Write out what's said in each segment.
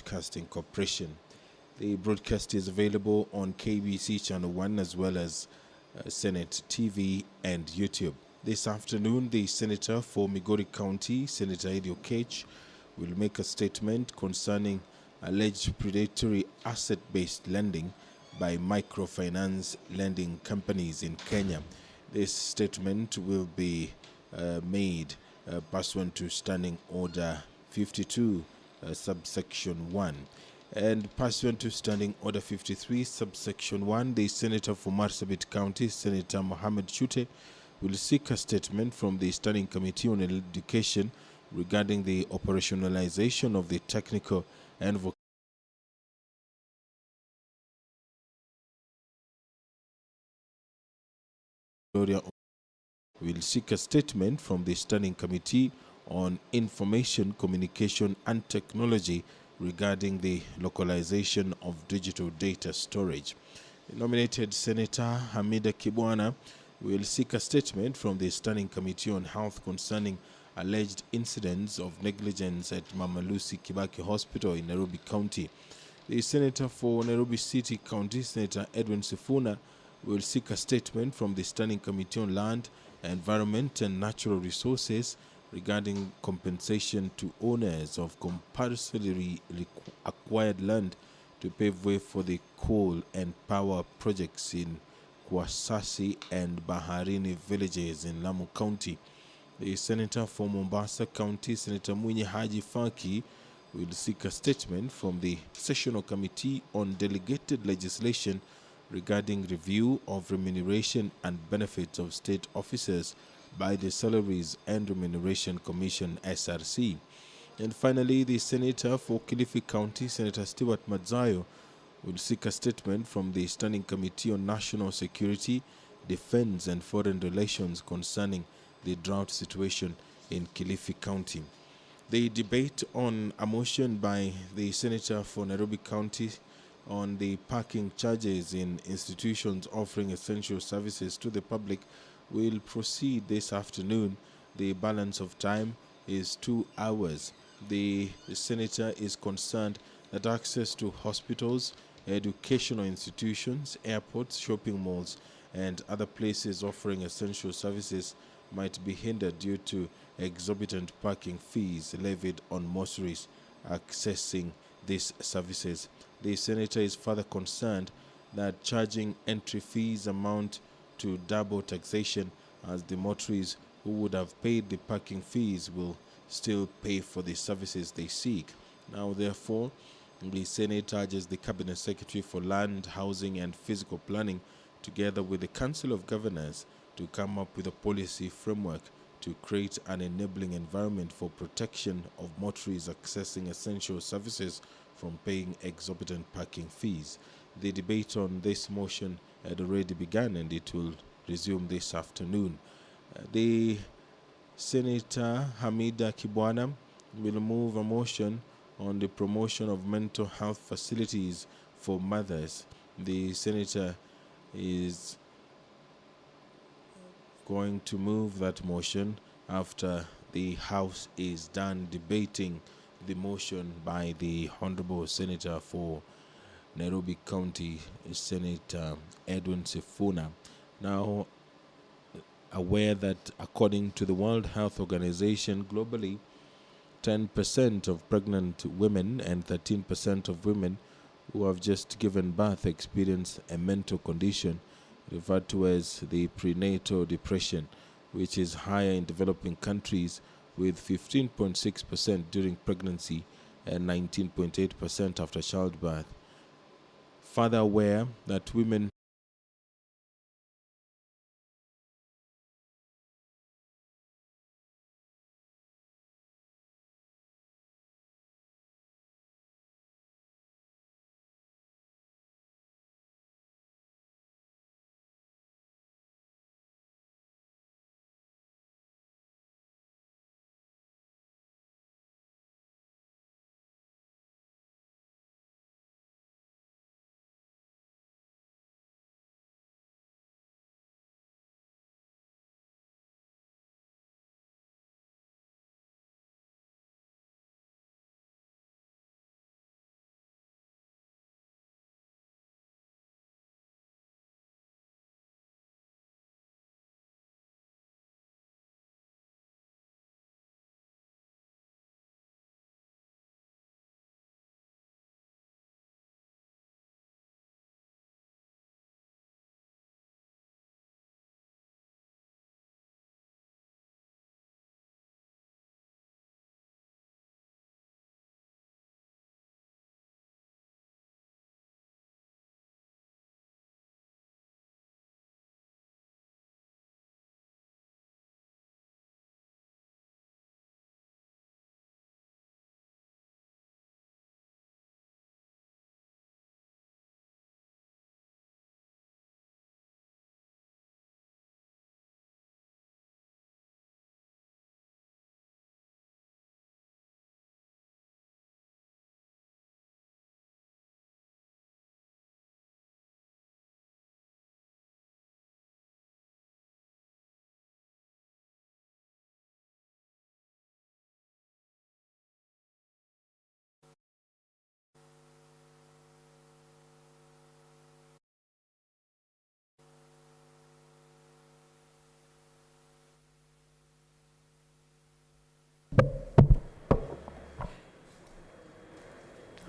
Broadcasting Corporation. The broadcast is available on KBC Channel 1 as well as Senate TV and YouTube. This afternoon, the Senator for Migori County, Senator Eddie Okech, will make a statement concerning alleged predatory asset-based lending by microfinance lending companies in Kenya. This statement will be made pursuant to Standing Order 52, subsection 1. And pursuant to Standing Order 53, subsection 1, the Senator for Marsabit County, Senator Mohammed Shute, will seek a statement from the Standing Committee on Education regarding the operationalization of the technical and will seek a statement from the Standing Committee on Information, Communication and Technology regarding the localization of digital data storage. The nominated Senator Hamida Kibwana will seek a statement from the Standing Committee on Health concerning alleged incidents of negligence at Mama Lucy Kibaki Hospital in Nairobi County. The Senator for Nairobi City County, Senator Edwin Sifuna, will seek a statement from the Standing Committee on Land, Environment and Natural Resources regarding compensation to owners of compulsorily acquired land to pave way for the coal and power projects in Kwasasi and Baharini villages in Lamu County. The Senator for Mombasa County, Senator Mwinyi Haji Faki, will seek a statement from the Sessional Committee on Delegated Legislation regarding review of remuneration and benefits of state officers by the Salaries and Remuneration Commission SRC. And finally, the Senator for Kilifi County, Senator Stewart Madzayo, will seek a statement from the Standing Committee on National Security, Defense and Foreign Relations concerning the drought situation in Kilifi County. The debate on a motion by the Senator for Nairobi County on the parking charges in institutions offering essential services to the public will proceed this afternoon. The balance of time is 2 hours. The Senator is concerned that access to hospitals, educational institutions, airports, shopping malls, and other places offering essential services might be hindered due to exorbitant parking fees levied on motorists accessing these services. The Senator is further concerned that charging entry fees amount to double taxation, as the motorists who would have paid the parking fees will still pay for the services they seek. Now, therefore, the Senate urges the Cabinet Secretary for Land, Housing and Physical Planning, together with the Council of Governors, to come up with a policy framework to create an enabling environment for protection of motorists accessing essential services from paying exorbitant parking fees. The debate on this motion had already begun and it will resume this afternoon. The Senator Hamida Kibwana will move a motion on the promotion of mental health facilities for mothers. The Senator is going to move that motion after the House is done debating the motion by the Honorable Senator for Nairobi County, Senator Edwin Sifuna. Now, aware that according to the World Health Organization, globally, 10% of pregnant women and 13% of women who have just given birth experience a mental condition referred to as the prenatal depression, which is higher in developing countries, with 15.6% during pregnancy and 19.8% after childbirth. Further aware that women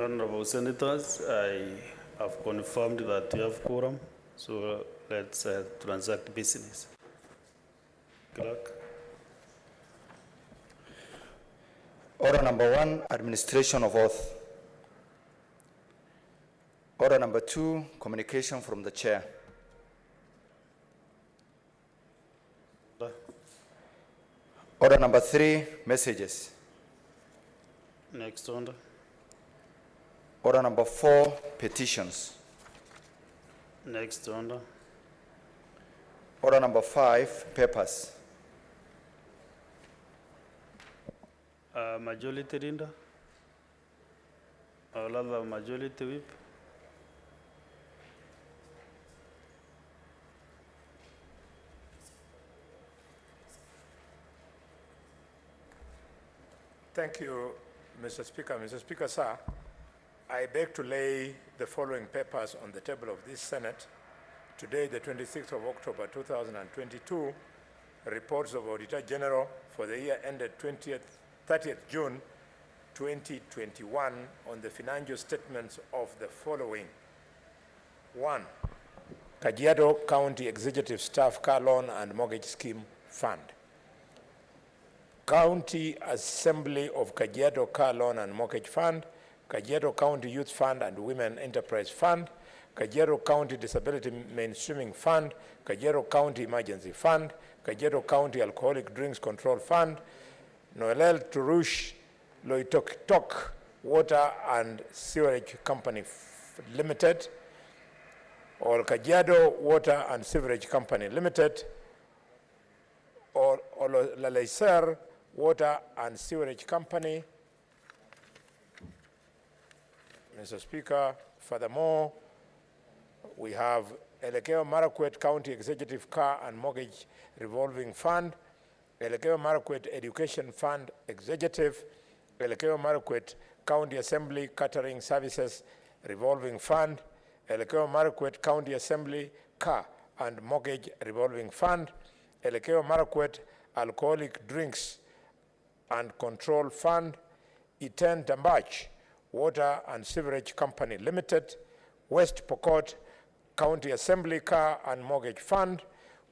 Honorable Senators, I have confirmed that we have quorum, so let's transact business. Clerk. Order number 1, administration of oath. Order number 2, communication from the chair. Order number 3, messages. Next order. Order number 4, petitions. Next order. Order number 5, papers. Majority leader. All other majority whip. Thank you, Mr. Speaker. Mr. Speaker, sir, I beg to lay the following papers on the table of this Senate. Today, the 26th of October, 2022, reports of Auditor General for the year ended 30th June 2021 on the financial statements of the following. 1. Kajiado County Executive Staff Car Loan and Mortgage Scheme Fund. County Assembly of Kajiado Car Loan and Mortgage Fund, Kajiado County Youth Fund and Women Enterprise Fund, Kajiado County Disability Mainstreaming Fund, Kajiado County Emergency Fund, Kajiado County Alcoholic Drinks Control Fund, Noelel Turush Loitoktok Water and Sewerage Company Limited, or Kajiado Water and Sewerage Company Limited, or Lalaiser Water and Sewerage Company. Mr. Speaker, furthermore, we have Elekeo Marakwet County Executive Car and Mortgage Revolving Fund, Elekeo Marakwet Education Fund Executive, Elekeo Marakwet County Assembly Catering Services Revolving Fund, Elekeo Marakwet County Assembly Car and Mortgage Revolving Fund, Elekeo Marakwet Alcoholic Drinks and Control Fund, Iten Tambach Water and Sewerage Company Limited, West Pokot County Assembly Car and Mortgage Fund,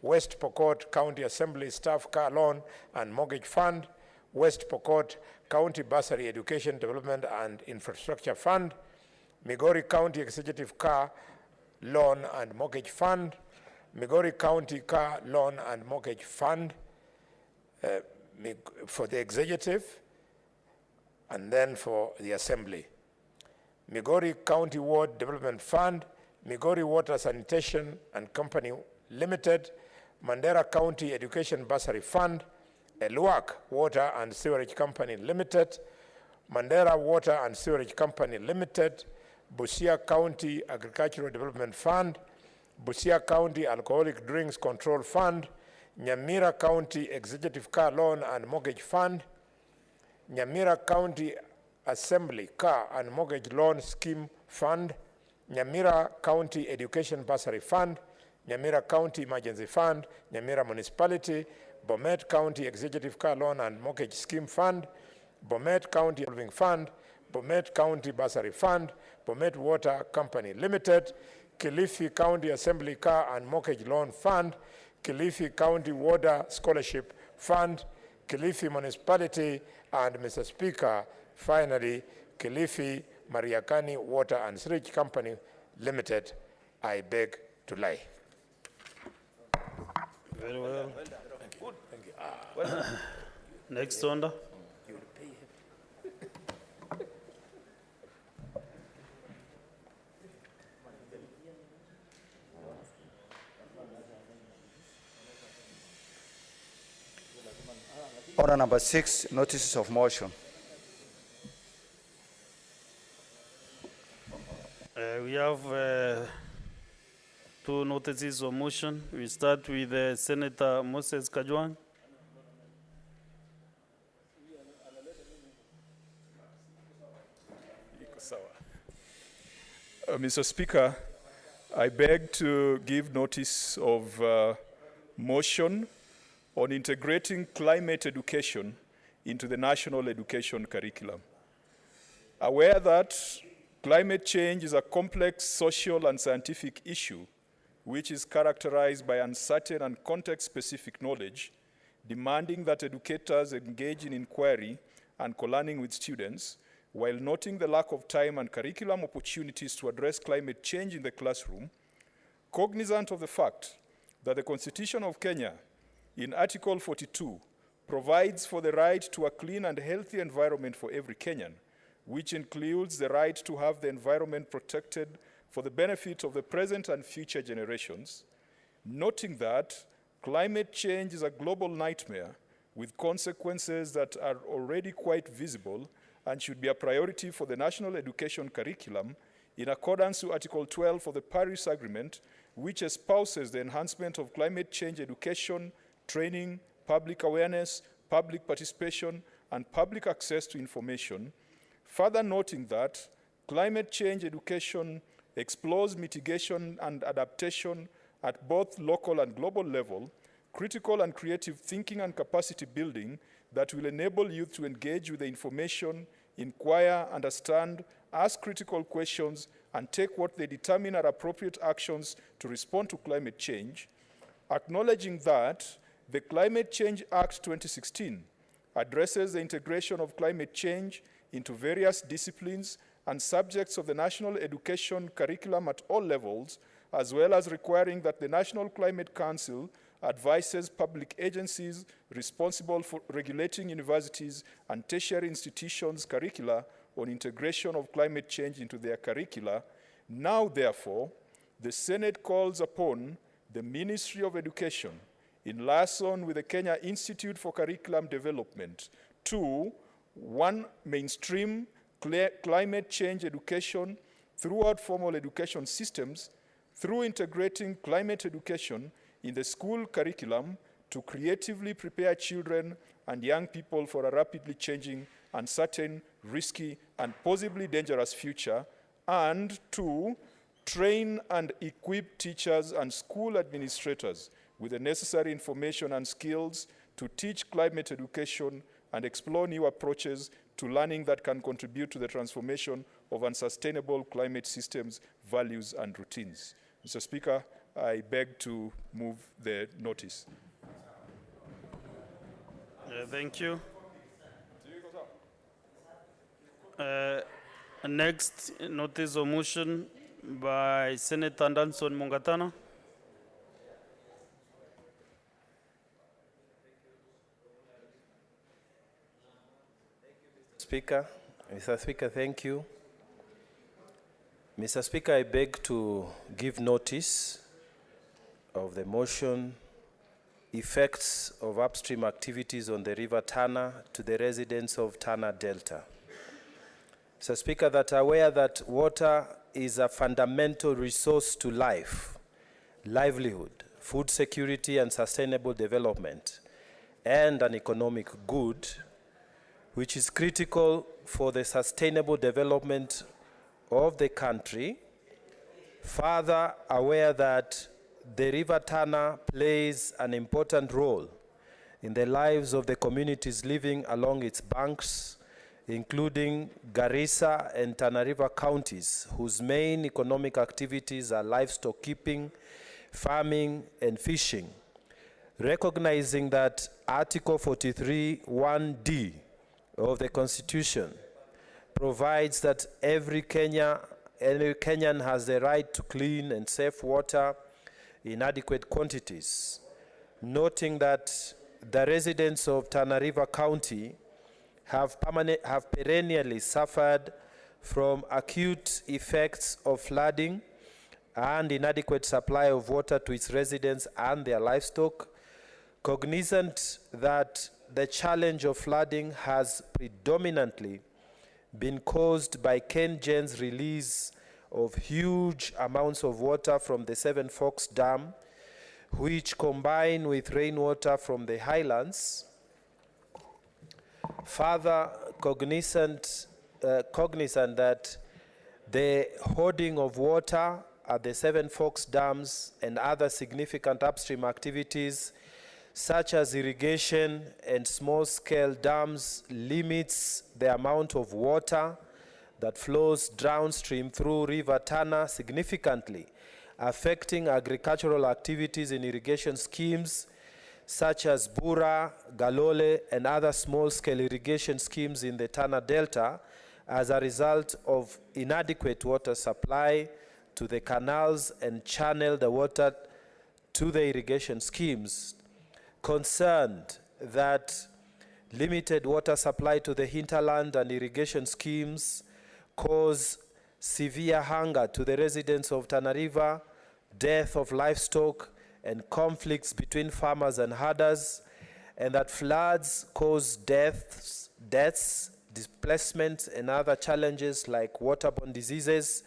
West Pokot County Assembly Staff Car Loan and Mortgage Fund, West Pokot County Bursary Education Development and Infrastructure Fund, Migori County Executive Car Loan and Mortgage Fund, Migori County Car Loan and Mortgage Fund for the executive, and then for the assembly. Migori County Ward Development Fund, Migori Water Sanitation and Company Limited, Mandera County Education Bursary Fund, Eluak Water and Sewerage Company Limited, Mandera Water and Sewerage Company Limited, Busia County Agricultural Development Fund, Busia County Alcoholic Drinks Control Fund, Nyamira County Executive Car Loan and Mortgage Fund, Nyamira County Assembly Car and Mortgage Loan Scheme Fund, Nyamira County Education Bursary Fund, Nyamira County Emergency Fund, Nyamira Municipality, Bomet County Executive Car Loan and Mortgage Scheme Fund, Bomet County Revolving Fund, Bomet County Bursary Fund, Bomet Water Company Limited, Kilifi County Assembly Car and Mortgage Loan Fund, Kilifi County Water Scholarship Fund, Kilifi Municipality, and Mr. Speaker, finally, Kilifi Mariakani Water and Sewage Company Limited. I beg to lay. Very well. Thank you. Next order. Order number 6, notices of motion. We have two notices of motion. We start with Senator Moses Kajwang. Mr. Speaker, I beg to give notice of motion on integrating climate education into the national education curriculum. Aware that Climate change is a complex social and scientific issue which is characterized by uncertain and context-specific knowledge, demanding that educators engage in inquiry and co-learning with students, while noting the lack of time and curriculum opportunities to address climate change in the classroom, cognizant of the fact that the Constitution of Kenya, in Article 42, provides for the right to a clean and healthy environment for every Kenyan, which includes the right to have the environment protected for the benefit of the present and future generations, noting that climate change is a global nightmare with consequences that are already quite visible and should be a priority for the national education curriculum in accordance with Article 12 of the Paris Agreement, which espouses the enhancement of climate change education, training, public awareness, public participation, and public access to information, further noting that climate change education explores mitigation and adaptation at both local and global level, critical and creative thinking and capacity building that will enable youth to engage with the information, inquire, understand, ask critical questions, and take what they determine are appropriate actions to respond to climate change, acknowledging that the Climate Change Act 2016 addresses the integration of climate change into various disciplines and subjects of the national education curriculum at all levels, as well as requiring that the National Climate Council advises public agencies responsible for regulating universities and tertiary institutions' curricula on integration of climate change into their curricula. Now, therefore, the Senate calls upon the Ministry of Education, in liaison with the Kenya Institute for Curriculum Development, to 1, mainstream climate change education throughout formal education systems through integrating climate education in the school curriculum to creatively prepare children and young people for a rapidly changing, uncertain, risky, and possibly dangerous future, and 2, train and equip teachers and school administrators with the necessary information and skills to teach climate education and explore new approaches to learning that can contribute to the transformation of unsustainable climate systems, values, and routines. Mr. Speaker, I beg to move the notice. Thank you. Next, notice of motion by Senator Danson Mungatana. Speaker, Mr. Speaker, thank you. Mr. Speaker, I beg to give notice of the motion, effects of upstream activities on the River Tana to the residents of Tana Delta. Mr. Speaker, that are aware that water is a fundamental resource to life, livelihood, food security, and sustainable development, and an economic good, which is critical for the sustainable development of the country. Further aware that the River Tana plays an important role in the lives of the communities living along its banks, including Garissa and Tana River counties, whose main economic activities are livestock keeping, farming, and fishing. Recognizing that Article 43(1)(d) of the Constitution provides that every Kenyan has the right to clean and safe water in adequate quantities, noting that the residents of Tana River County have perennially suffered from acute effects of flooding and inadequate supply of water to its residents and their livestock, cognizant that the challenge of flooding has predominantly been caused by KenGen's release of huge amounts of water from the Seven Forks Dam, which combine with rainwater from the highlands. Further, cognizant that the hoarding of water at the Seven Forks dams and other significant upstream activities such as irrigation and small-scale dams limits the amount of water that flows downstream through River Tana significantly, affecting agricultural activities in irrigation schemes such as Bura, Galole, and other small-scale irrigation schemes in the Tana Delta as a result of inadequate water supply to the canals and channel the water to the irrigation schemes. Concerned that limited water supply to the hinterland and irrigation schemes cause severe hunger to the residents of Tana River, death of livestock, and conflicts between farmers and herders, and that floods cause deaths, displacement, and other challenges like waterborne diseases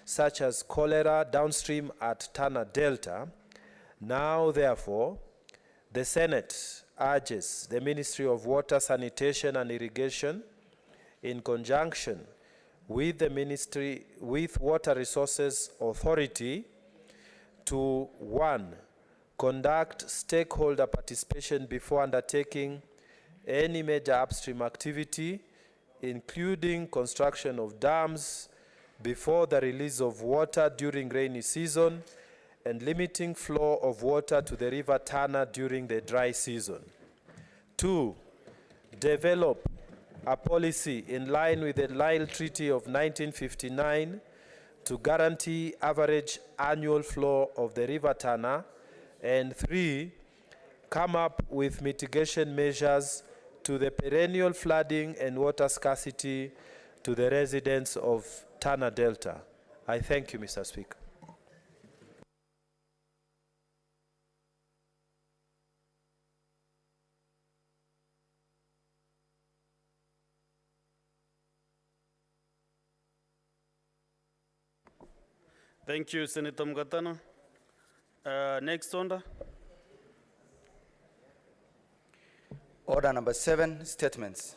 such as cholera downstream at Tana Delta. Now, therefore, the Senate urges the Ministry of Water, Sanitation, and Irrigation, in conjunction with the Ministry with Water Resources Authority, to 1, conduct stakeholder participation before undertaking any major upstream activity, including construction of dams, before the release of water during rainy season, and limiting flow of water to the River Tana during the dry season. 2, develop a policy in line with the Lyle Treaty of 1959 to guarantee average annual flow of the River Tana. And 3, come up with mitigation measures to the perennial flooding and water scarcity to the residents of Tana Delta. I thank you, Mr. Speaker. Thank you, Senator Mgatana. Next order. Order number 7, statements.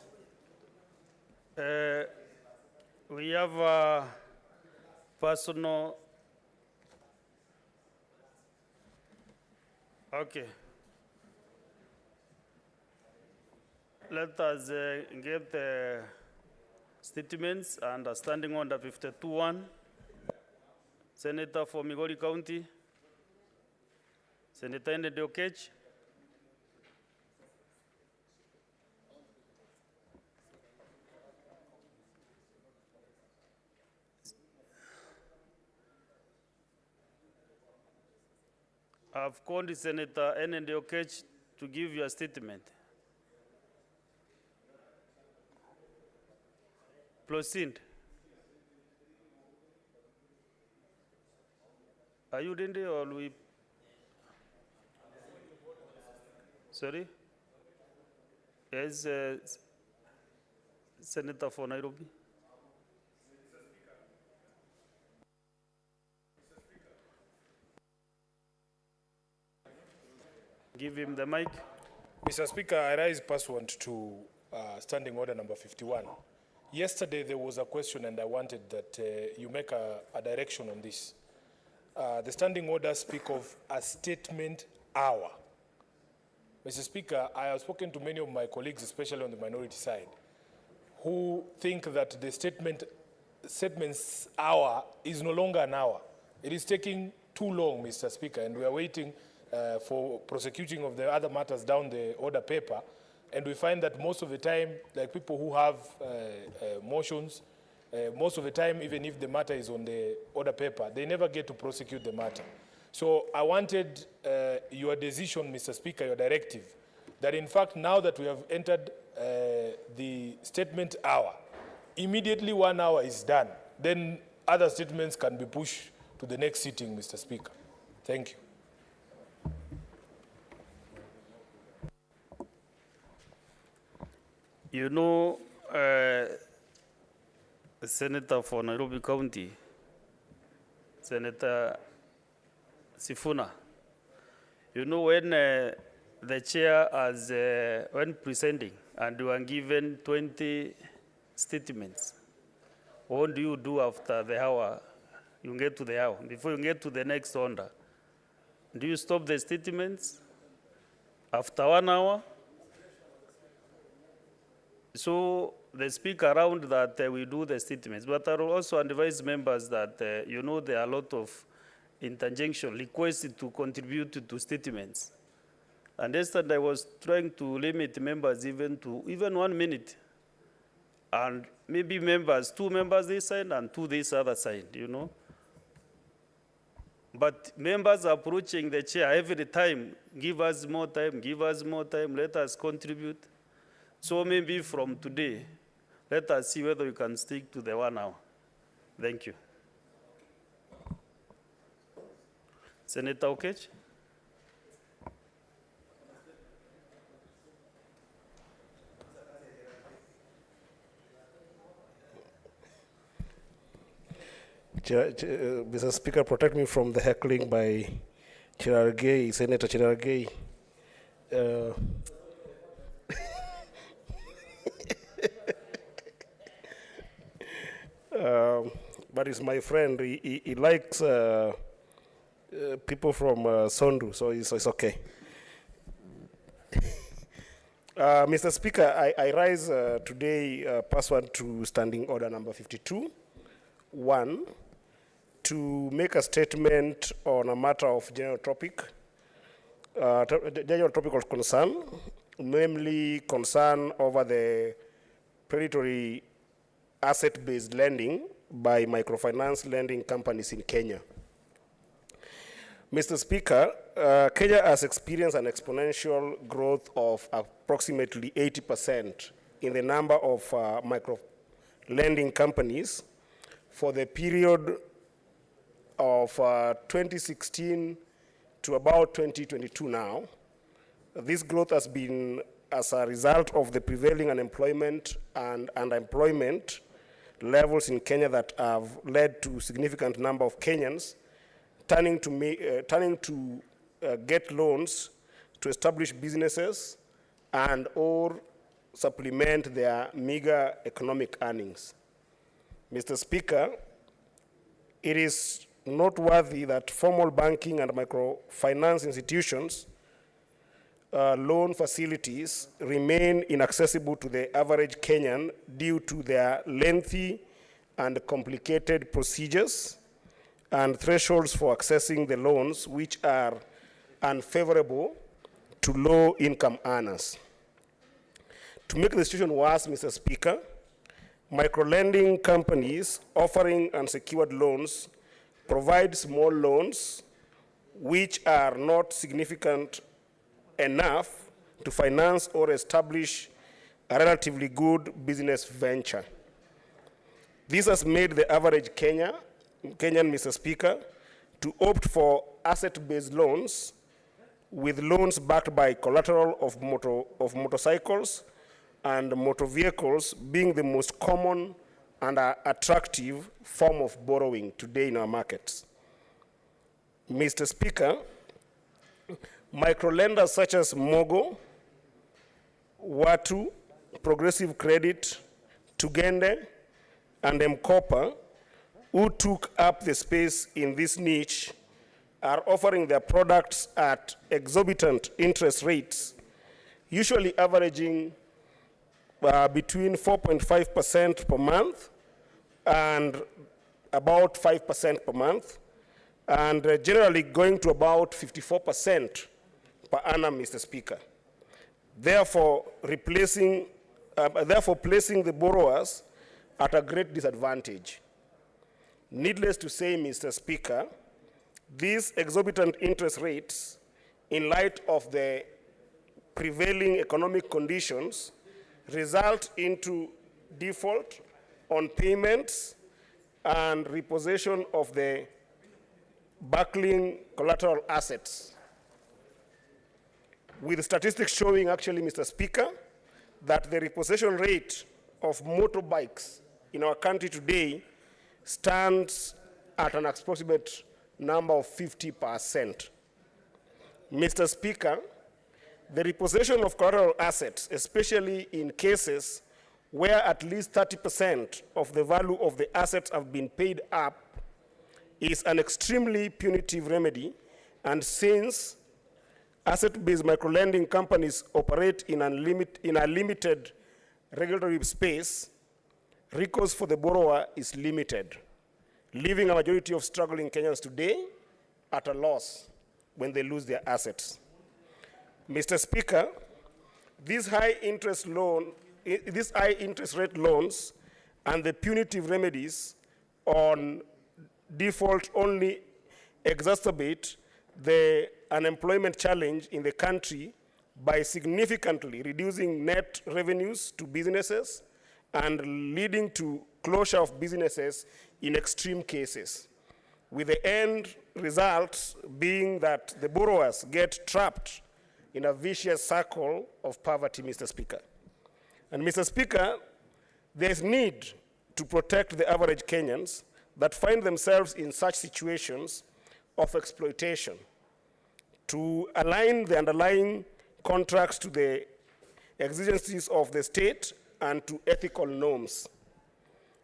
We have a personal. Okay. Let us get the statements under Standing Order 52-1. Senator for Migori County, Senator Ende Okech. I've called Senator Ende Okech to give you a statement. Proceed. Are you Dende or we? Sorry? Yes, Senator for Nairobi. Give him the mic. Mr. Speaker, I rise pursuant to Standing Order number 51. Yesterday there was a question and I wanted that you make a direction on this. The Standing Orders speak of a statement hour. Mr. Speaker, I have spoken to many of my colleagues, especially on the minority side, who think that the statements hour is no longer an hour. It is taking too long, Mr. Speaker, and we are waiting for prosecuting of the other matters down the order paper. And we find that most of the time, like people who have motions, most of the time, even if the matter is on the order paper, they never get to prosecute the matter. So I wanted your decision, Mr. Speaker, your directive, that in fact, now that we have entered the statement hour, immediately 1 hour is done. Then other statements can be pushed to the next sitting, Mr. Speaker. Thank you. You know, Senator for Nairobi County, Senator Sifuna, you know when the chair has, when presenting and you are given 20 statements, what do you do after the hour? You get to the hour, before you get to the next order. Do you stop the statements after 1 hour? So the speaker around that we do the statements, but I will also advise members that, there are a lot of interjection requests to contribute to statements. And yesterday I was trying to limit members even 1 minute. And maybe two members this side and two this other side, But members are approaching the chair every time, give us more time, let us contribute. So maybe from today, let us see whether we can stick to the 1 hour. Thank you. Senator Okech? Mr. Speaker, protect me from the heckling by Cherargei, Senator Cherargei. But he's my friend. He likes people from Sondu, so it's okay. Mr. Speaker, I rise today pursuant to Standing Order number 52. 1, to make a statement on a matter of general topic of concern, namely concern over the predatory asset-based lending by microfinance lending companies in Kenya. Mr. Speaker, Kenya has experienced an exponential growth of approximately 80% in the number of micro lending companies for the period of 2016 to about 2022 now. This growth has been as a result of the prevailing unemployment and underemployment levels in Kenya that have led to significant number of Kenyans turning to get loans to establish businesses and or supplement their meager economic earnings. Mr. Speaker, it is noteworthy that formal banking and microfinance institutions loan facilities remain inaccessible to the average Kenyan due to their lengthy and complicated procedures and thresholds for accessing the loans, which are unfavorable to low-income earners. To make the situation worse, Mr. Speaker, microlending companies offering unsecured loans provide small loans which are not significant enough to finance or establish a relatively good business venture. This has made the average Kenyan, Mr. Speaker, to opt for asset-based loans with loans backed by collateral of motorcycles and motor vehicles being the most common and attractive form of borrowing today in our markets. Mr. Speaker, microlenders such as Mogo, Watu, Progressive Credit, Tugende, and Mkopa, who took up the space in this niche, are offering their products at exorbitant interest rates, usually averaging between 4.5% per month and about 5% per month, and generally going to about 54% per annum, Mr. Speaker. Therefore, placing the borrowers at a great disadvantage. Needless to say, Mr. Speaker, these exorbitant interest rates, in light of the prevailing economic conditions, result into default on payments and repossession of the buckling collateral assets. With statistics showing, actually, Mr. Speaker, that the repossession rate of motorbikes in our country today stands at an approximate number of 50%. Mr. Speaker, the repossession of collateral assets, especially in cases where at least 30% of the value of the assets have been paid up, is an extremely punitive remedy, and since asset-based microlending companies operate in a limited regulatory space, recourse for the borrower is limited, leaving a majority of struggling Kenyans today at a loss when they lose their assets. Mr. Speaker, these high interest rate loans and the punitive remedies on default only exacerbate the unemployment challenge in the country by significantly reducing net revenues to businesses and leading to closure of businesses in extreme cases, with the end result being that the borrowers get trapped in a vicious circle of poverty, Mr. Speaker. And Mr. Speaker, there's need to protect the average Kenyans that find themselves in such situations of exploitation, to align the underlying contracts to the exigencies of the state and to ethical norms.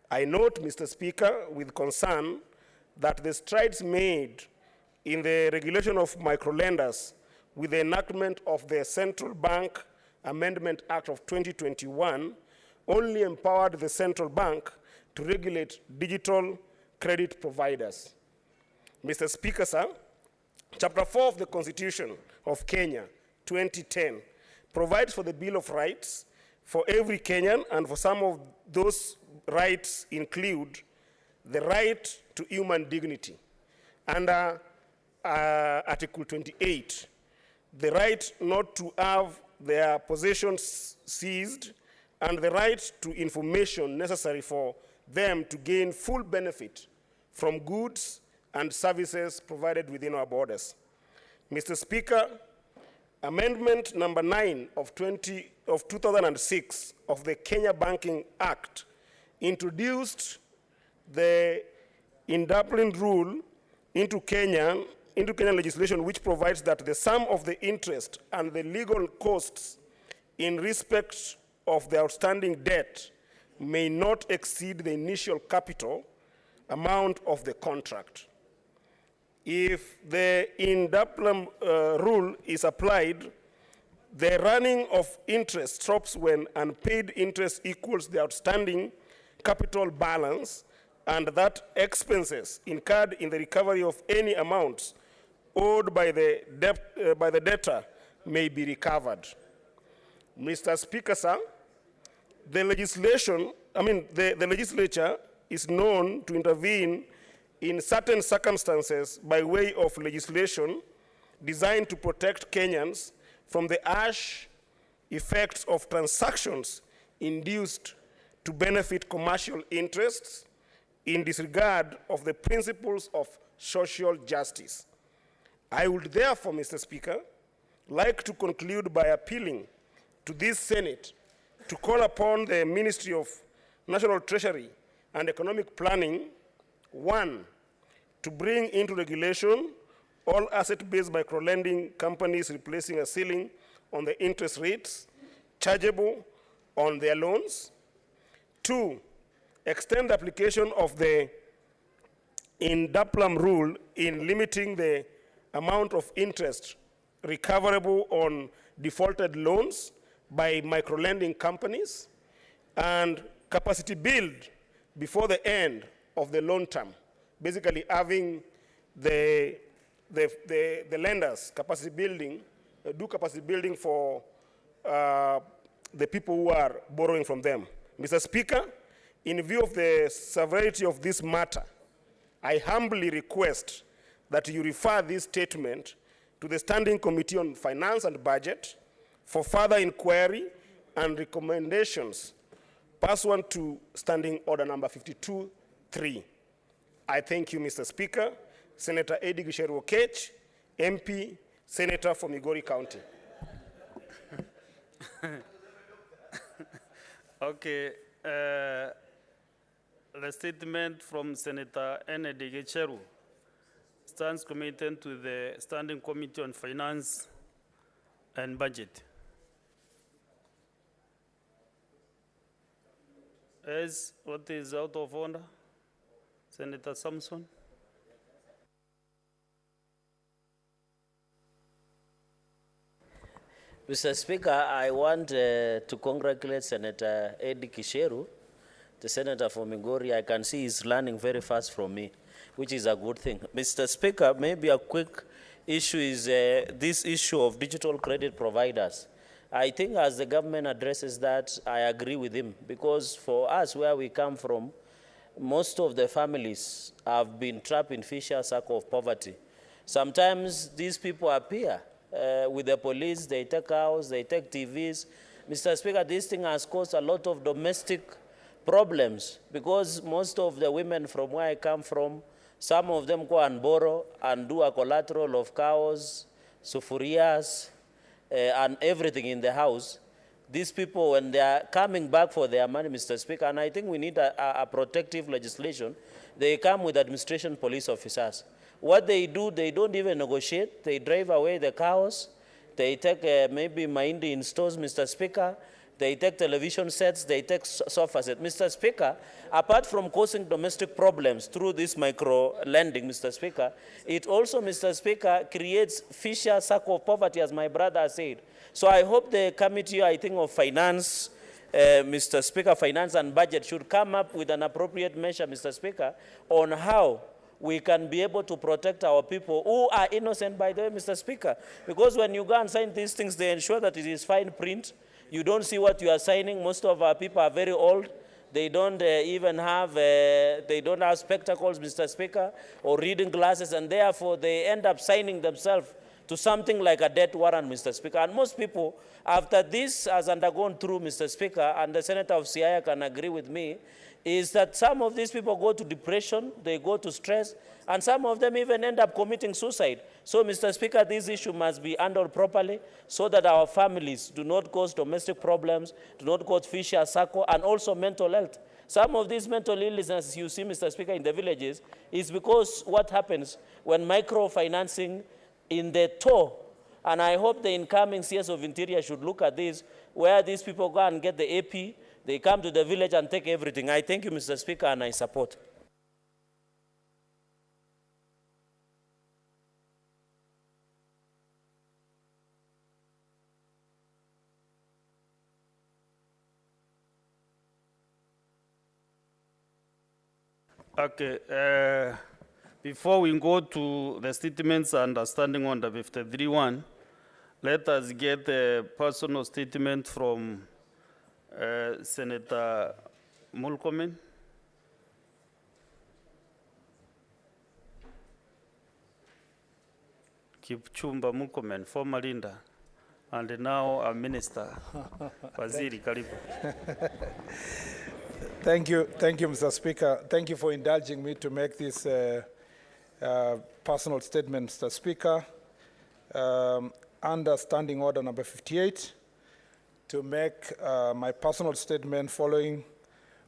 I note, Mr. Speaker, with concern that the strides made in the regulation of microlenders with the enactment of the Central Bank Amendment Act of 2021 only empowered the central bank to regulate digital credit providers. Mr. Speaker, sir, Chapter 4 of the Constitution of Kenya, 2010, provides for the Bill of Rights for every Kenyan, and for some of those rights include the right to human dignity. Under Article 28, the right not to have their possessions seized, and the right to information necessary for them to gain full benefit from goods and services provided within our borders. Mr. Speaker, Amendment number 9 of 2006 of the Kenya Banking Act introduced the independent rule into Kenyan legislation, which provides that the sum of the interest and the legal costs in respect of the outstanding debt may not exceed the initial capital amount of the contract. If the independent rule is applied, the running of interest stops when unpaid interest equals the outstanding capital balance, and that expenses incurred in the recovery of any amounts owed by the debtor may be recovered. Mr. Speaker, sir, the legislature is known to intervene in certain circumstances by way of legislation designed to protect Kenyans from the harsh effects of transactions induced to benefit commercial interests in disregard of the principles of social justice. I would therefore, Mr. Speaker, like to conclude by appealing to this Senate to call upon the Ministry of National Treasury and Economic Planning, 1, to bring into regulation all asset-based microlending companies replacing a ceiling on the interest rates chargeable on their loans. 2, extend the application of the independent rule in limiting the amount of interest recoverable on defaulted loans by microlending companies, and capacity build before the end of the loan term, basically having the lenders capacity building, do capacity building for the people who are borrowing from them. Mr. Speaker, in view of the severity of this matter, I humbly request that you refer this statement to the Standing Committee on Finance and Budget for further inquiry and recommendations pursuant to Standing Order number 52-3. I thank you, Mr. Speaker. Senator Eddie Gisheru Okech, MP, Senator for Migori County. Okay. The statement from Senator Eddie Gisheru stands committed to the Standing Committee on Finance and Budget. As what is out of order? Senator Samson. Mr. Speaker, I want to congratulate Senator Eddie Kisheru, the senator from Migori. I can see he's learning very fast from me, which is a good thing. Mr. Speaker, maybe a quick issue is this issue of digital credit providers. I think as the government addresses that, I agree with him, because for us, where we come from, most of the families have been trapped in vicious circle of poverty. Sometimes these people appear with the police, they take cows, they take TVs. Mr. Speaker, this thing has caused a lot of domestic problems, because most of the women from where I come from, some of them go and borrow and do a collateral of cows, sufurias, and everything in the house. These people, when they are coming back for their money, Mr. Speaker, and I think we need a protective legislation, they come with administration police officers. What they do, they don't even negotiate. They drive away the cows. They take maybe Mahindi in stores, Mr. Speaker. They take television sets. They take sofa sets. Mr. Speaker, apart from causing domestic problems through this micro-lending, Mr. Speaker, it also, Mr. Speaker, creates vicious circle of poverty, as my brother said. So I hope the committee, I think, of finance, Mr. Speaker, finance and budget should come up with an appropriate measure, Mr. Speaker, on how we can be able to protect our people who are innocent, by the way, Mr. Speaker. Because when you go and sign these things, they ensure that it is fine print. You don't see what you are signing. Most of our people are very old. They don't even have, they don't have spectacles, Mr. Speaker, or reading glasses, and therefore they end up signing themselves to something like a death warrant, Mr. Speaker. And most people, after this has undergone through, Mr. Speaker, and the Senator of Siaya can agree with me, is that some of these people go to depression, they go to stress, and some of them even end up committing suicide. So, Mr. Speaker, this issue must be handled properly so that our families do not cause domestic problems, do not cause vicious circle, and also mental health. Some of these mental illnesses you see, Mr. Speaker, in the villages is because what happens when microfinancing in the tow, and I hope the incoming CS of Interior should look at this, where these people go and get the AP, they come to the village and take everything. I thank you, Mr. Speaker, and I support. Okay, before we go to the statements and standing on the 53-1, let us get a personal statement from Senator Mulkomen. Kipchumba Mulkomen, former leader, and now a minister. Waziri, karibu. Thank you, Mr. Speaker. Thank you for indulging me to make this personal statement, Mr. Speaker. Under Standing Order number 58, to make my personal statement following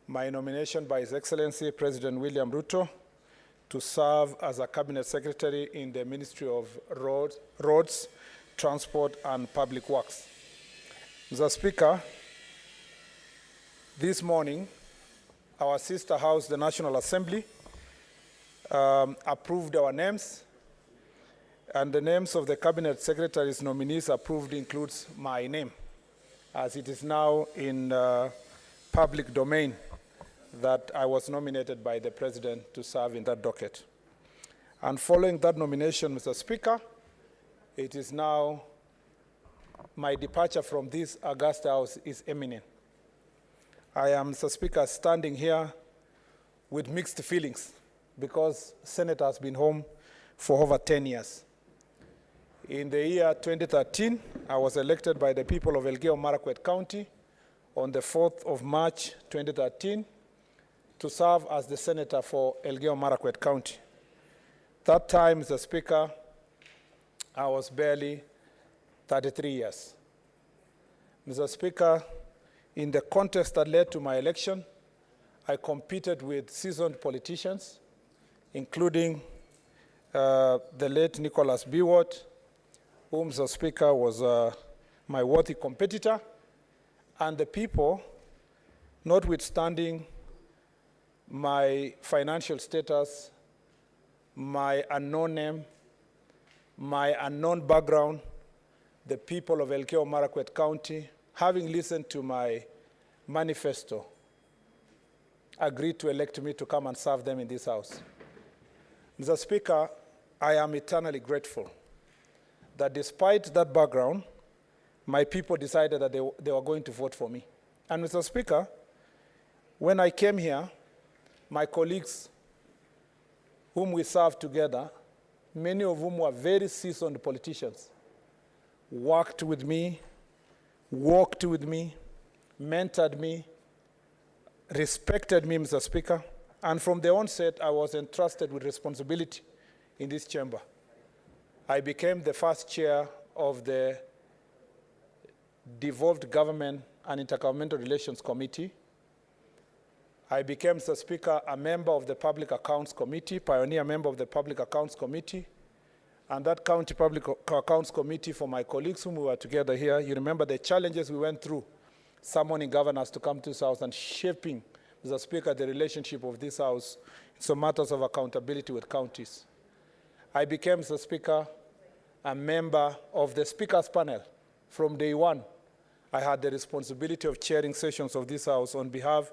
my nomination by His Excellency President William Ruto to serve as a Cabinet Secretary in the Ministry of Roads, Transport, and Public Works. Mr. Speaker, this morning, our sister house, the National Assembly, approved our names, and the names of the Cabinet Secretary's nominees approved includes my name, as it is now in public domain that I was nominated by the President to serve in that docket. And following that nomination, Mr. Speaker, it is now my departure from this august house is imminent. I am, Mr. Speaker, standing here with mixed feelings because Senate has been home for over 10 years. In the year 2013, I was elected by the people of Elgeyo-Marakwet County on the 4th of March 2013 to serve as the senator for Elgeyo-Marakwet County. That time, Mr. Speaker, I was barely 33 years. Mr. Speaker, in the contest that led to my election, I competed with seasoned politicians, including the late Nicholas Biwott, whom, Mr. Speaker, was my worthy competitor, and the people, notwithstanding my financial status, my unknown name, my unknown background, the people of Elgeyo Marakwet County, having listened to my manifesto, agreed to elect me to come and serve them in this house. Mr. Speaker, I am eternally grateful that despite that background, my people decided that they were going to vote for me. And Mr. Speaker, when I came here, my colleagues whom we served together, many of whom were very seasoned politicians, worked with me, walked with me, mentored me, respected me, Mr. Speaker, and from the onset, I was entrusted with responsibility in this chamber. I became the first chair of the Devolved Government and Intergovernmental Relations Committee. I became, Mr. Speaker, a member of the Public Accounts Committee, pioneer member of the Public Accounts Committee, and that County Public Accounts Committee, for my colleagues whom we were together here, you remember the challenges we went through, summoning governors to come to this house and shaping, Mr. Speaker, the relationship of this house in some matters of accountability with counties. I became, Mr. Speaker, a member of the Speaker's panel. From day one, I had the responsibility of chairing sessions of this house on behalf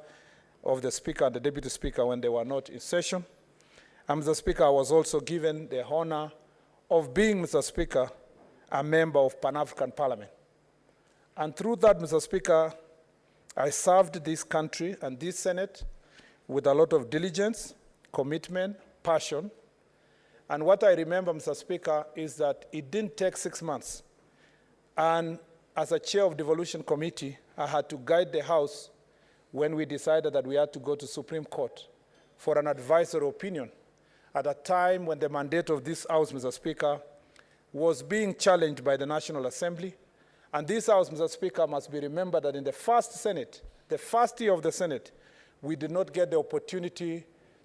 of the Speaker and the Deputy Speaker when they were not in session. And Mr. Speaker, I was also given the honor of being, Mr. Speaker, a member of Pan-African Parliament. And through that, Mr. Speaker, I served this country and this Senate with a lot of diligence, commitment, passion. And what I remember, Mr. Speaker, is that it didn't take 6 months. And as a chair of devolution committee, I had to guide the House when we decided that we had to go to Supreme Court for an advisory opinion at a time when the mandate of this House, Mr. Speaker, was being challenged by the National Assembly. And this House, Mr. Speaker, must be remembered that in the first Senate, the first year of the Senate, we did not get the opportunity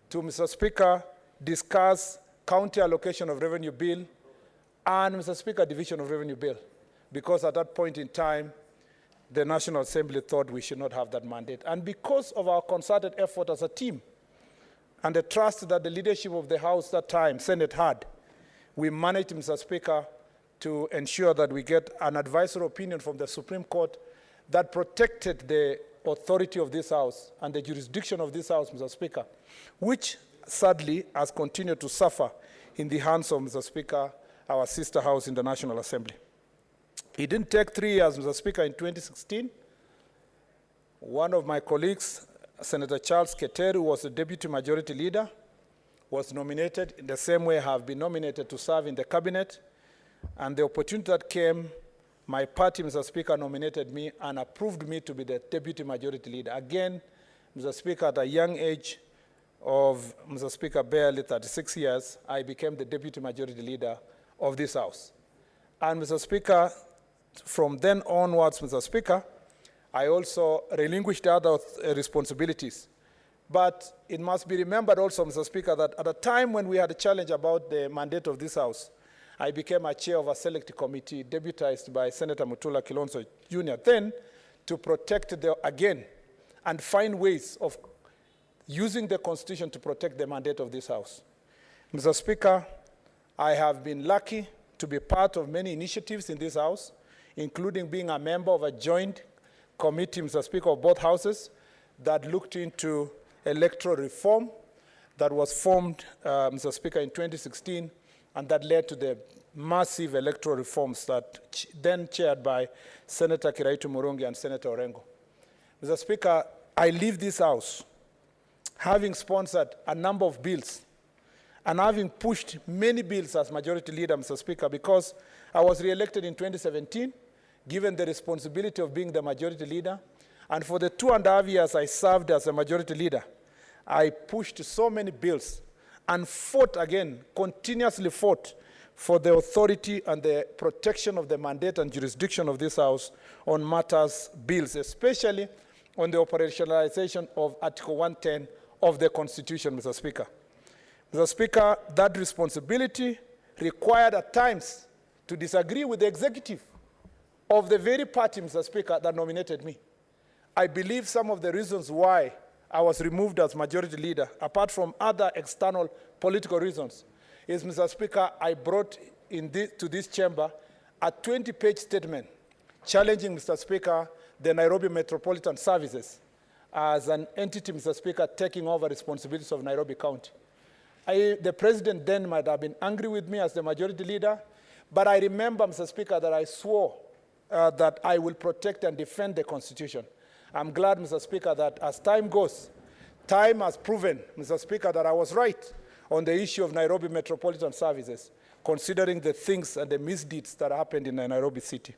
to, Mr. Speaker, discuss county allocation of revenue bill and, Mr. Speaker, division of revenue bill, because at that point in time, the National Assembly thought we should not have that mandate. And because of our concerted effort as a team and the trust that the leadership of the House that time, Senate, had, we managed, Mr. Speaker, to ensure that we get an advisory opinion from the Supreme Court that protected the authority of this House and the jurisdiction of this House, Mr. Speaker, which sadly has continued to suffer in the hands of, Mr. Speaker, our sister House in the National Assembly. It didn't take 3 years, Mr. Speaker. In 2016, one of my colleagues, Senator Charles Keter, who was the Deputy Majority Leader, was nominated in the same way I have been nominated to serve in the cabinet. And the opportunity that came, my party, Mr. Speaker, nominated me and approved me to be the Deputy Majority Leader. Again, Mr. Speaker, at a young age of, Mr. Speaker, barely 36 years, I became the Deputy Majority Leader of this House. And, Mr. Speaker, from then onwards, Mr. Speaker, I also relinquished other responsibilities. But it must be remembered also, Mr. Speaker, that at a time when we had a challenge about the mandate of this House, I became a chair of a select committee deputized by Senator Mutula Kilonzo Jr. then to protect again and find ways of using the Constitution to protect the mandate of this House. Mr. Speaker, I have been lucky to be part of many initiatives in this House, including being a member of a joint committee, Mr. Speaker, of both houses that looked into electoral reform that was formed, Mr. Speaker, in 2016, and that led to the massive electoral reforms that then chaired by Senator Kiraitu Murungi and Senator Orengo. Mr. Speaker, I leave this House having sponsored a number of bills and having pushed many bills as Majority Leader, Mr. Speaker, because I was re-elected in 2017, given the responsibility of being the Majority Leader. And for the 2.5 years I served as a Majority Leader, I pushed so many bills and fought again, continuously fought for the authority and the protection of the mandate and jurisdiction of this House on matters bills, especially on the operationalization of Article 110 of the Constitution, Mr. Speaker. Mr. Speaker, that responsibility required at times to disagree with the executive of the very party, Mr. Speaker, that nominated me. I believe some of the reasons why I was removed as Majority Leader, apart from other external political reasons, is, Mr. Speaker, I brought to this chamber a 20-page statement challenging, Mr. Speaker, the Nairobi Metropolitan Services as an entity, Mr. Speaker, taking over responsibilities of Nairobi County. The president then might have been angry with me as the majority leader, but I remember, Mr. Speaker, that I swore that I will protect and defend the Constitution. I'm glad, Mr. Speaker, that as time goes, time has proven, Mr. Speaker, that I was right on the issue of Nairobi Metropolitan Services, considering the things and the misdeeds that happened in the Nairobi city.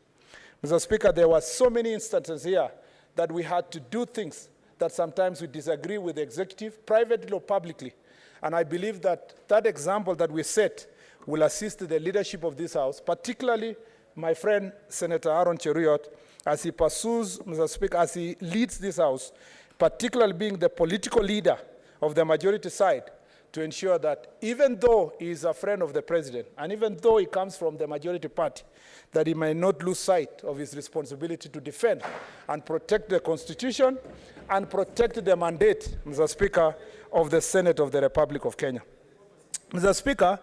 Mr. Speaker, there were so many instances here that we had to do things that sometimes we disagree with the executive, privately or publicly. And I believe that that example that we set will assist the leadership of this House, particularly my friend Senator Aaron Cheruiyot, as he pursues, Mr. Speaker, as he leads this House, particularly being the political leader of the majority side, to ensure that even though he is a friend of the president, and even though he comes from the majority party, that he may not lose sight of his responsibility to defend and protect the Constitution and protect the mandate, Mr. Speaker, of the Senate of the Republic of Kenya. Mr. Speaker,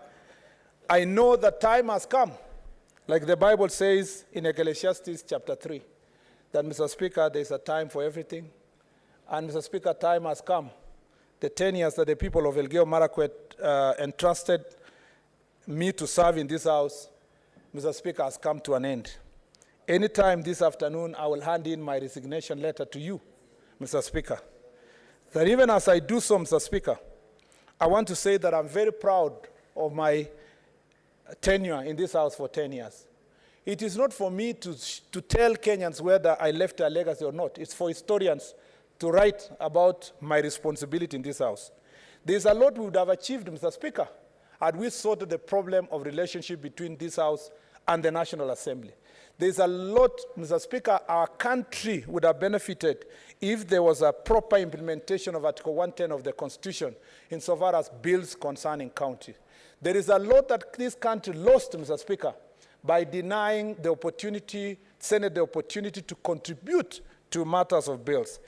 I know that time has come, like the Bible says in Ecclesiastes chapter 3, that, Mr. Speaker, there is a time for everything. And, Mr. Speaker, time has come. The 10 years that the people of Elgeyo Marakwet entrusted me to serve in this House, Mr. Speaker, has come to an end. Anytime this afternoon, I will hand in my resignation letter to you, Mr. Speaker. That even as I do so, Mr. Speaker, I want to say that I'm very proud of my tenure in this House for 10 years. It is not for me to tell Kenyans whether I left a legacy or not. It's for historians to write about my responsibility in this House. There's a lot we would have achieved, Mr. Speaker, had we sorted the problem of relationship between this House and the National Assembly. There's a lot, Mr. Speaker, our country would have benefited if there was a proper implementation of Article 110 of the Constitution insofar as bills concerning county. There is a lot that this country lost, Mr. Speaker, by denying the opportunity, Senate the opportunity to contribute to matters of bills.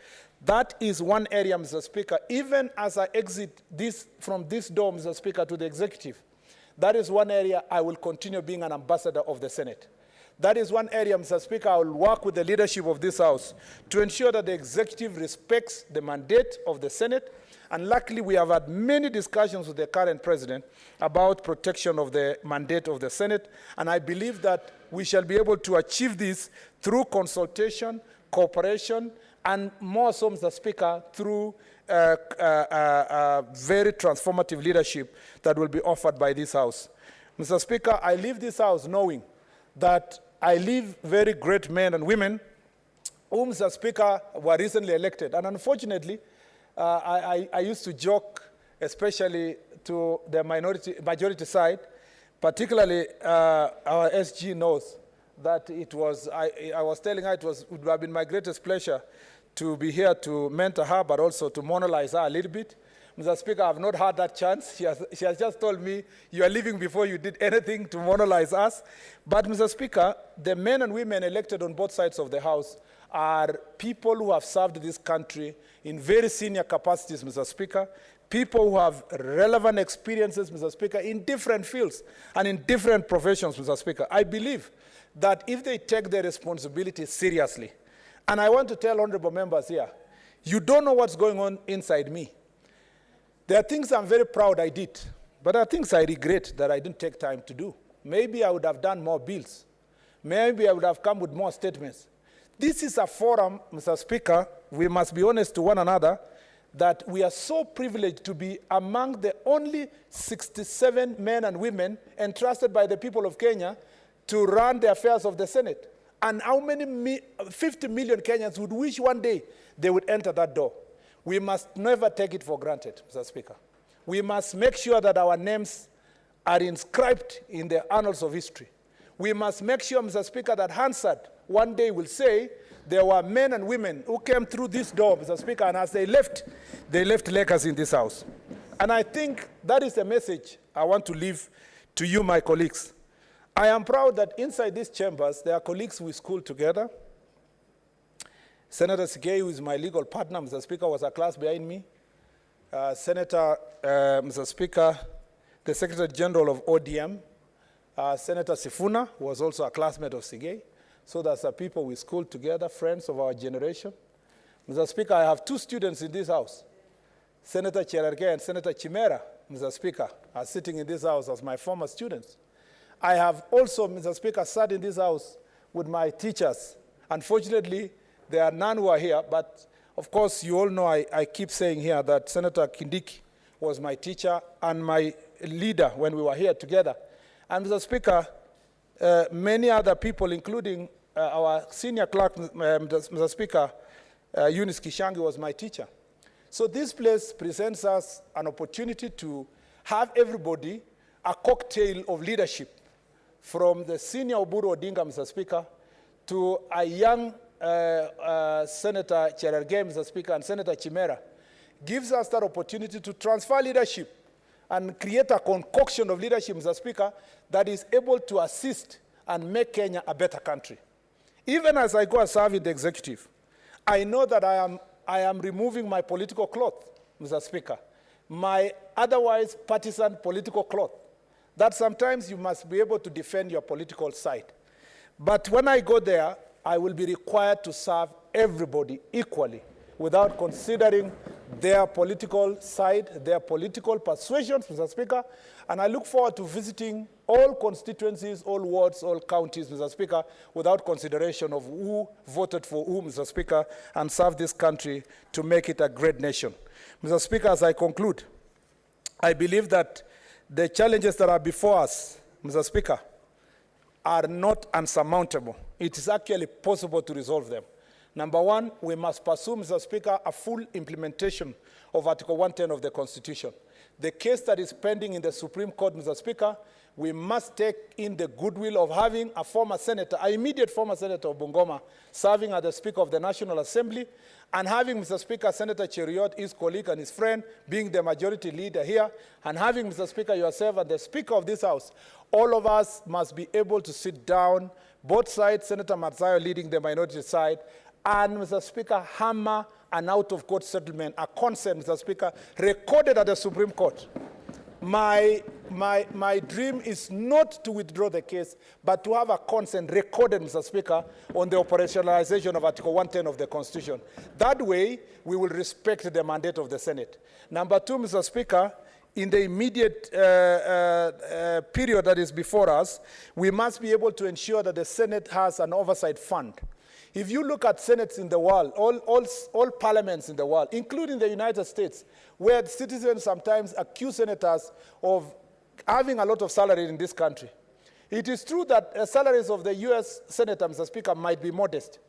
That is one area, Mr. Speaker, even as I exit from this door, Mr. Speaker, to the executive, that is one area I will continue being an ambassador of the Senate. That is one area, Mr. Speaker, I will work with the leadership of this House to ensure that the executive respects the mandate of the Senate. And luckily, we have had many discussions with the current president about protection of the mandate of the Senate. And I believe that we shall be able to achieve this through consultation, cooperation, and more so, Mr. Speaker, through very transformative leadership that will be offered by this House. Mr. Speaker, I leave this House knowing that I leave very great men and women whom, Mr. Speaker, were recently elected. And unfortunately, I used to joke, especially to the majority side, particularly our SG knows that it was, I was telling her it would have been my greatest pleasure to be here to mentor her, but also to monolize her a little bit. Mr. Speaker, I have not had that chance. She has just told me, you are leaving before you did anything to monolize us. But, Mr. Speaker, the men and women elected on both sides of the House are people who have served this country in very senior capacities, Mr. Speaker, people who have relevant experiences, Mr. Speaker, in different fields and in different professions, Mr. Speaker. I believe that if they take their responsibility seriously, and I want to tell honorable members here, you don't know what's going on inside me. There are things I'm very proud I did, but there are things I regret that I didn't take time to do. Maybe I would have done more bills. Maybe I would have come with more statements. This is a forum, Mr. Speaker, we must be honest to one another, that we are so privileged to be among the only 67 men and women entrusted by the people of Kenya to run the affairs of the Senate. And how many 50 million Kenyans would wish one day they would enter that door? We must never take it for granted, Mr. Speaker. We must make sure that our names are inscribed in the annals of history. We must make sure, Mr. Speaker, that Hansard one day will say there were men and women who came through this door, Mr. Speaker, and as they left legacy in this House. And I think that is the message I want to leave to you, my colleagues. I am proud that inside these chambers, there are colleagues we schooled together. Senator Sigei, who is my legal partner, Mr. Speaker, was a class behind me. Mr. Speaker, the Secretary General of ODM, Senator Sifuna was also a classmate of Sigei. So that's the people we schooled together, friends of our generation. Mr. Speaker, I have two students in this house. Senator Cherargei and Senator Chimera, Mr. Speaker, are sitting in this house as my former students. I have also, Mr. Speaker, sat in this house with my teachers. Unfortunately, there are none who are here, but of course, you all know I keep saying here that Senator Kindiki was my teacher and my leader when we were here together. And Mr. Speaker, many other people, including our senior clerk, Mr. Speaker, Eunice Kishangi was my teacher. So this place presents us an opportunity to have everybody a cocktail of leadership, from the senior Oburu Odinga, Mr. Speaker, to a young Senator Cherargei, Mr. Speaker, and Senator Chimera, gives us that opportunity to transfer leadership and create a concoction of leadership, Mr. Speaker, that is able to assist and make Kenya a better country. Even as I go and serve in the executive, I know that I am removing my political cloth, Mr. Speaker, my otherwise partisan political cloth, that sometimes you must be able to defend your political side. But when I go there, I will be required to serve everybody equally without considering their political side, their political persuasions, Mr. Speaker. And I look forward to visiting all constituencies, all wards, all counties, Mr. Speaker, without consideration of who voted for who, Mr. Speaker, and serve this country to make it a great nation. Mr. Speaker, as I conclude, I believe that the challenges that are before us, Mr. Speaker, are not unsurmountable. It is actually possible to resolve them. Number one, we must pursue, Mr. Speaker, a full implementation of Article 110 of the Constitution. The case that is pending in the Supreme Court, Mr. Speaker, we must take in the goodwill of having a former senator, an immediate former senator of Bungoma, serving as the Speaker of the National Assembly, and having, Mr. Speaker, Senator Cheriot, his colleague and his friend, being the majority leader here, and having, Mr. Speaker, yourself and the Speaker of this House. All of us must be able to sit down, both sides, Senator Matsayo leading the minority side, and, Mr. Speaker, hammer an out-of-court settlement, a consent, Mr. Speaker, recorded at the Supreme Court. My dream is not to withdraw the case, but to have a consent recorded, Mr. Speaker, on the operationalization of Article 110 of the Constitution. That way, we will respect the mandate of the Senate. Number two, Mr. Speaker, in the immediate period that is before us, we must be able to ensure that the Senate has an oversight fund. If you look at senates in the world, all parliaments in the world, including the United States, where citizens sometimes accuse senators of having a lot of salary in this country. It is true that salaries of the US senator, Mr. Speaker, might be modest,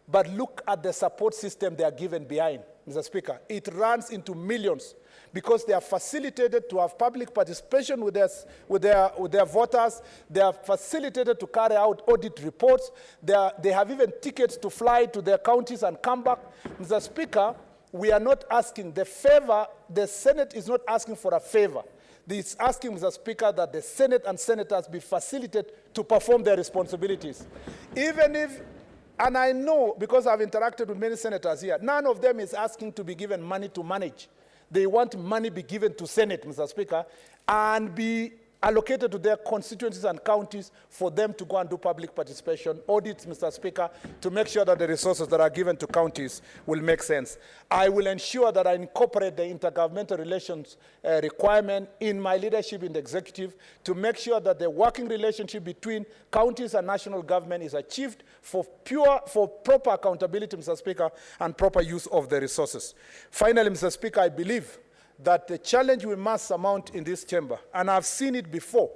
but look at the support system they are given behind, Mr. Speaker. It runs into millions because they are facilitated to have public participation with their voters. They are facilitated to carry out audit reports. They have even tickets to fly to their counties and come back. Mr. Speaker, we are not asking the favor. The Senate is not asking for a favor. It's asking, Mr. Speaker, that the Senate and senators be facilitated to perform their responsibilities. Even if, and I know because I've interacted with many senators here, none of them is asking to be given money to manage. They want money be given to Senate, Mr. Speaker, and be allocated to their constituencies and counties for them to go and do public participation audits, Mr. Speaker, to make sure that the resources that are given to counties will make sense. I will ensure that I incorporate the intergovernmental relations requirement in my leadership in the executive to make sure that the working relationship between counties and national government is achieved for proper accountability, Mr. Speaker, and proper use of the resources. Finally, Mr. Speaker, I believe that the challenge we must surmount in this chamber, and I've seen it before,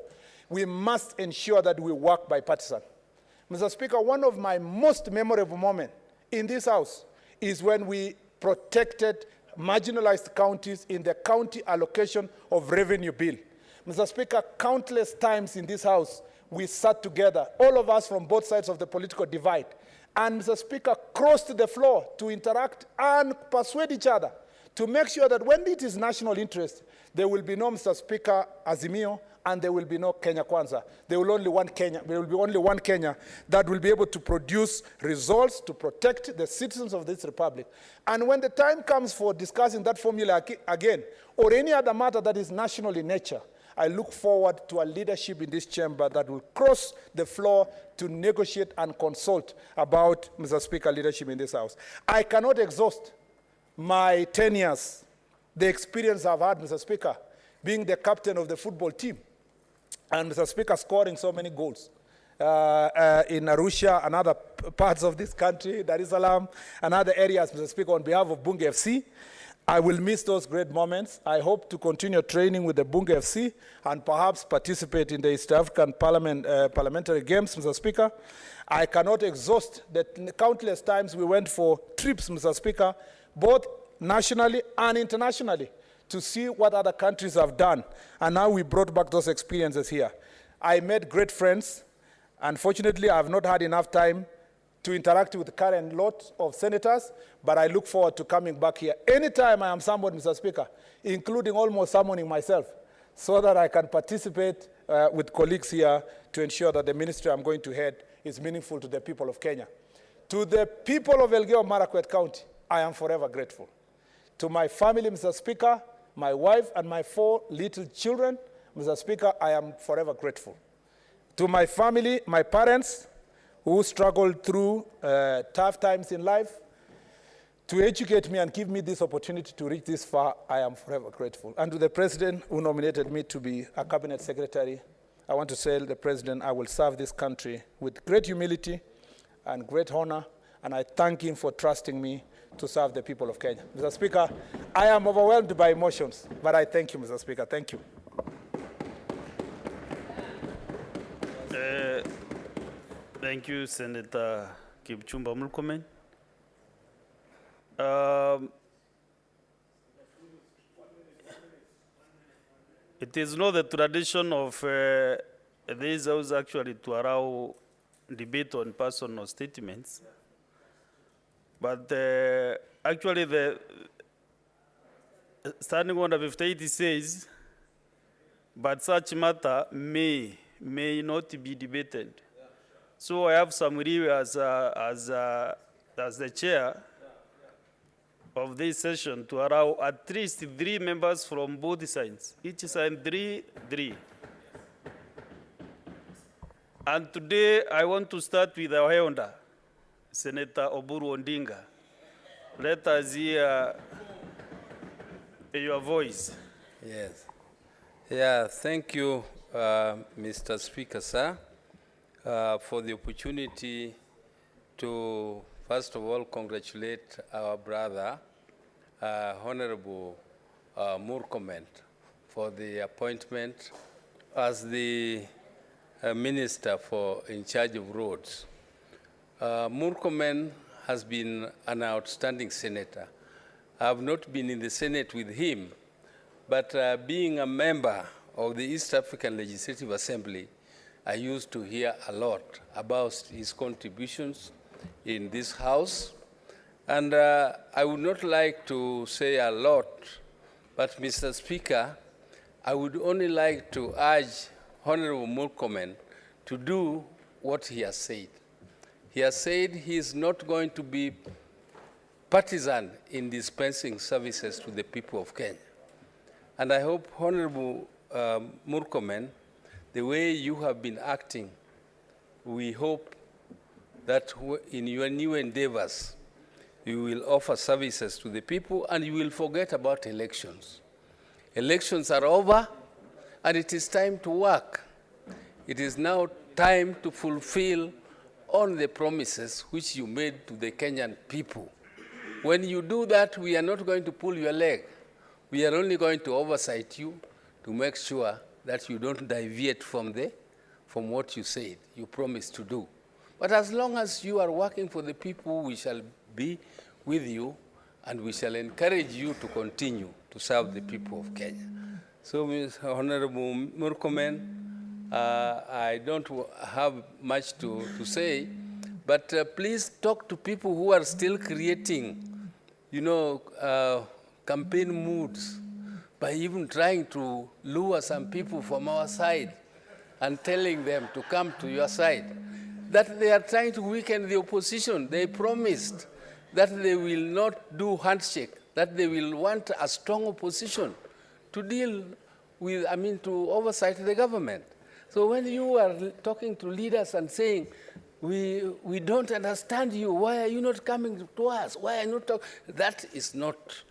we must ensure that we work bipartisan. Mr. Speaker, one of my most memorable moments in this House is when we protected marginalized counties in the county allocation of revenue bill. Mr. Speaker, countless times in this House, we sat together, all of us from both sides of the political divide, and Mr. Speaker, crossed the floor to interact and persuade each other to make sure that when it is national interest, there will be no, Mr. Speaker, Azimio, and there will be no Kenya Kwanza. There will be only one Kenya that will be able to produce results to protect the citizens of this republic. And when the time comes for discussing that formula again, or any other matter that is national in nature, I look forward to a leadership in this chamber that will cross the floor to negotiate and consult about, Mr. Speaker, leadership in this House. I cannot exhaust my 10 years, the experience I've had, Mr. Speaker, being the captain of the football team, and Mr. Speaker, scoring so many goals in Arusha and other parts of this country, Dar es Salaam, and other areas, Mr. Speaker, on behalf of Bunge FC. I will miss those great moments. I hope to continue training with the Bunge FC and perhaps participate in the East African parliamentary games, Mr. Speaker. I cannot exhaust the countless times we went for trips, Mr. Speaker, both nationally and internationally, to see what other countries have done. And now we brought back those experiences here. I made great friends. Unfortunately, I have not had enough time to interact with the current lot of senators, but I look forward to coming back here. Anytime I am summoned, Mr. Speaker, including almost summoning myself, so that I can participate with colleagues here to ensure that the ministry I'm going to head is meaningful to the people of Kenya. To the people of Elgeyo-Marakwet County, I am forever grateful. To my family, Mr. Speaker, my wife and my 4 little children, Mr. Speaker, I am forever grateful. To my family, my parents, who struggled through tough times in life, to educate me and give me this opportunity to reach this far, I am forever grateful. And to the President who nominated me to be a Cabinet Secretary, I want to tell the President I will serve this country with great humility and great honor, and I thank him for trusting me to serve the people of Kenya. Mr. Speaker, I am overwhelmed by emotions, but I thank you, Mr. Speaker. Thank you. Thank you, Senator Kipchumba Murkomen. It is not the tradition of this House actually to allow debate on personal statements, but actually the Standing Order 58 says, but such matter may not be debated. So I have some review as the chair of this session to allow at least 3 members from both sides. Each side 3. And today I want to start with our elder, Senator Oburu Ondinga. Let us hear your voice. Yes. Yeah, thank you, Mr. Speaker, sir, for the opportunity to, first of all, congratulate our brother, Honorable Murkomen, for the appointment as the Minister in charge of roads. Murkomen has been an outstanding senator. I have not been in the Senate with him, but being a member of the East African Legislative Assembly, I used to hear a lot about his contributions in this House. And I would not like to say a lot, but Mr. Speaker, I would only like to urge Honorable Murkomen to do what he has said. He has said he is not going to be partisan in dispensing services to the people of Kenya. And I hope, Honorable Murkomen, the way you have been acting, we hope that in your new endeavors, you will offer services to the people and you will forget about elections. Elections are over and it is time to work. It is now time to fulfill all the promises which you made to the Kenyan people. When you do that, we are not going to pull your leg. We are only going to oversight you to make sure that you don't deviate from what you said, you promised to do. But as long as you are working for the people, we shall be with you and we shall encourage you to continue to serve the people of Kenya. So, Honorable Murkomen, I don't have much to say, but please talk to people who are still creating, campaign moods by even trying to lure some people from our side and telling them to come to your side, that they are trying to weaken the opposition. They promised that they will not do handshake, that they will want a strong opposition to deal to oversight the government. So when you are talking to leaders and saying, we don't understand you, why are you not coming to us? Why are you not talking? That is not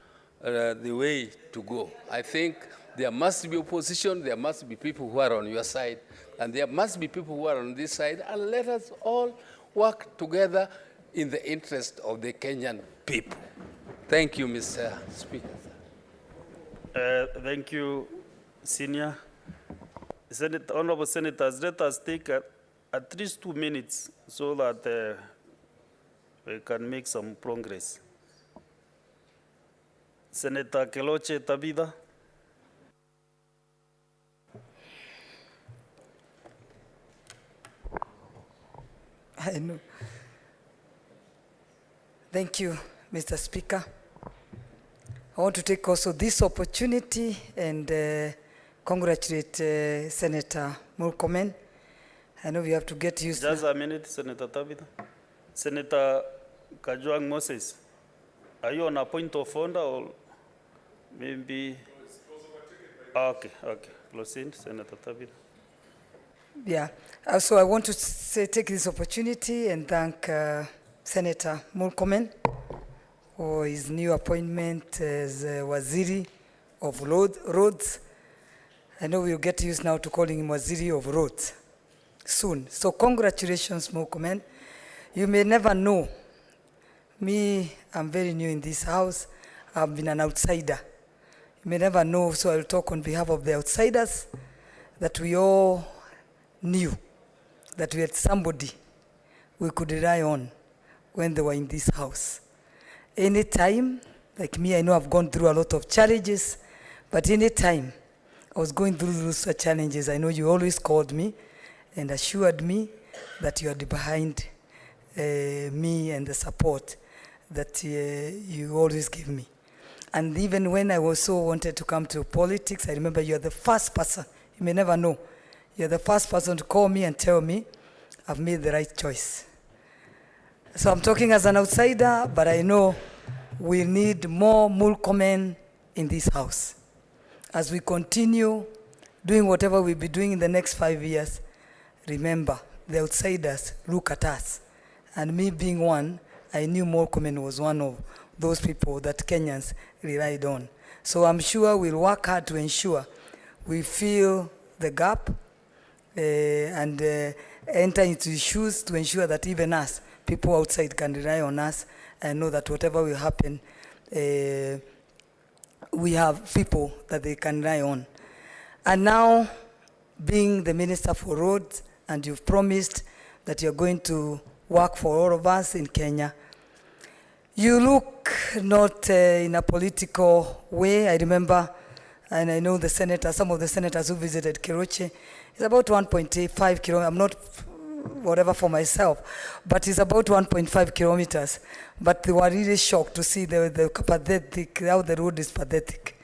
the way to go. I think there must be opposition, there must be people who are on your side, and there must be people who are on this side, and let us all work together in the interest of the Kenyan people. Thank you, Mr. Speaker. Thank you, Senior. Honorable Senators, let us take at least 2 minutes so that we can make some progress. Senator Keloche Tabitha. I know. Thank you, Mr. Speaker. I want to take also this opportunity and congratulate Senator Murkomen. I know we have to get used to... Just a minute, Senator Tabitha. Senator Kajwang Moses, are you on a point of order or maybe... Okay. Close in, Senator Tabitha. Yeah, so I want to take this opportunity and thank Senator Murkomen for his new appointment as Waziri of Roads. I know we'll get used now to calling him Waziri of Roads soon. So congratulations, Murkomen. You may never know. Me, I'm very new in this house. I've been an outsider. You may never know, so I'll talk on behalf of the outsiders that we all knew that we had somebody we could rely on when they were in this house. Anytime, like me, I know I've gone through a lot of challenges, but anytime I was going through those challenges, I know you always called me and assured me that you are behind me and the support that you always give me. And even when I also wanted to come to politics, I remember you are the first person, you may never know, you're the first person to call me and tell me I've made the right choice. So I'm talking as an outsider, but I know we need more Murkomen in this house. As we continue doing whatever we'll be doing in the next 5 years, remember, the outsiders look at us. And me being one, I knew Murkomen was one of those people that Kenyans relied on. So I'm sure we'll work hard to ensure we fill the gap and enter into issues to ensure that even us, people outside can rely on us and know that whatever will happen, we have people that they can rely on. And now, being the Minister for Roads, and you've promised that you're going to work for all of us in Kenya, you look not in a political way. I remember, and I know the senators, some of the senators who visited Keroche, it's about 1.85 kilometers. I'm not whatever for myself, but it's about 1.5 kilometers. But they were really shocked to see the pathetic, how the road is pathetic.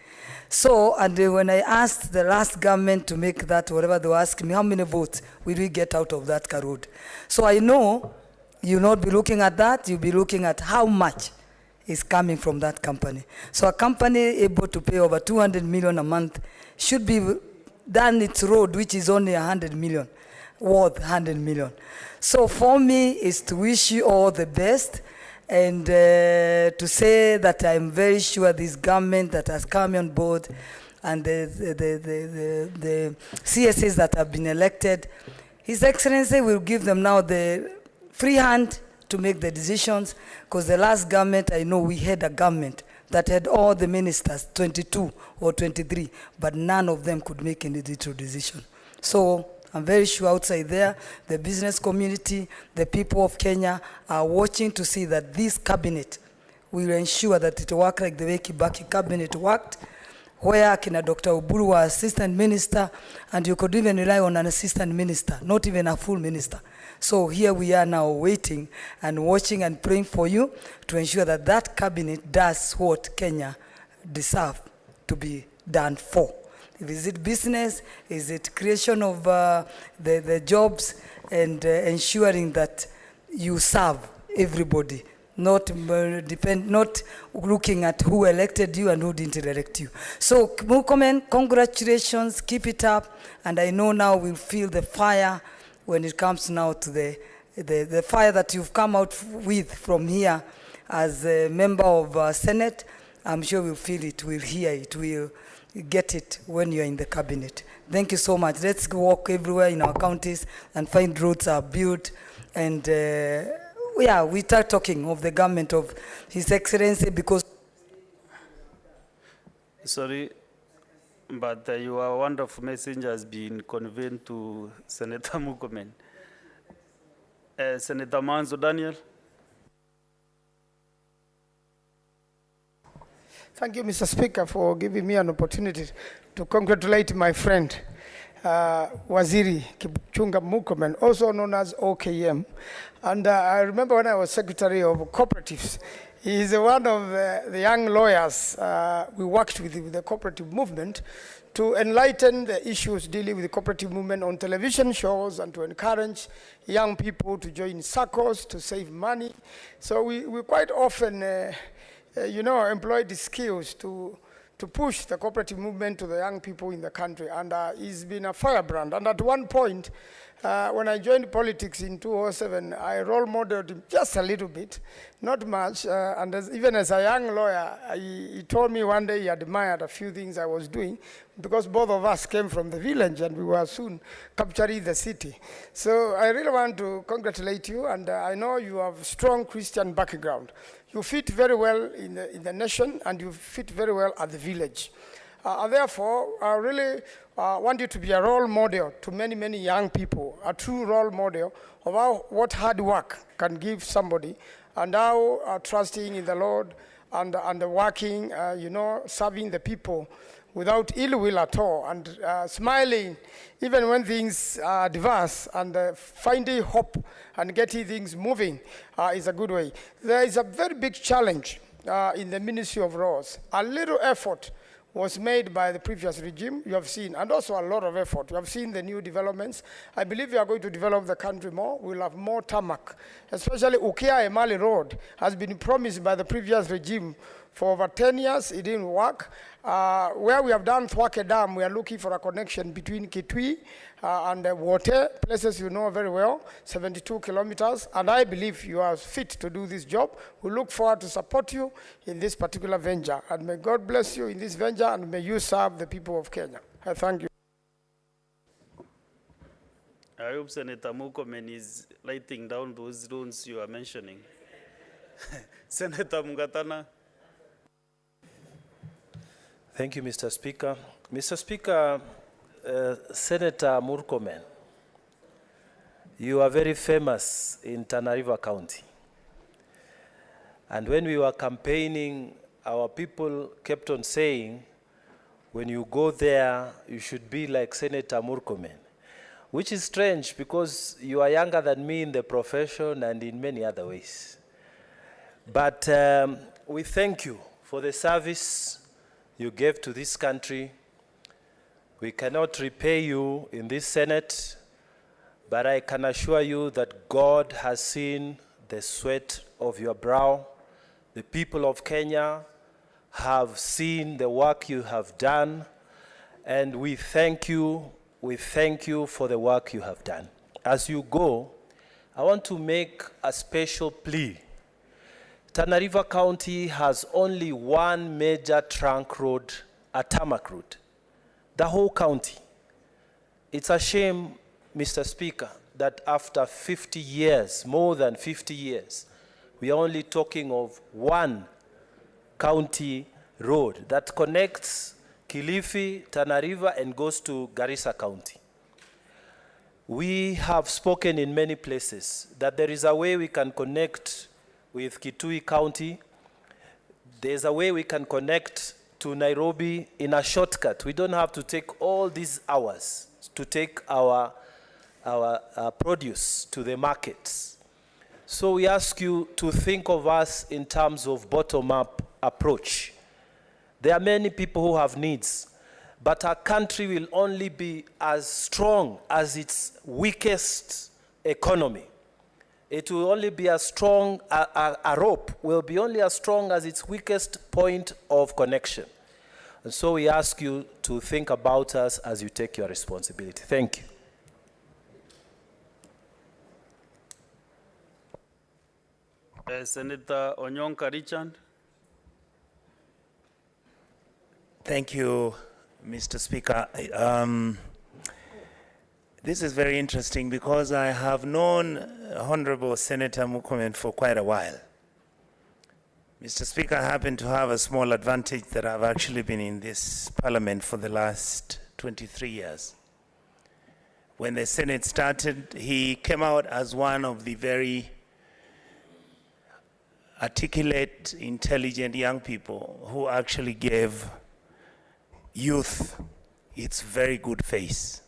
So, and when I asked the last government to make that, whatever they were asking me, how many votes will we get out of that road? So I know you'll not be looking at that, you'll be looking at how much is coming from that company. So a company able to pay over 200 million a month should be done its road, which is only 100 million, worth 100 million. So for me, is to wish you all the best and to say that I'm very sure this government that has come on board and the CSAs that have been elected, His Excellency will give them now the free hand to make the decisions, because the last government, I know we had a government that had all the ministers, 22 or 23, but none of them could make any digital decision. So I'm very sure outside there, the business community, the people of Kenya are watching to see that this cabinet will ensure that it works like the way Kibaki cabinet worked, where Kina Dr. Oburu was assistant minister, and you could even rely on an assistant minister, not even a full minister. So here we are now waiting and watching and praying for you to ensure that that cabinet does what Kenya deserves to be done for. Is it business? Is it creation of the jobs and ensuring that you serve everybody not not looking at who elected you and who didn't elect you. So Murkomen, congratulations, keep it up, and I know now we'll feel the fire when it comes now to the fire that you've come out with from here as a member of Senate. I'm sure we'll feel it, we'll hear it, we'll get it when you're in the cabinet. Thank you so much. Let's walk everywhere in our counties and find roads are built. And yeah, we start talking of the government of His Excellency because... Sorry, but your wonderful message has been conveyed to Senator Murkomen. Senator Manzo Daniel. Thank you, Mr. Speaker, for giving me an opportunity to congratulate my friend, Waziri Kipchumba Murkomen, also known as OKM. And I remember when I was Secretary of Cooperatives, he is one of the young lawyers we worked with the cooperative movement to enlighten the issues dealing with the cooperative movement on television shows and to encourage young people to join circles, to save money. So we quite often employ the skills to push the cooperative movement to the young people in the country. And he's been a firebrand. And at one point, when I joined politics in 2007, I role modeled him just a little bit, not much. And even as a young lawyer, he told me one day he admired a few things I was doing because both of us came from the village and we were soon capturing the city. So I really want to congratulate you, and I know you have a strong Christian background. You fit very well in the nation, and you fit very well at the village. Therefore, I really want you to be a role model to many, many young people, a true role model of what hard work can give somebody, and how trusting in the Lord and working, serving the people without ill will at all, and smiling even when things are adverse, and finding hope and getting things moving is a good way. There is a very big challenge in the Ministry of Roads. A little effort was made by the previous regime, you have seen, and also a lot of effort. You have seen the new developments. I believe we are going to develop the country more. We'll have more tarmac, especially Ukia Emali Road has been promised by the previous regime for over 10 years. It didn't work. Where we have done Thwake Dam, we are looking for a connection between Kitui and Wote, places you know very well, 72 kilometers, and I believe you are fit to do this job. We look forward to support you in this particular venture, and may God bless you in this venture, and may you serve the people of Kenya. I thank you. I hope Senator Murkomen is writing down those loans you are mentioning. Senator Mungatana. Thank you, Mr. Speaker. Mr. Speaker, Senator Murkomen, you are very famous in Tana River County. And when we were campaigning, our people kept on saying, when you go there, you should be like Senator Murkomen, which is strange because you are younger than me in the profession and in many other ways. But we thank you for the service you gave to this country. We cannot repay you in this Senate, but I can assure you that God has seen the sweat of your brow. The people of Kenya have seen the work you have done, and we thank you for the work you have done. As you go, I want to make a special plea. Tana River County has only one major trunk road, a tarmac road. The whole county. It's a shame, Mr. Speaker, that after 50 years, more than 50 years, we are only talking of one county road that connects Kilifi, Tana River, and goes to Garissa County. We have spoken in many places that there is a way we can connect with Kitui County. There's a way we can connect to Nairobi in a shortcut. We don't have to take all these hours to take our produce to the markets. So we ask you to think of us in terms of bottom-up approach. There are many people who have needs, but our country will only be as strong as its weakest economy. it will only be as strong, a rope will be only as strong as its weakest point of connection. And so we ask you to think about us as you take your responsibility. Thank you. Senator Onyonka Richard. Thank you, Mr. Speaker. This is very interesting because I have known Honorable Senator Murkomen for quite a while. Mr. Speaker, I happen to have a small advantage that I've actually been in this parliament for the last 23 years. When the Senate started, he came out as one of the very articulate, intelligent young people who actually gave youth its very good face.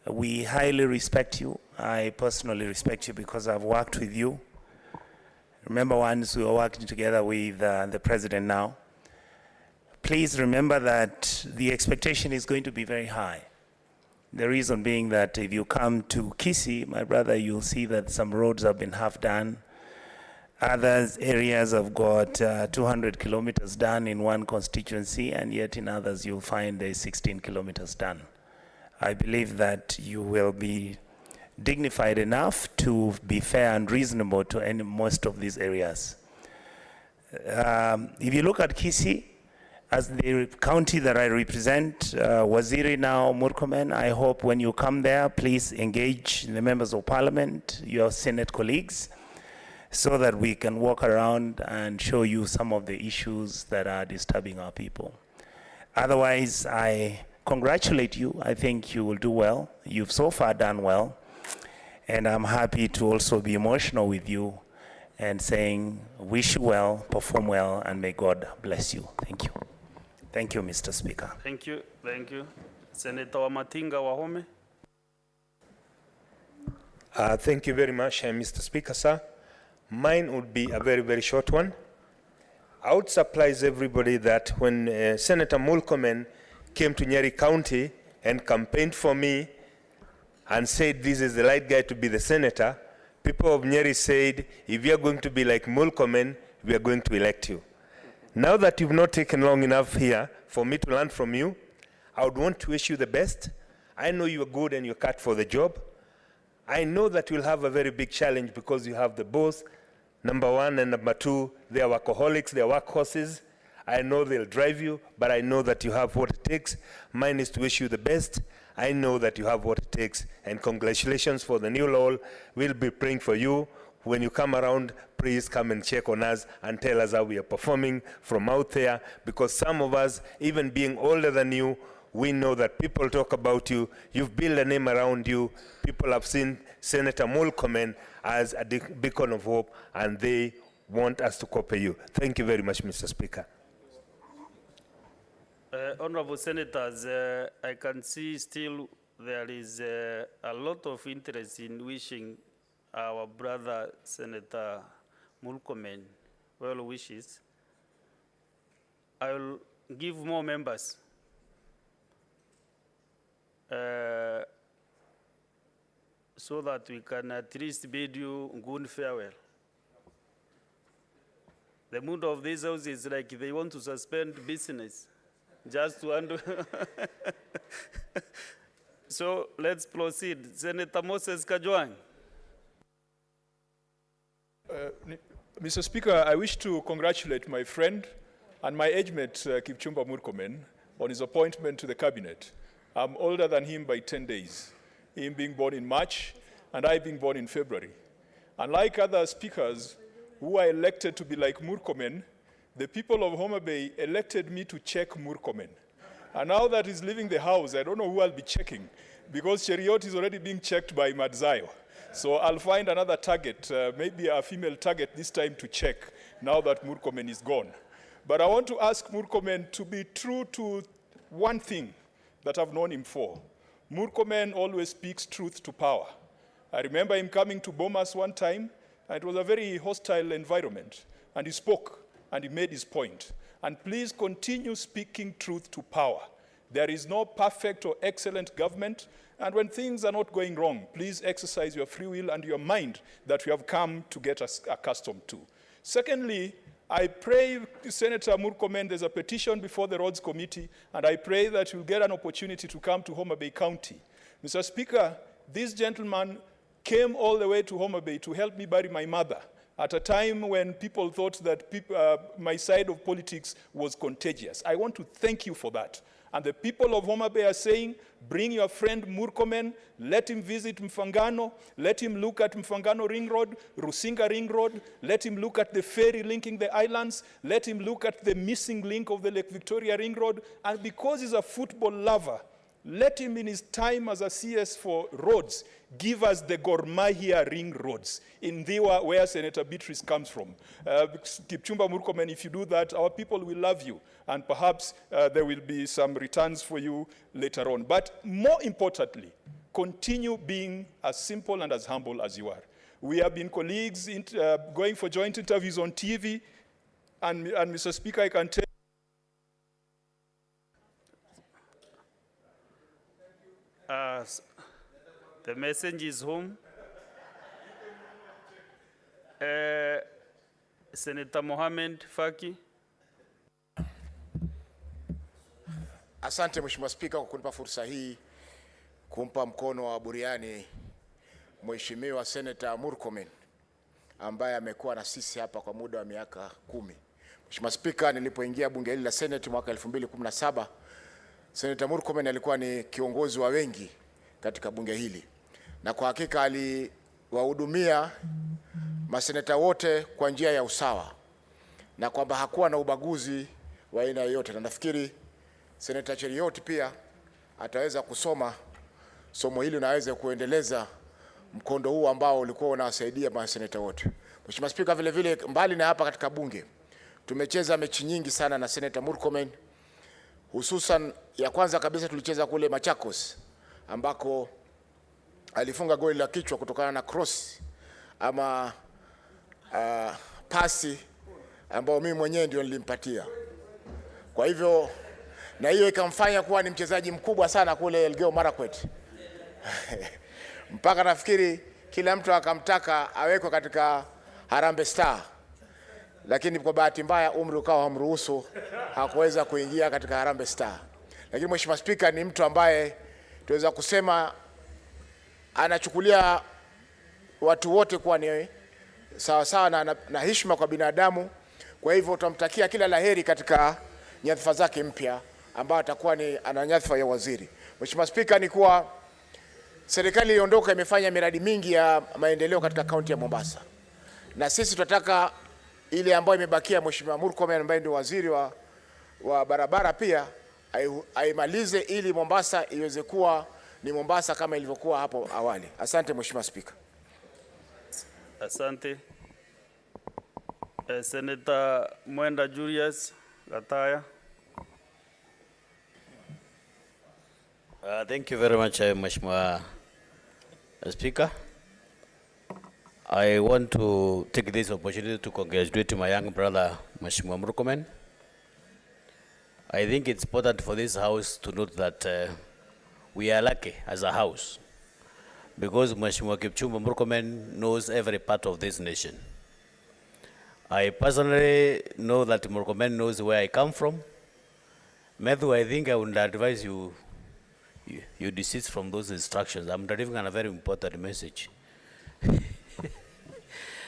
We highly respect you. I personally respect you because I've worked with you. Remember once we were working together with the president now. Please remember that the expectation is going to be very high. The reason being that if you come to Kisii, my brother, you'll see that some roads have been half done. Other areas have got 200 kilometers done in one constituency, and yet in others you'll find there's 16 kilometers done. I believe that you will be dignified enough to be fair and reasonable to most of these areas. If you look at Kisii, as the county that I represent, Waziri now, Murkomen, I hope when you come there, please engage the members of parliament, your Senate colleagues, so that we can walk around and show you some of the issues that are disturbing our people. Otherwise, I congratulate you. I think you will do well. You've so far done well. And I'm happy to also be emotional with you and saying, wish you well, perform well, and may God bless you. Thank you. Thank you, Mr. Speaker. Thank you. Thank you. Senator Wamatinga Wahome. Thank you very much, Mr. Speaker, sir. Mine would be a very, very short one. I would surprise everybody that when Senator Murkomen came to Nyeri County and campaigned for me and said this is the right guy to be the senator, people of Nyeri said, if you are going to be like Murkomen, we are going to elect you. Now that you've not taken long enough here for me to learn from you, I would want to wish you the best. I know you are good and you're cut for the job. I know that you'll have a very big challenge because you have the both, number one, and number two, they are workaholics, they are workhorses. I know they'll drive you, but I know that you have what it takes. Mine is to wish you the best. I know that you have what it takes, and congratulations for the new law. We'll be praying for you. When you come around, please come and check on us and tell us how we are performing from out there, because some of us, even being older than you, we know that people talk about you. You've built a name around you. People have seen Senator Murkomen as a beacon of hope, and they want us to copy you. Thank you very much, Mr. Speaker. Honorable Senators, I can see still there is a lot of interest in wishing our brother Senator Murkomen well wishes. I will give more members so that we can at least bid you good farewell. The mood of this house is like they want to suspend business just to undo. So let's proceed. Senator Moses Kajwang. Mr. Speaker, I wish to congratulate my friend and my age mate, Kipchumba Murkomen, on his appointment to the cabinet. I'm older than him by 10 days, him being born in March and I being born in February. Unlike other speakers who are elected to be like Murkomen, the people of Homa Bay elected me to check Murkomen. And now that he's leaving the house, I don't know who I'll be checking, because Cheriot is already being checked by Madzayo. So I'll find another target, maybe a female target this time to check, now that Murkomen is gone. But I want to ask Murkomen to be true to one thing that I've known him for. Murkomen always speaks truth to power. I remember him coming to Bomas one time, and it was a very hostile environment, and he spoke, and he made his point. And please continue speaking truth to power. There is no perfect or excellent government, and when things are not going wrong, please exercise your free will and your mind that we have come to get us accustomed to. Secondly, I pray, Senator Murkomen, there's a petition before the Roads Committee, and I pray that you'll get an opportunity to come to Homa Bay County. Mr. Speaker, this gentleman came all the way to Homa Bay to help me bury my mother at a time when people thought that my side of politics was contagious. I want to thank you for that. And the people of Homa Bay are saying, bring your friend Murkomen, let him visit Mfangano, let him look at Mfangano Ring Road, Rusinga Ring Road, let him look at the ferry linking the islands, let him look at the missing link of the Lake Victoria Ring Road, and because he's a football lover, let him in his time as a CS for roads, give us the Gor Mahia Ring Roads in Dhiwa, where Senator Beatrice comes from. Kipchumba Murkomen, if you do that, our people will love you, and perhaps there will be some returns for you later on. But more importantly, continue being as simple and as humble as you are. We have been colleagues going for joint interviews on TV, and Mr. Speaker, I can tell the message is home. Senator Mohamed Faki. Asante Mheshimiwa Spika kwa kunipa fursa hii kumpa mkono wa buriani Mheshimiwa Senator Murkomen ambaye amekuwa na sisi hapa kwa muda wa miaka 10. Mheshimiwa Spika, nilipoingia bunge hili la Senate mwaka 2017, Senator Murkomen alikuwa ni kiongozi wa wengi katika bunge hili, na kwa hakika aliwahudumia maseneta wote kwa njia ya usawa, na kwamba hakuwa na ubaguzi wa aina yoyote. Na nafikiri Senator Cheriot pia ataweza kusoma somo hili na aweze kuendeleza mkondo huu ambao ulikuwa unawasaidia maseneta wote. Mheshimiwa Spika, vile vile mbali na hapa katika bunge tumecheza mechi nyingi sana na Senator Murkomen, hususan ya kwanza kabisa tulicheza kule Machakos ambako alifunga goli la kichwa kutokana na cross ama pasi ambao mimi mwenyewe ndio nilimpatia. Kwa hivyo na hiyo ikamfanya kuwa ni mchezaji mkubwa sana kule Elgeyo Marakwet. Mpaka nafikiri kila mtu akamtaka awekwe katika Harambee Star. Lakini kwa bahati mbaya umri ukawa hamruhusu, hakuweza kuingia katika Harambee Star. Lakini Mheshimiwa Spika ni mtu ambaye tuweza kusema anachukulia watu wote kuwa ni sawa sawa na heshima kwa binadamu. Kwa hivyo tutamtakia kila laheri katika nyadhifa zake mpya ambao atakuwa ni ana nyadhifa ya waziri. Mheshimiwa Spika, ni kuwa serikali iliondoka imefanya miradi mingi ya maendeleo katika kaunti ya Mombasa. Na sisi tunataka ile ambayo imebakia Mheshimiwa Murkomen ambaye ndio waziri wa barabara pia aimalize ili Mombasa iweze kuwa ni Mombasa kama ilivyokuwa hapo awali. Asante Mheshimiwa Spika. Asante. Senator Mwenda Julius Gataya. Thank you very much, Mheshimiwa Speaker. I want to take this opportunity to congratulate my young brother, Mheshimiwa Murkomen. I think it's important for this house to note that we are lucky as a house because Mheshimiwa Kipchumba Murkomen knows every part of this nation. I personally know that Murkomen knows where I come from. Matthew, I think I would advise you desist from those instructions. I'm delivering a very important message.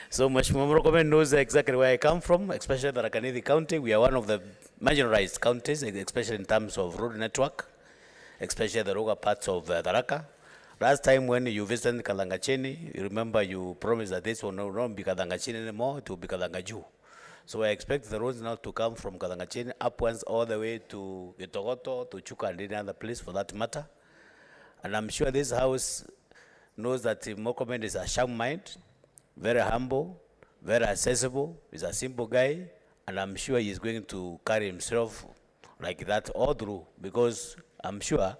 So Mheshimiwa Murkomen knows exactly where I come from, especially the Tharaka Nithi County. We are one of the marginalized counties, especially in terms of road network, especially the rural parts of Tharaka. Last time when you visited Kalangachini, you remember you promised that this will not be Kalangachini anymore, it will be Kalangaju. So I expect the roads now to come from Kalangachini upwards all the way to Itogoto, to Chuka, and any other place for that matter. And I'm sure this house knows that Murkomen is a sharp mind, very humble, very accessible, he's a simple guy, and I'm sure he's going to carry himself like that all through, because I'm sure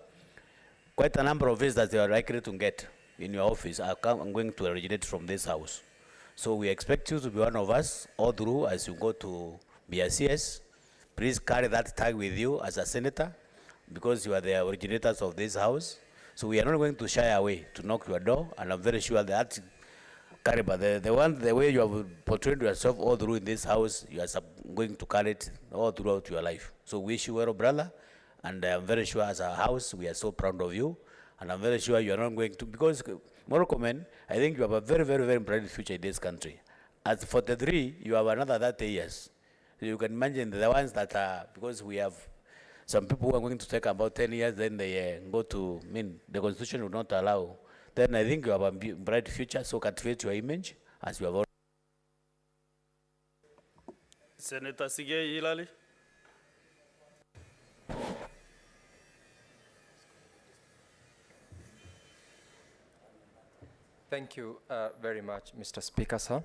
quite a number of visits that you are likely to get in your office are going to originate from this house. So we expect you to be one of us all through as you go to BRCS. Please carry that tag with you as a senator, because you are the originators of this house. So we are not going to shy away to knock your door, and I'm very sure that Kariba, the way you have portrayed yourself all through in this house, you are going to carry it all throughout your life. So wish you well, brother, and I'm very sure as a house, we are so proud of you, and I'm very sure you are not going to, because Morocco men, I think you have a very, very, very bright future in this country. As for the three, you have another 30 years. So you can imagine the ones that are, because we have some people who are going to take about 10 years, then they go to, the constitution will not allow. Then I think you have a bright future, so cultivate your image as you have already. Senator Sige Ilali. Thank you very much, Mr. Speaker, sir.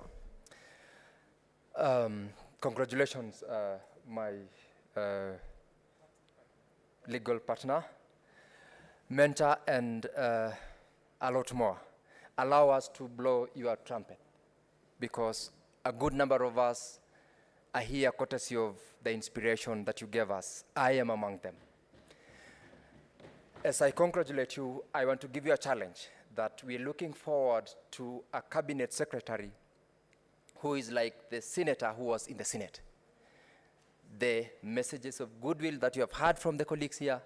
Congratulations, my legal partner, mentor, and a lot more. Allow us to blow your trumpet, because a good number of us are here courtesy of the inspiration that you gave us. I am among them. As I congratulate you, I want to give you a challenge that we're looking forward to a cabinet secretary who is like the senator who was in the Senate. The messages of goodwill that you have heard from the colleagues here,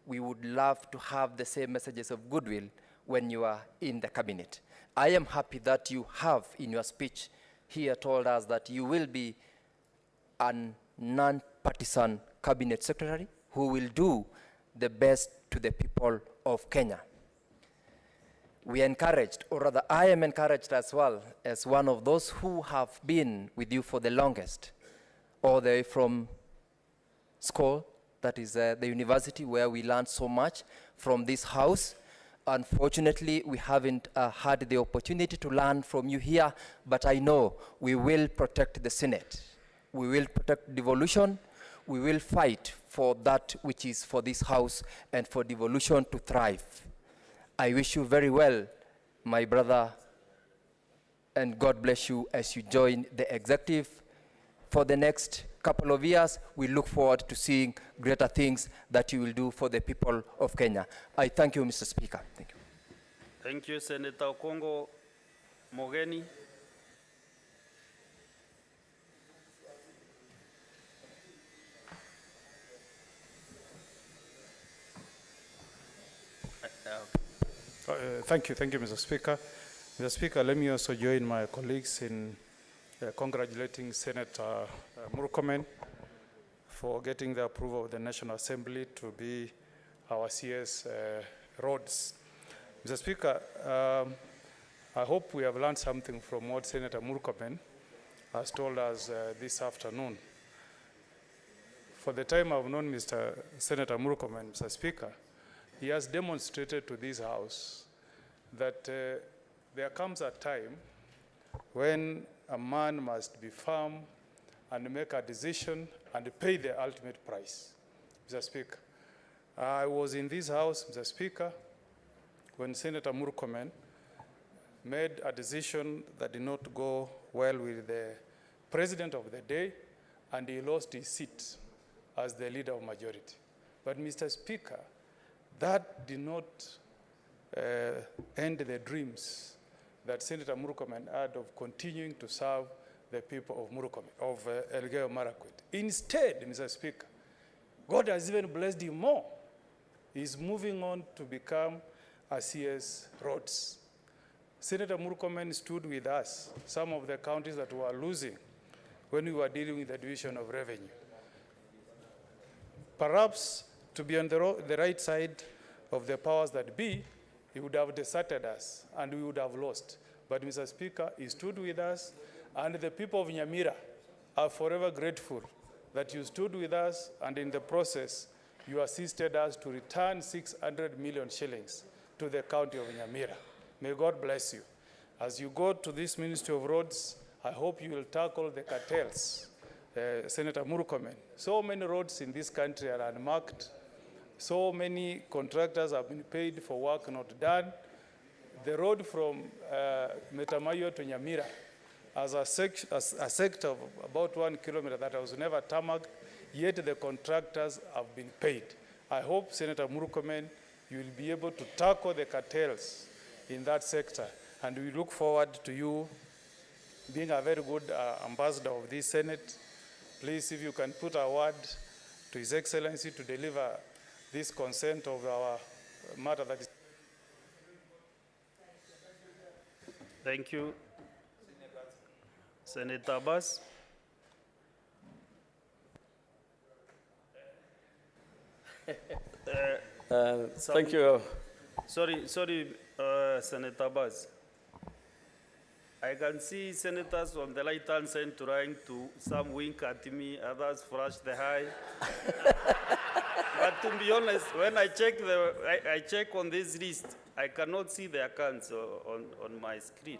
we would love to have the same messages of goodwill when you are in the cabinet. I am happy that you have in your speech here told us that you will be a non-partisan cabinet secretary who will do the best to the people of Kenya. We are encouraged, or rather I am encouraged as well, as one of those who have been with you for the longest, all the way from school, that is the university where we learned so much from this house. Unfortunately, we haven't had the opportunity to learn from you here, but I know we will protect the Senate. We will protect devolution. We will fight for that which is for this house and for devolution to thrive. I wish you very well, my brother, and God bless you as you join the executive. For the next couple of years, we look forward to seeing greater things that you will do for the people of Kenya. I thank you, Mr. Speaker. Thank you. Thank you, Senator Okongo Mogeni. Thank you, Mr. Speaker. Mr. Speaker, let me also join my colleagues in congratulating Senator Murkomen for getting the approval of the National Assembly to be our CS roads. Mr. Speaker, I hope we have learned something from what Senator Murkomen has told us this afternoon. For the time I've known Senator Murkomen, Mr. Speaker, he has demonstrated to this House that there comes a time when a man must be firm and make a decision and pay the ultimate price. Mr. Speaker, I was in this House, Mr. Speaker, when Senator Murkomen made a decision that did not go well with the president of the day, and he lost his seat as the leader of majority. But Mr. Speaker, that did not end the dreams that Senator Murkomen had of continuing to serve the people of Murkomen, of Elgeyo Marakwet. Instead, Mr. Speaker, God has even blessed him more. He's moving on to become a CS Roads. Senator Murkomen stood with us, some of the counties that were losing when we were dealing with the division of revenue. Perhaps to be on the right side of the powers that be, he would have deserted us and we would have lost. But Mr. Speaker, he stood with us, and the people of Nyamira are forever grateful that you stood with us, and in the process, you assisted us to return 600 million shillings to the county of Nyamira. May God bless you. As you go to this Ministry of Roads, I hope you will tackle the cartels. Senator Murkomen, so many roads in this country are unmarked. So many contractors have been paid for work not done. The road from Metamayo to Nyamira as a sector of about 1 kilometer that was never tarmacked, yet the contractors have been paid. I hope, Senator Murkomen, you will be able to tackle the cartels in that sector. And we look forward to you being a very good ambassador of this Senate. Please, if you can put a word to His Excellency to deliver this consent of our matter that is. Thank you. Senator Abbas. Thank you. Sorry, Senator Abbas. I can see senators on the right-hand side trying to, some wink at me, others flash the eye. But to be honest, when I check, I check on this list, I cannot see the accounts on my screen.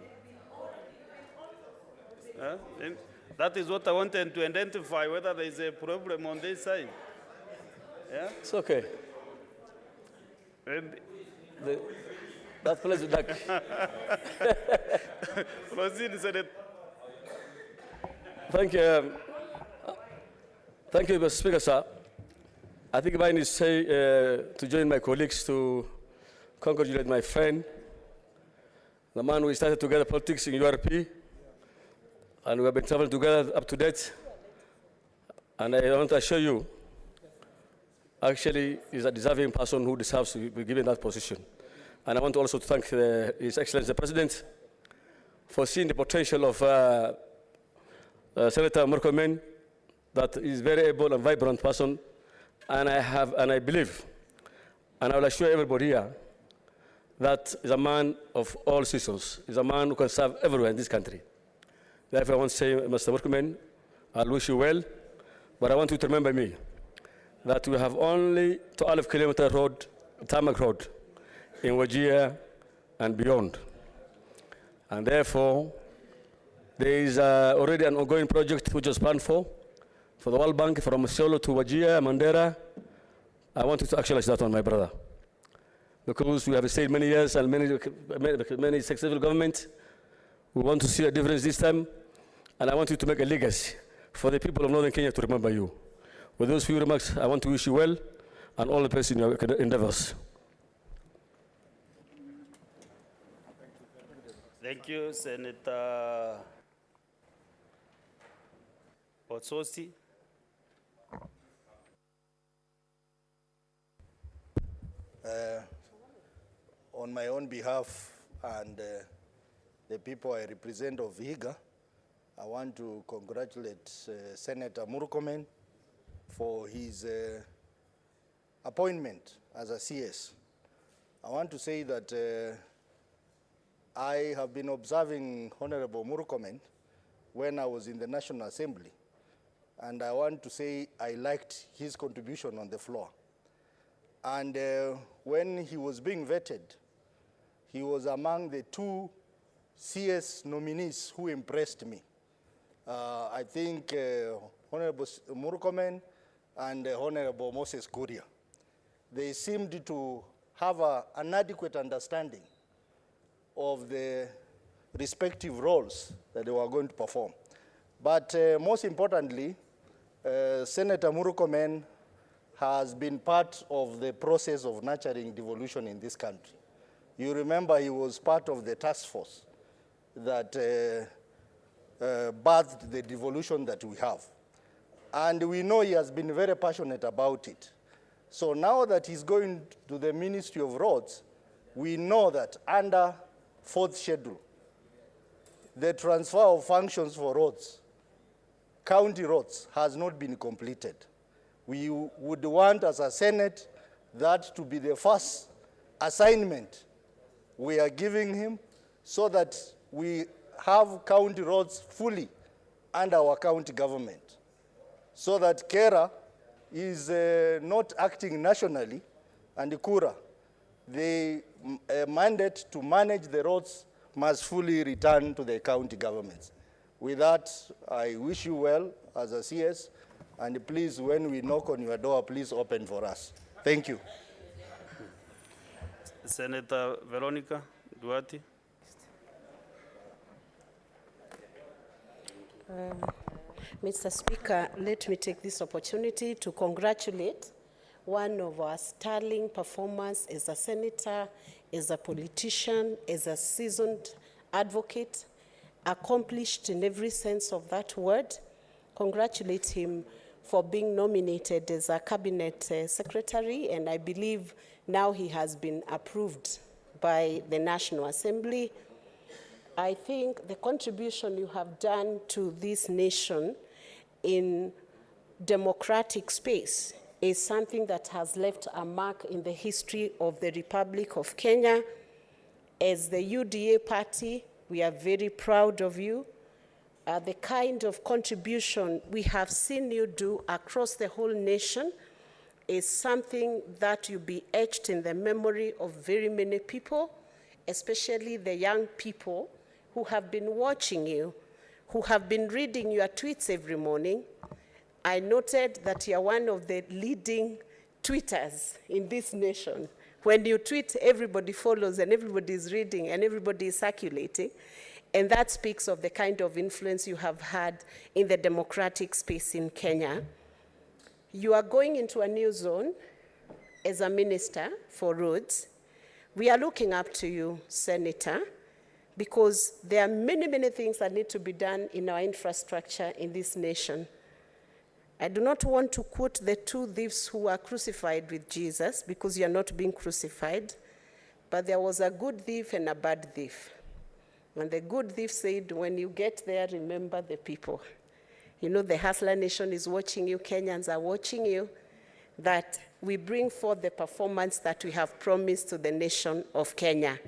That is what I wanted to identify, whether there is a problem on this side. Yeah? It's okay. That place is dark. Proceed, Senator. Thank you. Thank you, Mr. Speaker, sir. I think mine is say to join my colleagues to congratulate my friend, the man we started together politics in URP, and we have been traveling together up to date. And I want to assure you, actually, he's a deserving person who deserves to be given that position. And I want also to thank His Excellency the President for seeing the potential of Senator Murkomen, that is very able and vibrant person. And I believe, and I will assure everybody here, that is a man of all seasons. He's a man who can serve everywhere in this country. Therefore, I want to say, Mr. Murkomen, I'll wish you well, but I want you to remember me, that we have only 12-kilometer road, tarmac road, in Wajir and beyond. And therefore, there is already an ongoing project which was planned for the World Bank from Solo to Wajir, Mandera. I want you to actualize that one, my brother. Because we have stayed many years and many successful governments. We want to see a difference this time. And I want you to make a legacy for the people of Northern Kenya to remember you. With those few remarks, I want to wish you well and all the best in your endeavors. Thank you, Senator Otsosi. On my own behalf and the people I represent of Vihiga, I want to congratulate Senator Murkomen for his appointment as a CS. I want to say that I have been observing Honorable Murkomen when I was in the National Assembly, and I want to say I liked his contribution on the floor. And when he was being vetted, he was among the 2 CS nominees who impressed me. I think Honorable Murkomen and Honorable Moses Kuria. They seemed to have an adequate understanding of the respective roles that they were going to perform. But most importantly, Senator Murkomen has been part of the process of nurturing devolution in this country. You remember he was part of the task force that birthed the devolution that we have. And we know he has been very passionate about it. So now that he's going to the Ministry of Roads, we know that under 4th schedule, the transfer of functions for roads, county roads, has not been completed. We would want as a Senate that to be the first assignment we are giving him so that we have county roads fully under our county government, so that KERA is not acting nationally, and KURA, the mandate to manage the roads must fully return to the county governments. With that, I wish you well as a CS, and please, when we knock on your door, please open for us. Thank you. Senator Veronica Duarte. Mr. Speaker, let me take this opportunity to congratulate one of our sterling performers as a senator, as a politician, as a seasoned advocate, accomplished in every sense of that word. Congratulate him for being nominated as a cabinet secretary, and I believe now he has been approved by the National Assembly. I think the contribution you have done to this nation in democratic space is something that has left a mark in the history of the Republic of Kenya. As the UDA party, we are very proud of you. The kind of contribution we have seen you do across the whole nation is something that will be etched in the memory of very many people, especially the young people who have been watching you, who have been reading your tweets every morning. I noted that you are one of the leading tweeters in this nation. When you tweet, everybody follows and everybody is reading and everybody is circulating. And that speaks of the kind of influence you have had in the democratic space in Kenya. You are going into a new zone as a minister for roads. We are looking up to you, Senator, because there are many, many things that need to be done in our infrastructure in this nation. I do not want to quote the two thieves who were crucified with Jesus, because you are not being crucified, but there was a good thief and a bad thief. And the good thief said, when you get there, remember the people. You know, the Hustler Nation is watching you, Kenyans are watching you, that we bring forth the performance that we have promised to the nation of Kenya.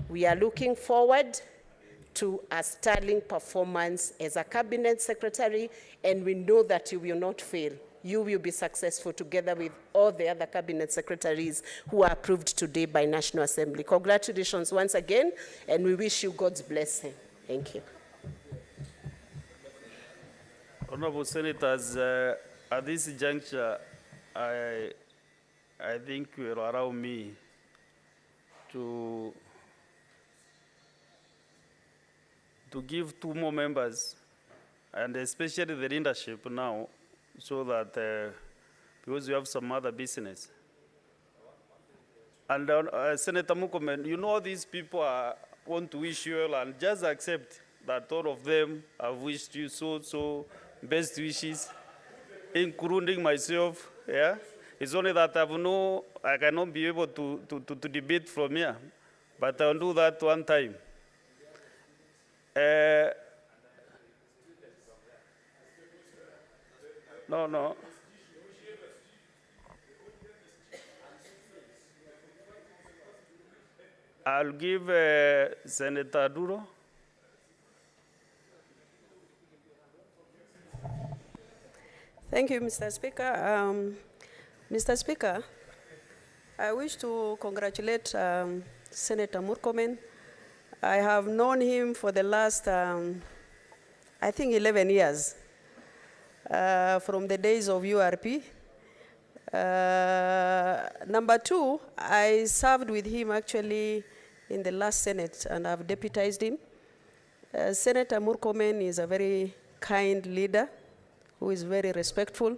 We are looking forward to a sterling performance as a cabinet secretary, and we know that you will not fail. You will be successful together with all the other cabinet secretaries who are approved today by National Assembly. Congratulations once again, and we wish you God's blessing. Thank you. Honorable Senators, at this juncture, I think you will allow me to give two more members, and especially the leadership now, so that, because you have some other business. And Senator Murkomen, you know these people want to wish you well, and just accept that all of them have wished you so best wishes, including myself. Yeah, it's only that I cannot be able to debate from here, but I'll do that one time. No. I'll give Senator Duro. Thank you, Mr. Speaker. Mr. Speaker, I wish to congratulate Senator Murkomen. I have known him for the last, I think, 11 years, from the days of URP. Number two, I served with him actually in the last Senate, and I've deputized him. Senator Murkomen is a very kind leader who is very respectful,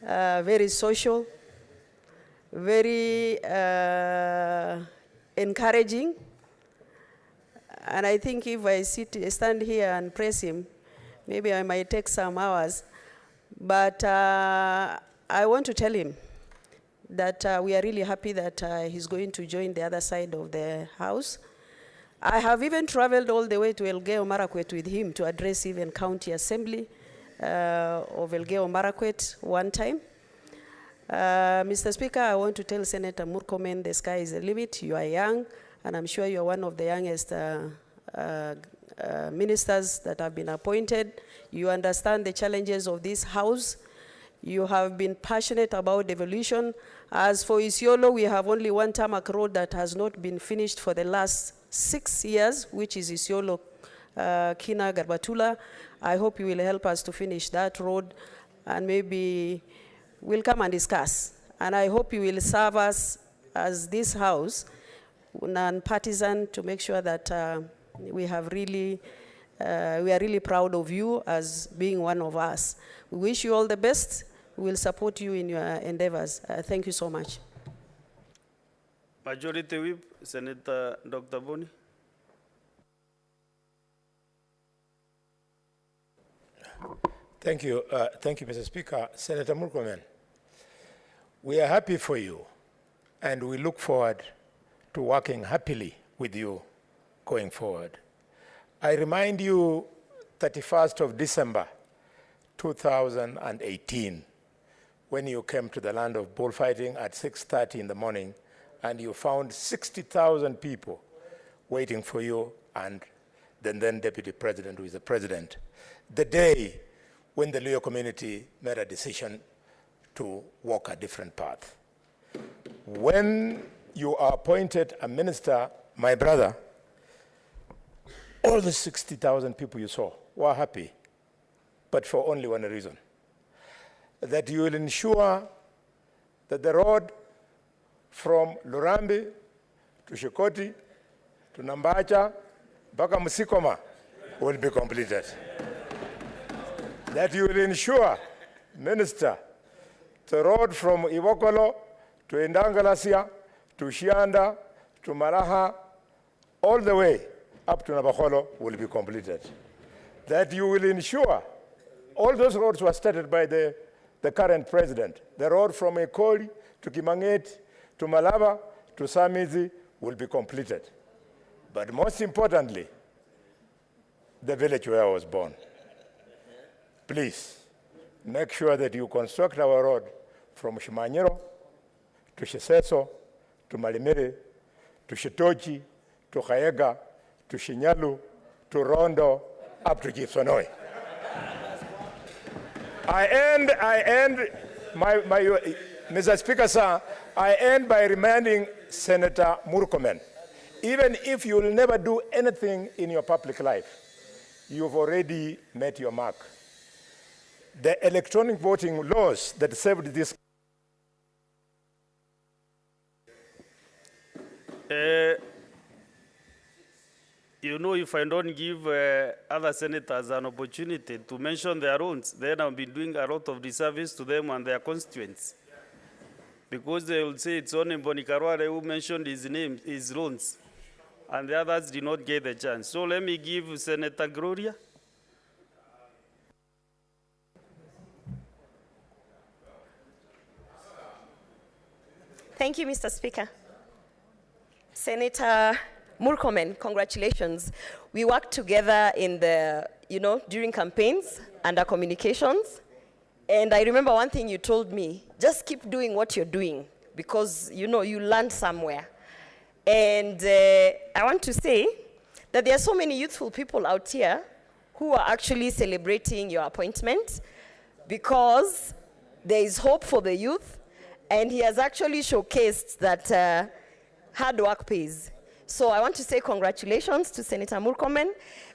very social, very encouraging. And I think if I stand here and praise him, maybe I might take some hours. But I want to tell him that we are really happy that he's going to join the other side of the House. I have even traveled all the way to Elgeyo Marakwet with him to address even County Assembly of Elgeyo Marakwet one time. Mr. Speaker, I want to tell Senator Murkomen the sky is the limit. You are young, and I'm sure you are one of the youngest ministers that have been appointed. You understand the challenges of this House. You have been passionate about devolution. As for Isiolo, we have only one tarmac road that has not been finished for the last 6 years, which is Isiolo Kina Garbatula. I hope you will help us to finish that road, and maybe we'll come and discuss. And I hope you will serve us as this House, non-partisan, to make sure that we are really proud of you as being one of us. We wish you all the best. We will support you in your endeavors. Thank you so much. Majority Whip, Senator Dr. Boni. Thank you, Mr. Speaker. Senator Murkomen, we are happy for you, and we look forward to working happily with you going forward. I remind you, 31st of December, 2018, when you came to the land of bullfighting at 6:30 in the morning, and you found 60,000 people waiting for you and the then Deputy President, who is the President, the day when the Luo community made a decision to walk a different path. When you are appointed a minister, my brother, all the 60,000 people you saw were happy, but for only one reason, that you will ensure that the road from Lurambi to Shikoti to Nambacha, mpaka Musikoma will be completed. That you will ensure, Minister, the road from Iwokolo to Indangalasia to Shianda to Maraha, all the way up to Nabakolo will be completed. That you will ensure, all those roads were started by the current president. The road from Ekoli to Kimangeti to Malaba to Samizi will be completed. But most importantly, the village where I was born. Please, make sure that you construct our road from Shimanyiro to Shiseso to Malimiri to Shitochi to Kayega to Shinyalu to Rondo up to Gibsonoi. I end, Mr. Speaker, sir, I end by reminding Senator Murkomen, even if you will never do anything in your public life, you've already met your mark. The electronic voting laws that saved this. You know, if I don't give other senators an opportunity to mention their own, then I'll be doing a lot of disservice to them and their constituents. Because they will say it's only Bonikarware who mentioned his name, his loans, and the others did not get the chance. So let me give Senator Gloria. Thank you, Mr. Speaker. Senator Murkomen, congratulations. We worked together in the, during campaigns, under communications. And I remember one thing you told me, just keep doing what you're doing because, you learned somewhere. And I want to say that there are so many youthful people out here who are actually celebrating your appointment because there is hope for the youth. And he has actually showcased that hard work pays. So I want to say congratulations to Senator Murkomen,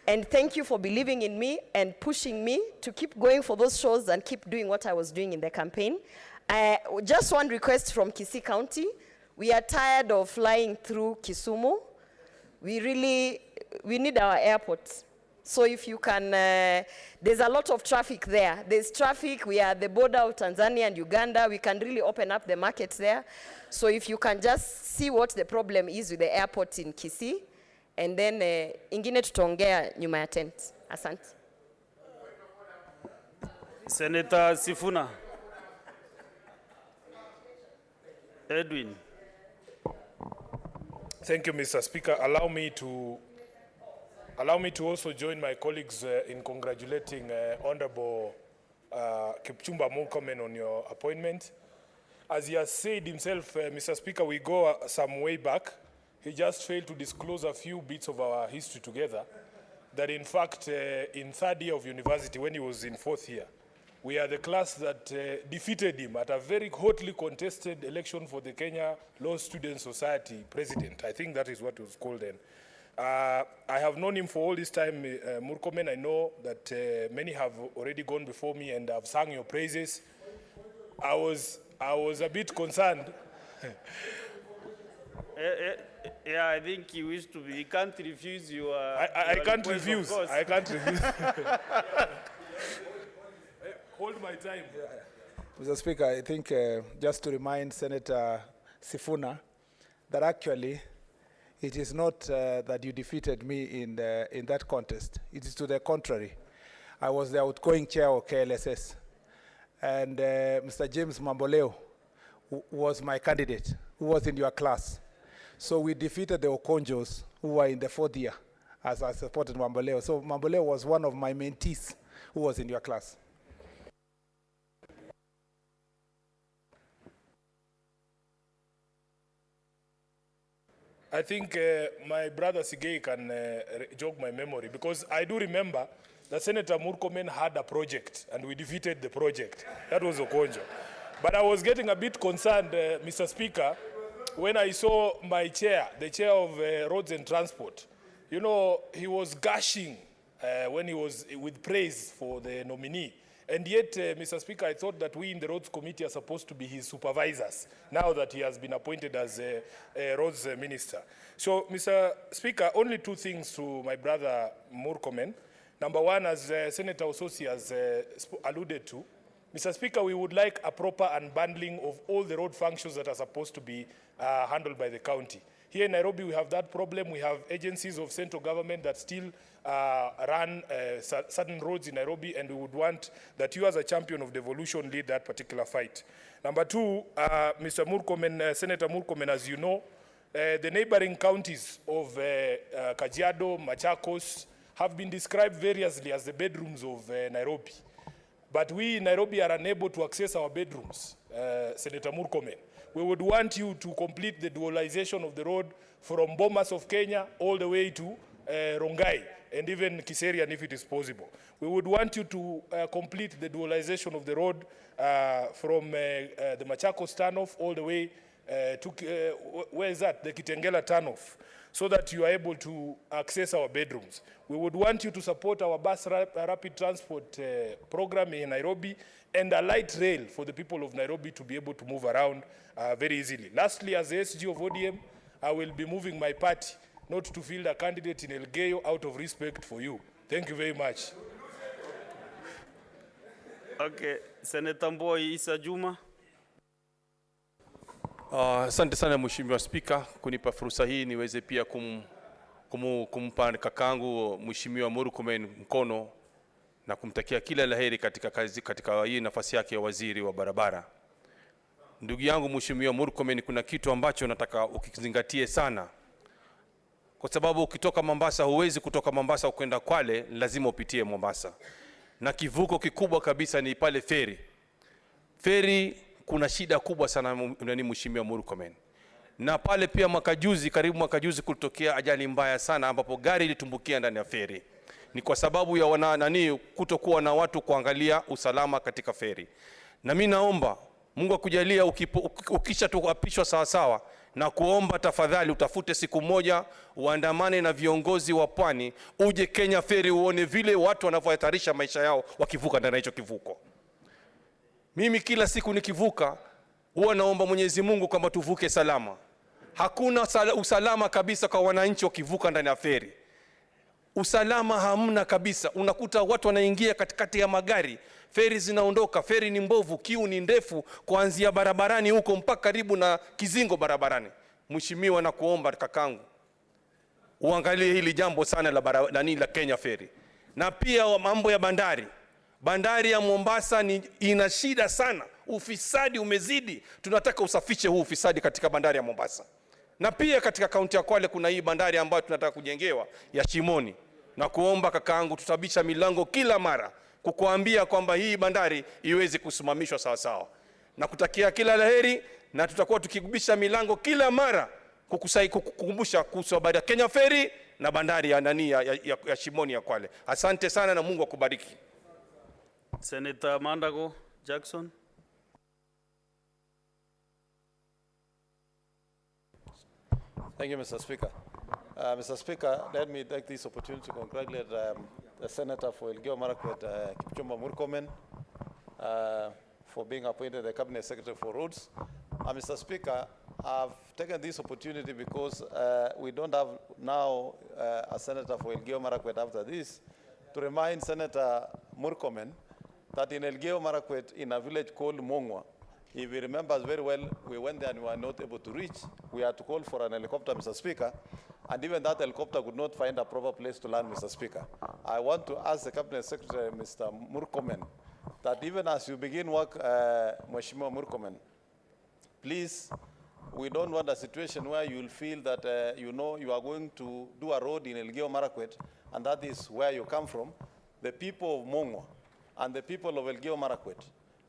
and thank you for believing in me and pushing me to keep going for those shows and keep doing what I was doing in the campaign. Just one request from Kisii County. We are tired of flying through Kisumu. We need our airport. So if you can, there's a lot of traffic there. There's traffic, we are at the border of Tanzania and Uganda. We can really open up the markets there. So if you can just see what the problem is with the airport in Kisii, and then ingine tutaongea nyuma ya tent. Asante. Senator Sifuna. Edwin. Thank you, Mr. Speaker. Allow me to also join my colleagues in congratulating Honorable Kipchumba Murkomen on your appointment. As he has said himself, Mr. Speaker, we go some way back. He just failed to disclose a few bits of our history together. That in fact, in third year of university, when he was in fourth year, we are the class that defeated him at a very hotly contested election for the Kenya Law Student Society president. I think that is what it was called then. I have known him for all this time, Murkomen. I know that many have already gone before me and have sung your praises. I was a bit concerned. Yeah, I think he wished to be. He can't refuse you. I can't refuse. I can't refuse. Hold my time. Mr. Speaker, I think just to remind Senator Sifuna that actually it is not that you defeated me in that contest. It is to the contrary. I was the outgoing chair of KLSS. And Mr. James Mamboleo was my candidate, who was in your class. So we defeated the Okonjos, who were in the 4th year, as I supported Mamboleo. So Mamboleo was one of my mentees who was in your class. I think my brother Sigei can jog my memory, because I do remember that Senator Murkomen had a project and we defeated the project. That was Okonjo. But I was getting a bit concerned, Mr. Speaker, when I saw my chair, the chair of Roads and Transport. You know, he was gushing when he was with praise for the nominee. And yet, Mr. Speaker, I thought that we in the Roads Committee are supposed to be his supervisors, now that he has been appointed as a Roads Minister. So, Mr. Speaker, only 2 things to my brother Murkomen. Number one, as Senator Ososi has alluded to, Mr. Speaker, we would like a proper unbundling of all the road functions that are supposed to be handled by the county. Here in Nairobi, we have that problem. We have agencies of central government that still run certain roads in Nairobi, and we would want that you as a champion of devolution lead that particular fight. Number 2, Mr. Murkomen, Senator Murkomen, as you know, the neighboring counties of Kajiado, Machakos, have been described variously as the bedrooms of Nairobi. But we in Nairobi are unable to access our bedrooms, Senator Murkomen. We would want you to complete the dualization of the road from Bomas of Kenya all the way to Rongai and even Kiserian if it is possible. We would want you to complete the dualization of the road from the Machakos turnoff all the way to, where is that? The Kitengela turnoff, so that you are able to access our bedrooms. We would want you to support our bus rapid transport program in Nairobi and a light rail for the people of Nairobi to be able to move around very easily. Lastly, as the SG of ODM, I will be moving my party not to field a candidate in Elgeyo out of respect for you. Thank you very much. Okay, Senator Mboi Isa Juma. Asante sana Mheshimiwa Spika kunipa fursa hii niweze pia kumpa kakangu Mheshimiwa Murkomen mkono na kumtakia kila laheri katika hii nafasi yake ya waziri wa barabara. Ndugu yangu Mheshimiwa Murkomen, kuna kitu ambacho nataka ukizingatie sana. Kwa sababu ukitoka Mombasa, huwezi kutoka Mombasa kwenda Kwale, lazima upitie Mombasa. Na kivuko kikubwa kabisa ni pale feri. Feri kuna shida kubwa sana nani Mheshimiwa Murkomen. Na pale pia karibu mwaka juzi kulitokea ajali mbaya sana ambapo gari litumbukia ndani ya feri. Ni kwa sababu ya kutokuwa na watu kuangalia usalama katika feri. Na mimi naomba Mungu akujalia ukisha tuapishwa sawa sawa, na kuomba tafadhali utafute siku moja uandamane na viongozi wa pwani, uje Kenya Ferry uone vile watu wanavyohatarisha maisha yao wakivuka ndani ya hicho kivuko. Mimi kila siku nikivuka huwa naomba Mwenyezi Mungu kwamba tuvuke salama. Hakuna usalama kabisa kwa wananchi wakivuka ndani ya feri. Usalama hamna kabisa. Unakuta watu wanaingia katikati ya magari, feri zinaondoka, feri ni mbovu, kiu ni ndefu kuanzia barabarani huko mpaka karibu na kizingo barabarani. Mheshimiwa, na kuomba kakangu uangalie hili jambo sana la Kenya Ferry. Na pia mambo ya bandari. Bandari ya Mombasa ina shida sana. Ufisadi umezidi. Tunataka usafishe huu ufisadi katika bandari ya Mombasa. Na pia katika kaunti ya Kwale kuna hii bandari ambayo tunataka kujengewa ya Shimoni. Na kuomba kakaangu tutabisha milango kila mara kukuambia kwamba hii bandari iweze kusimamishwa sawa sawa. Na kutakia kila laheri, na tutakuwa tukigubisha milango kila mara kukukumbusha kuhusu habari ya Kenya Ferry na bandari ya Shimoni ya Kwale. Asante sana na Mungu akubariki. Senator Mandago Jackson. Thank you, Mr. Speaker. Mr. Speaker, let me take this opportunity to congratulate the Senator for Elgeyo Marakwet, Kipchumba Murkomen, for being appointed the Cabinet Secretary for Roads. Mr. Speaker, I've taken this opportunity because we don't have now a Senator for Elgeyo Marakwet after this, to remind Senator Murkomen that in Elgeyo Marakwet, in a village called Mongwa, if he remembers very well, we went there and we were not able to reach. We had to call for an helicopter, Mr. Speaker, and even that helicopter could not find a proper place to land, Mr. Speaker. I want to ask the Cabinet Secretary, Mr. Murkomen, that even as you begin work, Mheshimiwa Murkomen, please, we don't want a situation where you will feel that you know you are going to do a road in Elgeyo Marakwet, and that is where you come from. The people of Mongwa and the people of Elgeyo Marakwet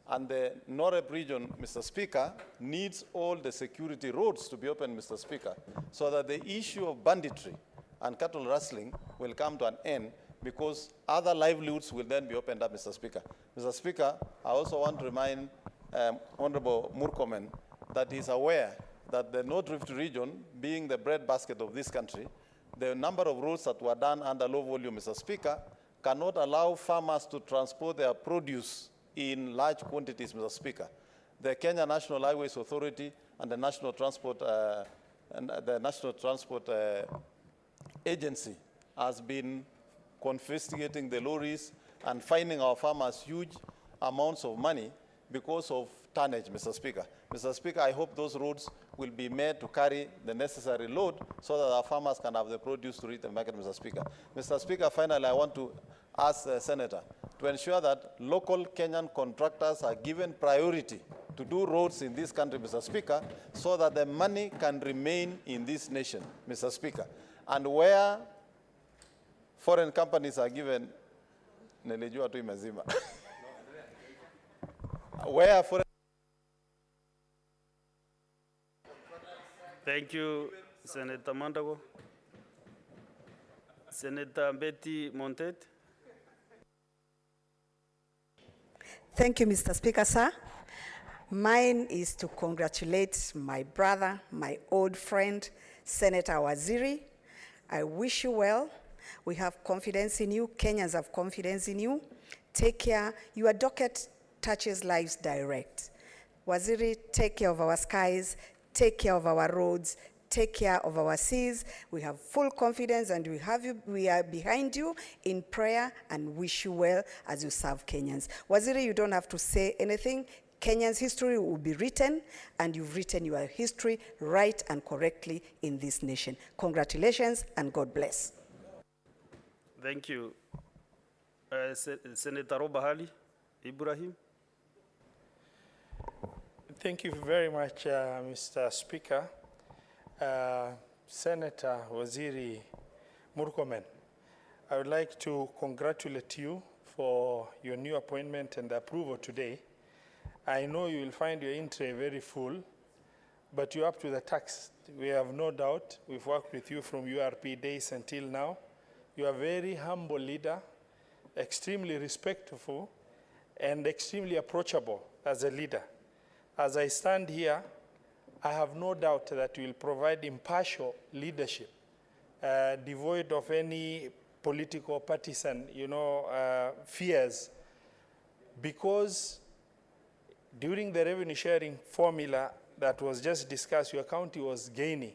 and the Noreb region, Mr. Speaker, needs all the security roads to be open, Mr. Speaker, so that the issue of banditry and cattle rustling will come to an end, because other livelihoods will then be opened up, Mr. Speaker. Mr. Speaker, I also want to remind Honorable Murkomen that he is aware that the North Rift region, being the breadbasket of this country, the number of roads that were done under low volume, Mr. Speaker, cannot allow farmers to transport their produce in large quantities, Mr. Speaker. The Kenya National Highways Authority and the National Transport, Agency has been confiscating the lorries and fining our farmers huge amounts of money because of tonnage, Mr. Speaker. Mr. Speaker, I hope those roads will be made to carry the necessary load so that our farmers can have the produce to reach the market, Mr. Speaker. Mr. Speaker, finally, I want to ask the Senator to ensure that local Kenyan contractors are given priority to do roads in this country, Mr. Speaker, so that the money can remain in this nation, Mr. Speaker. And where foreign companies are given, where foreign. Thank you, Senator Mandago. Senator Betty Montet. Thank you, Mr. Speaker, sir. Mine is to congratulate my brother, my old friend, Senator Waziri. I wish you well. We have confidence in you. Kenyans have confidence in you. Take care. Your docket touches lives direct. Waziri, take care of our skies, take care of our roads, take care of our seas. We have full confidence and we are behind you in prayer and wish you well as you serve Kenyans. Waziri, you don't have to say anything. Kenya's history will be written, and you've written your history right and correctly in this nation. Congratulations and God bless. Thank you. Senator Robahali Ibrahim. Thank you very much, Mr. Speaker. Senator Waziri Murkomen, I would like to congratulate you for your new appointment and approval today. I know you will find your entry very full, but you're up to the task. We have no doubt. We've worked with you from URP days until now. You are a very humble leader, extremely respectful, and extremely approachable as a leader. As I stand here, I have no doubt that you will provide impartial leadership, devoid of any political partisan, fears, because during the revenue sharing formula that was just discussed, your county was gaining,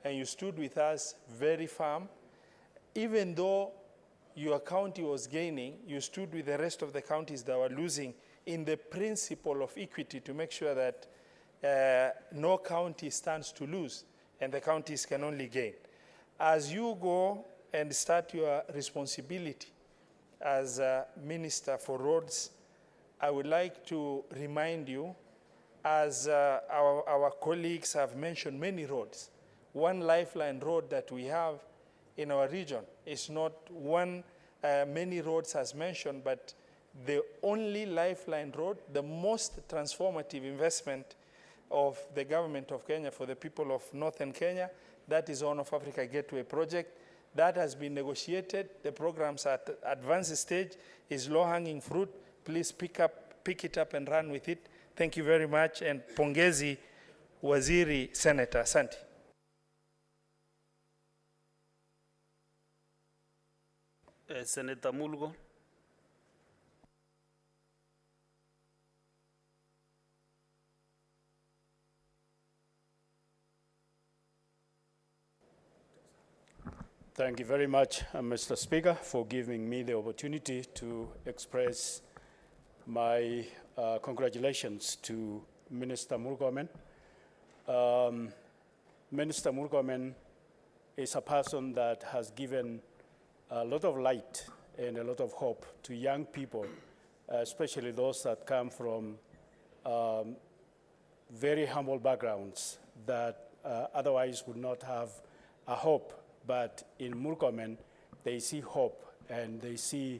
and you stood with us very firm. Even though your county was gaining, you stood with the rest of the counties that were losing in the principle of equity to make sure that no county stands to lose and the counties can only gain. As you go and start your responsibility as a Minister for Roads, I would like to remind you, as our colleagues have mentioned many roads, one lifeline road that we have in our region is not one many roads as mentioned, but the only lifeline road, the most transformative investment of the government of Kenya for the people of Northern Kenya, that is Horn of Africa Gateway Project. That has been negotiated. The program's at advanced stage, is low-hanging fruit. Please pick it up and run with it. Thank you very much, and pongezi Waziri Senator. Asante. Senator Mulgo. Thank you very much, Mr. Speaker, for giving me the opportunity to express my congratulations to Minister Murkomen. Minister Murkomen is a person that has given a lot of light and a lot of hope to young people, especially those that come from very humble backgrounds that otherwise would not have a hope. But in Murkomen, they see hope and they see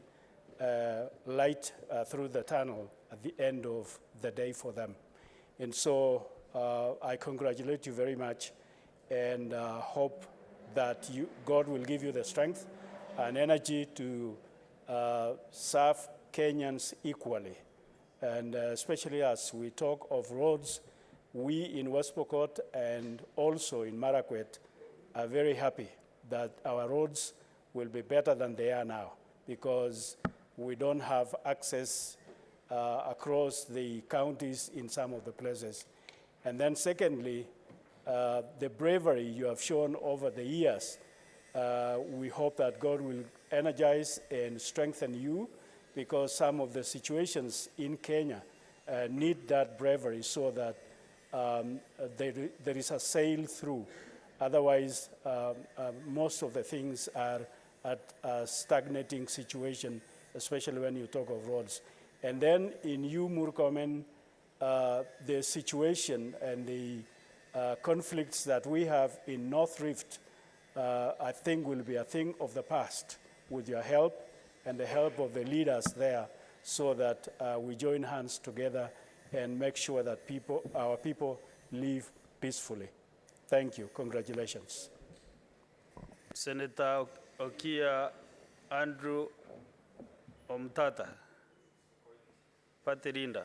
light through the tunnel at the end of the day for them. And so I congratulate you very much and hope that God will give you the strength and energy to serve Kenyans equally. And especially as we talk of roads, we in West Pokot and also in Marakwet are very happy that our roads will be better than they are now, because we don't have access across the counties in some of the places. And then secondly, the bravery you have shown over the years, we hope that God will energize and strengthen you, because some of the situations in Kenya need that bravery so that there is a sail through. Otherwise, most of the things are at a stagnating situation, especially when you talk of roads. And then in you, Murkomen, the situation and the conflicts that we have in North Rift, I think will be a thing of the past with your help and the help of the leaders there, so that we join hands together and make sure that our people live peacefully. Thank you. Congratulations. Senator Okia Andrew Omtata. Patirinda.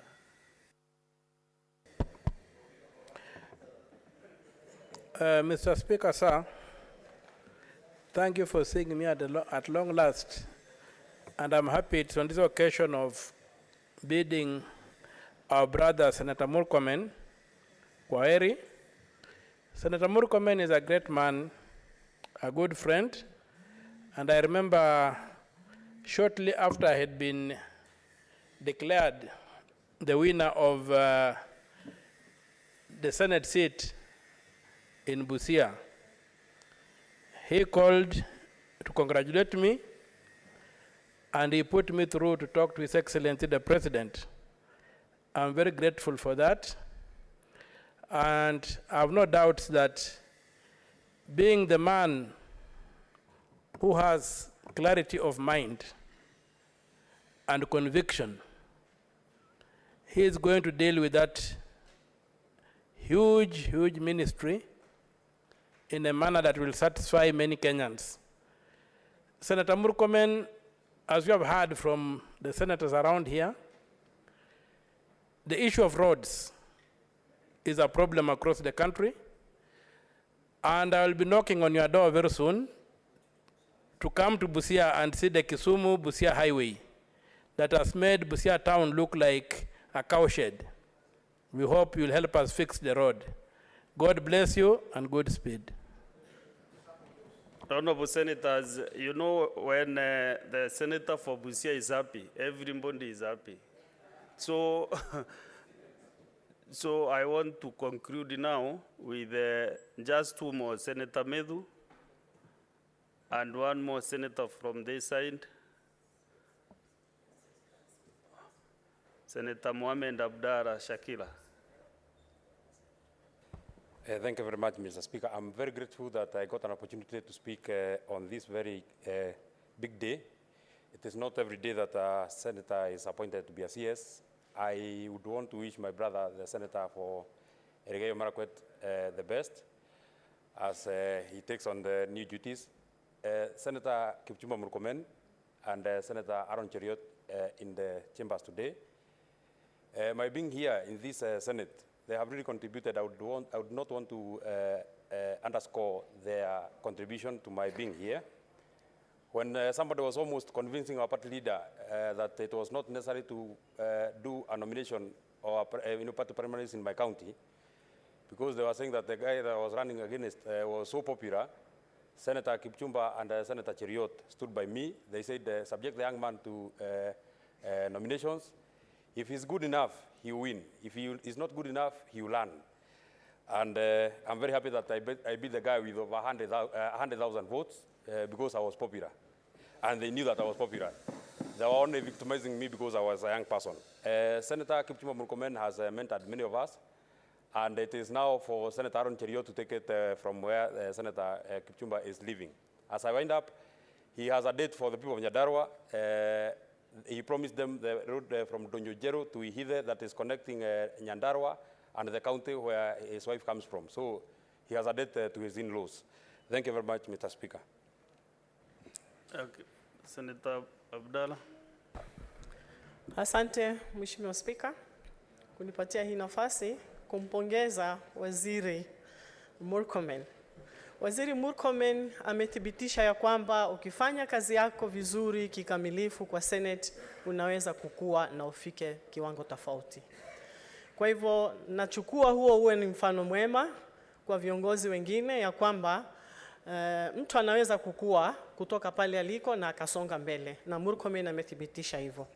Mr. Speaker, sir, thank you for seeing me at long last. And I'm happy it's on this occasion of bidding our brother, Senator Murkomen, kwaheri. Senator Murkomen is a great man, a good friend. And I remember shortly after I had been declared the winner of the Senate seat in Busia, he called to congratulate me, and he put me through to talk to His Excellency the President. I'm very grateful for that. And I have no doubts that being the man who has clarity of mind and conviction, he is going to deal with that huge, huge ministry in a manner that will satisfy many Kenyans. Senator Murkomen, as you have heard from the senators around here, the issue of roads is a problem across the country, and I will be knocking on your door very soon to come to Busia and see the Kisumu-Busia highway that has made Busia town look like a cowshed. We hope you'll help us fix the road. God bless you and good speed. Honorable Senators, you know when the senator for Busia is happy, everybody is happy. So, so I want to conclude now with just two more, Senator Medu and one more senator from this side, Senator Mohamed Abdara Shakila. Thank you very much, Mr. Speaker. I'm very grateful that I got an opportunity to speak on this very big day. It is not every day that a senator is appointed to be a CS. I would want to wish my brother, the senator for Elgeyo Marakwet, the best as he takes on the new duties. Senator Kipchumba Murkomen and Senator Aaron Cheriot in the chambers today. My being here in this Senate, they have really contributed. I would not want to underscore their contribution to my being here. When somebody was almost convincing our party leader that it was not necessary to do a nomination or party primaries in my county, because they were saying that the guy that was running against was so popular, Senator Kipchumba and Senator Cheriot stood by me. They said, subject the young man to nominations. If he's good enough, he will win. If he is not good enough, he will learn. And I'm very happy that I beat the guy with over 100,000 votes because I was popular. And they knew that I was popular. They were only victimizing me because I was a young person. Senator Kipchumba Murkomen has mentored many of us. And it is now for Senator Aaron Cheruiyot to take it from where Senator Kipchumba is living. As I wind up, he has a date for the people of Nyandarua. He promised them the road from Donjojero to Ihide that is connecting Nyandarua and the county where his wife comes from. So he has a date to his in-laws. Thank you very much, Mr. Speaker. Okay. Senator Abdalla. Asante Mheshimiwa Spika kunipatia hii nafasi kumpongeza Waziri Murkomen. Waziri Murkomen amethibitisha ya kwamba ukifanya kazi yako vizuri kikamilifu kwa Senate unaweza kukua na ufike kiwango tofauti. Kwa hivyo nachukua huo uwe ni mfano mwema kwa viongozi wengine ya kwamba mtu anaweza kukua kutoka pale aliko na akasonga mbele, na Murkomen amethibitisha hivyo.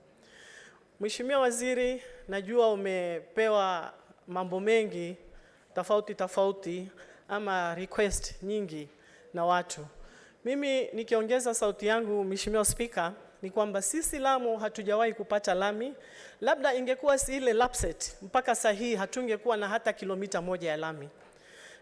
Mheshimiwa Waziri, najua umepewa mambo mengi tofauti ama request nyingi na watu. Mimi nikiongeza sauti yangu, Mheshimiwa Speaker, ni kwamba sisi Lamu hatujawahi kupata lami. Labda ingekuwa si ile lapset, mpaka sahihi hatungekuwa na hata kilomita 1 ya lami.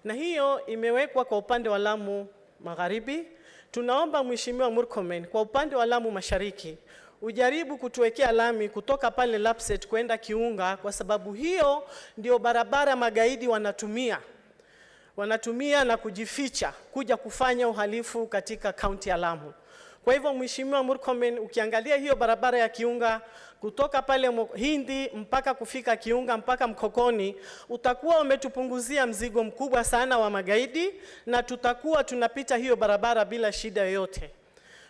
Na hiyo imewekwa kwa upande wa Lamu Magharibi. Tunaomba Mheshimiwa Murkomen kwa upande wa Lamu Mashariki ujaribu kutuwekea lami kutoka pale lapset kwenda Kiunga, kwa sababu hiyo ndio barabara magaidi wanatumia na kujificha kuja kufanya uhalifu katika kaunti ya Lamu. Kwa hivyo Mheshimiwa Murkomen, ukiangalia hiyo barabara ya Kiunga kutoka pale Hindi mpaka kufika Kiunga mpaka Mkokoni, utakuwa umetupunguzia mzigo mkubwa sana wa magaidi na tutakuwa tunapita hiyo barabara bila shida yoyote.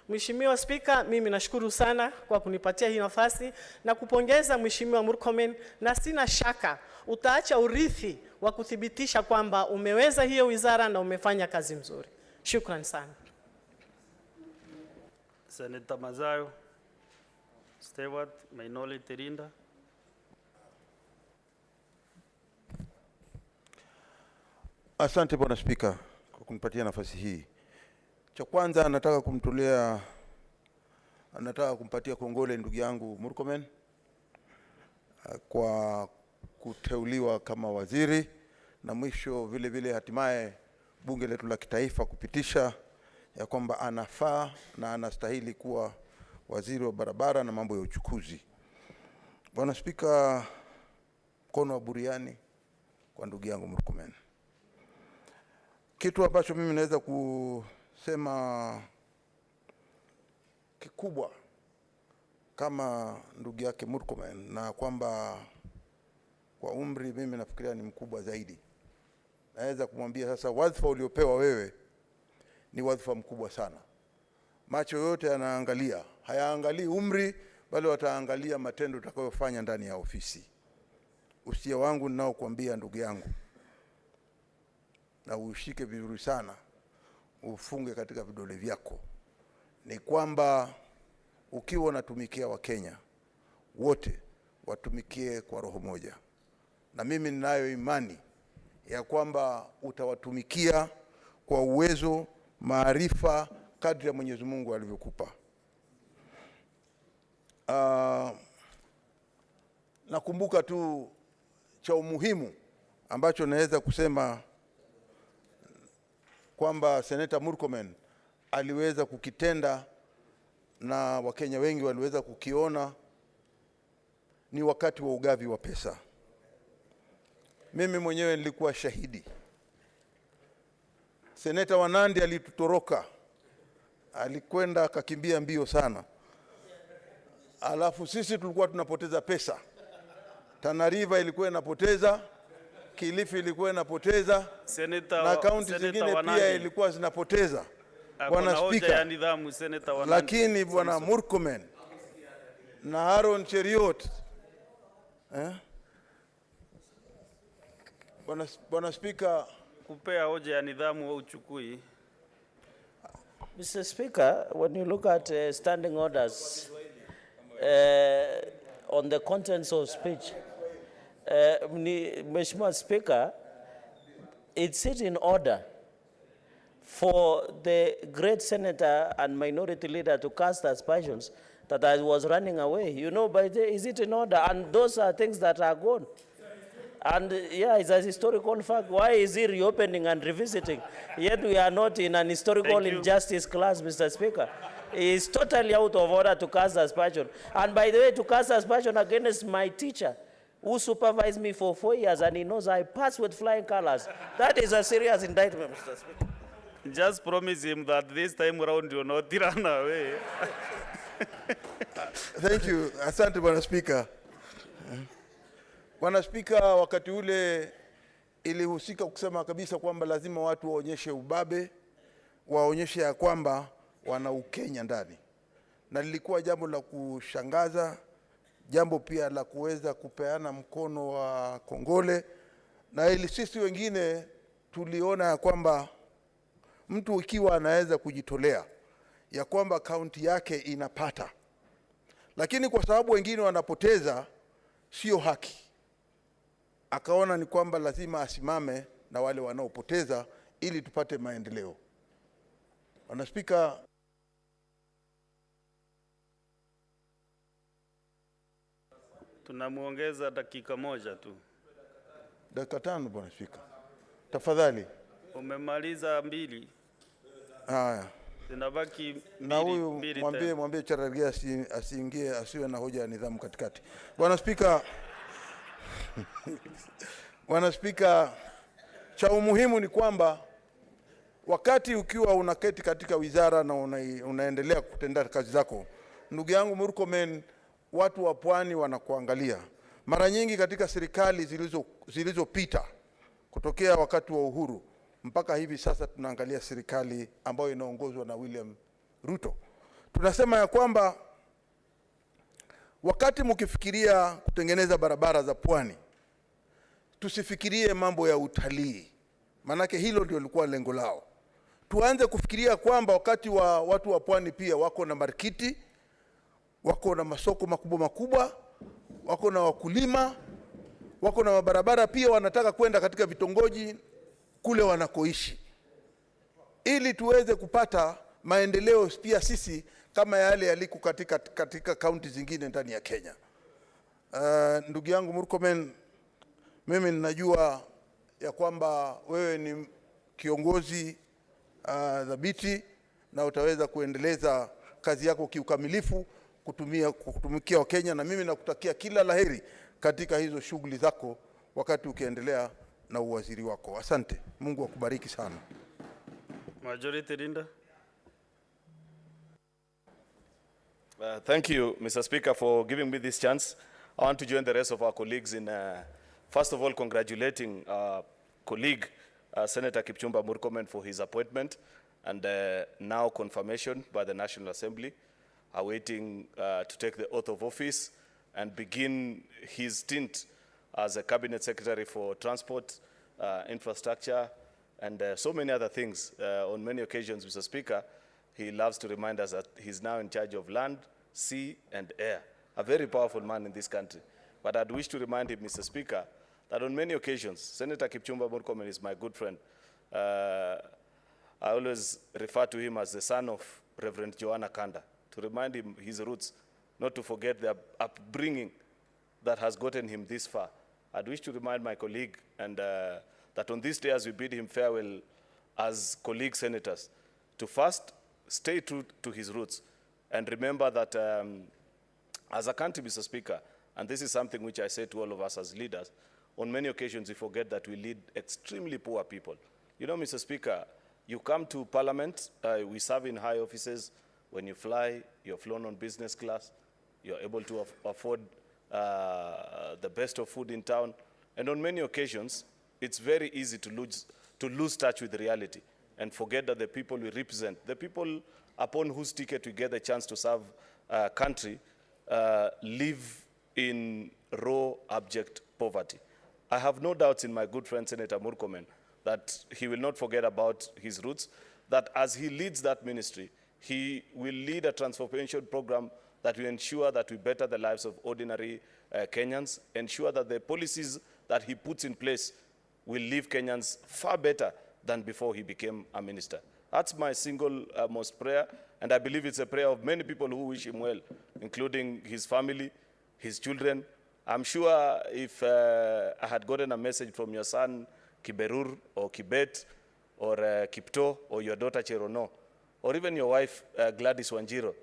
Mheshimiwa Spika, mimi nashukuru sana kwa kunipatia hii nafasi na kupongeza Mheshimiwa Murkomen, na sina shaka utaacha urithi wa kuthibitisha kwamba umeweza hiyo wizara na umefanya kazi mzuri. Shukran sana. Senator Mazayo, Stewart, Mainoli Terinda. Asante Bwana Spika kwa kunipatia nafasi hii. Cha kwanza nataka kumpatia kongole ndugu yangu Murkomen kwa kuteuliwa kama waziri, na mwisho vile vile hatimaye bunge letu la kitaifa kupitisha ya kwamba anafaa na anastahili kuwa waziri wa barabara na mambo ya uchukuzi. Bwana Spika, mkono wa buriani kwa ndugu yangu Murkomen. Kitu ambacho mimi naweza kusema kikubwa kama ndugu yake Murkomen, na kwamba kwa umri mimi nafikiria ni mkubwa zaidi, naweza kumwambia sasa, wadhifa uliopewa wewe ni wadhifa mkubwa sana. Macho yote yanaangalia, hayaangalii umri, bali wataangalia matendo utakayofanya ndani ya ofisi. Usia wangu ninao kuambia ndugu yangu, na ushike vizuri sana, ufunge katika vidole vyako, ni kwamba ukiwa unatumikia Wakenya wote watumikie kwa roho moja, na mimi ninayo imani ya kwamba utawatumikia kwa uwezo, maarifa kadri ya Mwenyezi Mungu alivyokupa. Nakumbuka tu cha umuhimu ambacho naweza kusema kwamba Senator Murkomen aliweza kukitenda na Wakenya wengi waliweza kukiona, ni wakati wa ugavi wa pesa. Mimi mwenyewe nilikuwa shahidi. Seneta wa Nandi alitutoroka, alikwenda akakimbia mbio sana, alafu sisi tulikuwa tunapoteza pesa. Tana River ilikuwa inapoteza, Kilifi ilikuwa inapoteza, na kaunti zingine pia ilikuwa zinapoteza. Bwana Spika, lakini Bwana Murkomen na Aaron Cheruiyot Bwana Spika, kupea hoja ya nidhamu wa uchukui. Mr. Speaker, when you look at standing orders, on the contents of speech. Mheshimiwa Speaker, it's it in order for the great senator and minority leader to cast aspersions that I was running away. You know, is it in order? And those are things that are gone. And yeah, it's a historical fact. Why is he reopening and revisiting? Yet we are not in an historical injustice class, Mr. Speaker. It's totally out of order to cast aspersion. And by the way, to cast aspersion against my teacher, who supervised me for 4 years, and he knows I passed with flying colors. That is a serious indictment, Mr. Speaker. Just promise him that this time around you'll not run away. Thank you. Asante Bwana Speaker. Bwana Speaker, wakati ule ilihusika kusema kabisa kwamba lazima watu waonyeshe ubabe, waonyeshe ya kwamba wana Ukenya ndani. Na lilikuwa jambo la kushangaza, jambo pia la kuweza kupeana mkono wa kongole, na ili sisi wengine tuliona ya kwamba mtu ikiwa anaweza kujitolea ya kwamba kaunti yake inapata, lakini kwa sababu wengine wanapoteza, sio haki. Akaona ni kwamba lazima asimame na wale wanaopoteza ili tupate maendeleo. Bwana Speaker, tunamuongeza dakika moja tu. Dakika 5 Bwana Speaker. Tafadhali. Umemaliza 2. Haya. Zinabaki 2. Na huyu mwambie Charagia asiingie, asiwe na hoja ya nidhamu katikati. Bwana Speaker, Bwana Speaker, cha umuhimu ni kwamba wakati ukiwa unaketi katika wizara na unaendelea kutenda kazi zako, ndugu yangu Murkomen, watu wa pwani wanakuangalia. Mara nyingi katika serikali zilizopita kutokea wakati wa uhuru mpaka hivi sasa tunaangalia serikali ambayo inaongozwa na William Ruto. Tunasema ya kwamba wakati mkifikiria kutengeneza barabara za pwani, tusifikirie mambo ya utalii. Manake hilo ndio lilikuwa lengo lao. Tuanze kufikiria kwamba wakati wa watu wa pwani pia wako na markiti, wako na masoko makubwa makubwa, wako na wakulima, wako na mabarabara pia, wanataka kwenda katika vitongoji kule wanakoishi, ili tuweze kupata maendeleo pia sisi kama yale yaliko katika kaunti zingine ndani ya Kenya. Ndugu yangu Murkomen, mimi ninajua ya kwamba wewe ni kiongozi dhabiti na utaweza kuendeleza kazi yako kiukamilifu kutumikia Wakenya, na mimi nakutakia kila laheri katika hizo shughuli zako wakati ukiendelea na uwaziri wako. Asante. Mungu akubariki sana. Majority Leader. Thank you, Mr. Speaker, for giving me this chance. I want to join the rest of our colleagues in, first of all, congratulating our colleague, Senator Kipchumba Murkomen, for his appointment and now confirmation by the National Assembly, awaiting to take the oath of office and begin his stint as a Cabinet Secretary for Transport, Infrastructure, and so many other things. On many occasions, Mr. Speaker, he loves to remind us that he's now in charge of land, sea, and air. A very powerful man in this country. But I'd wish to remind him, Mr. Speaker, that on many occasions, Senator Kipchumba Murkomen is my good friend. I always refer to him as the son of Reverend Joanna Kanda, to remind him his roots, not to forget the upbringing that has gotten him this far. I'd wish to remind my colleague and that on this day, as we bid him farewell as colleague senators, to first stay true to his roots and remember that as a country, Mr. Speaker, and this is something which I say to all of us as leaders, on many occasions we forget that we lead extremely poor people. You know, Mr. Speaker, you come to Parliament, we serve in high offices. When you fly, you're flown on business class, you're able to afford the best of food in town. And on many occasions, it's very easy to lose touch with reality and forget that the people we represent, the people upon whose ticket we get the chance to serve country, live in raw, abject poverty. I have no doubts in my good friend Senator Murkomen that he will not forget about his roots, that as he leads that ministry, He will lead a transformation program that will ensure that we better the lives of ordinary Kenyans, ensure that the policies that he puts in place will leave Kenyans far better than before he became a minister. That's my single most prayer, and I believe it's a prayer of many people who wish him well, including his family, his children. I'm sure if I had gotten a message from your son, Kiberur, or Kibet, or Kipto, or your daughter Cherono, or even your wife, Gladys Wanjiro,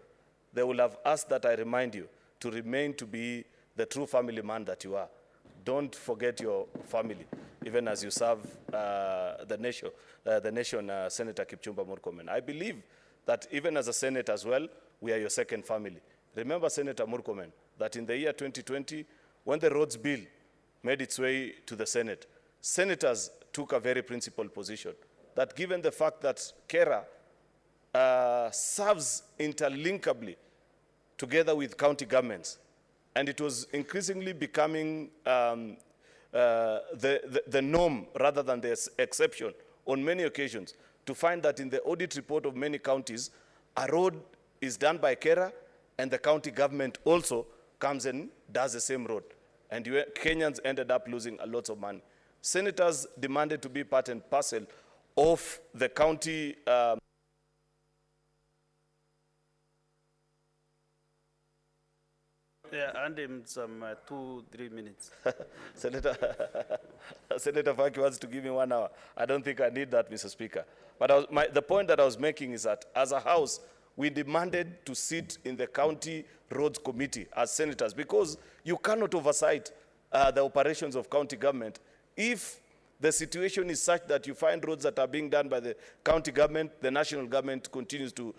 they will have asked that I remind you to remain to be the true family man that you are. Don't forget your family, even as you serve the nation, Senator Kipchumba Murkomen. I believe that even as a Senate as well, we are your second family. Remember, Senator Murkomen, that in the year 2020, when the roads bill made its way to the Senate, senators took a very principled position, that given the fact that KERA serves interlinkably together with county governments, and it was increasingly becoming the norm rather than the exception on many occasions, to find that in the audit report of many counties, a road is done by KERA and the county government also comes and does the same road. And Kenyans ended up losing a lot of money. Senators demanded to be part and parcel of the county Yeah, and him some 2-3 minutes. Senator Faki wants to give me 1 hour. I don't think I need that, Mr. Speaker. But the point that I was making is that as a House, we demanded to sit in the County Roads Committee as senators, because you cannot oversight the operations of county government if the situation is such that you find roads that are being done by the county government, the national government continues to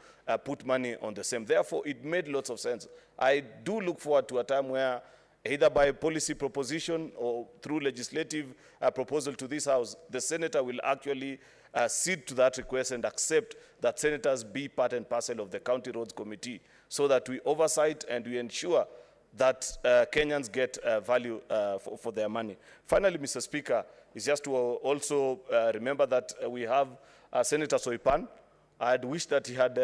put money on the same. Therefore, it made lots of sense. I do look forward to a time where, either by policy proposition or through legislative proposal to this House, the senator will actually cede to that request and accept that senators be part and parcel of the County Roads Committee, so that we oversight and we ensure that Kenyans get value for their money. Finally, Mr. Speaker, is just to also remember that we have Senator Soipan. I had wished that he had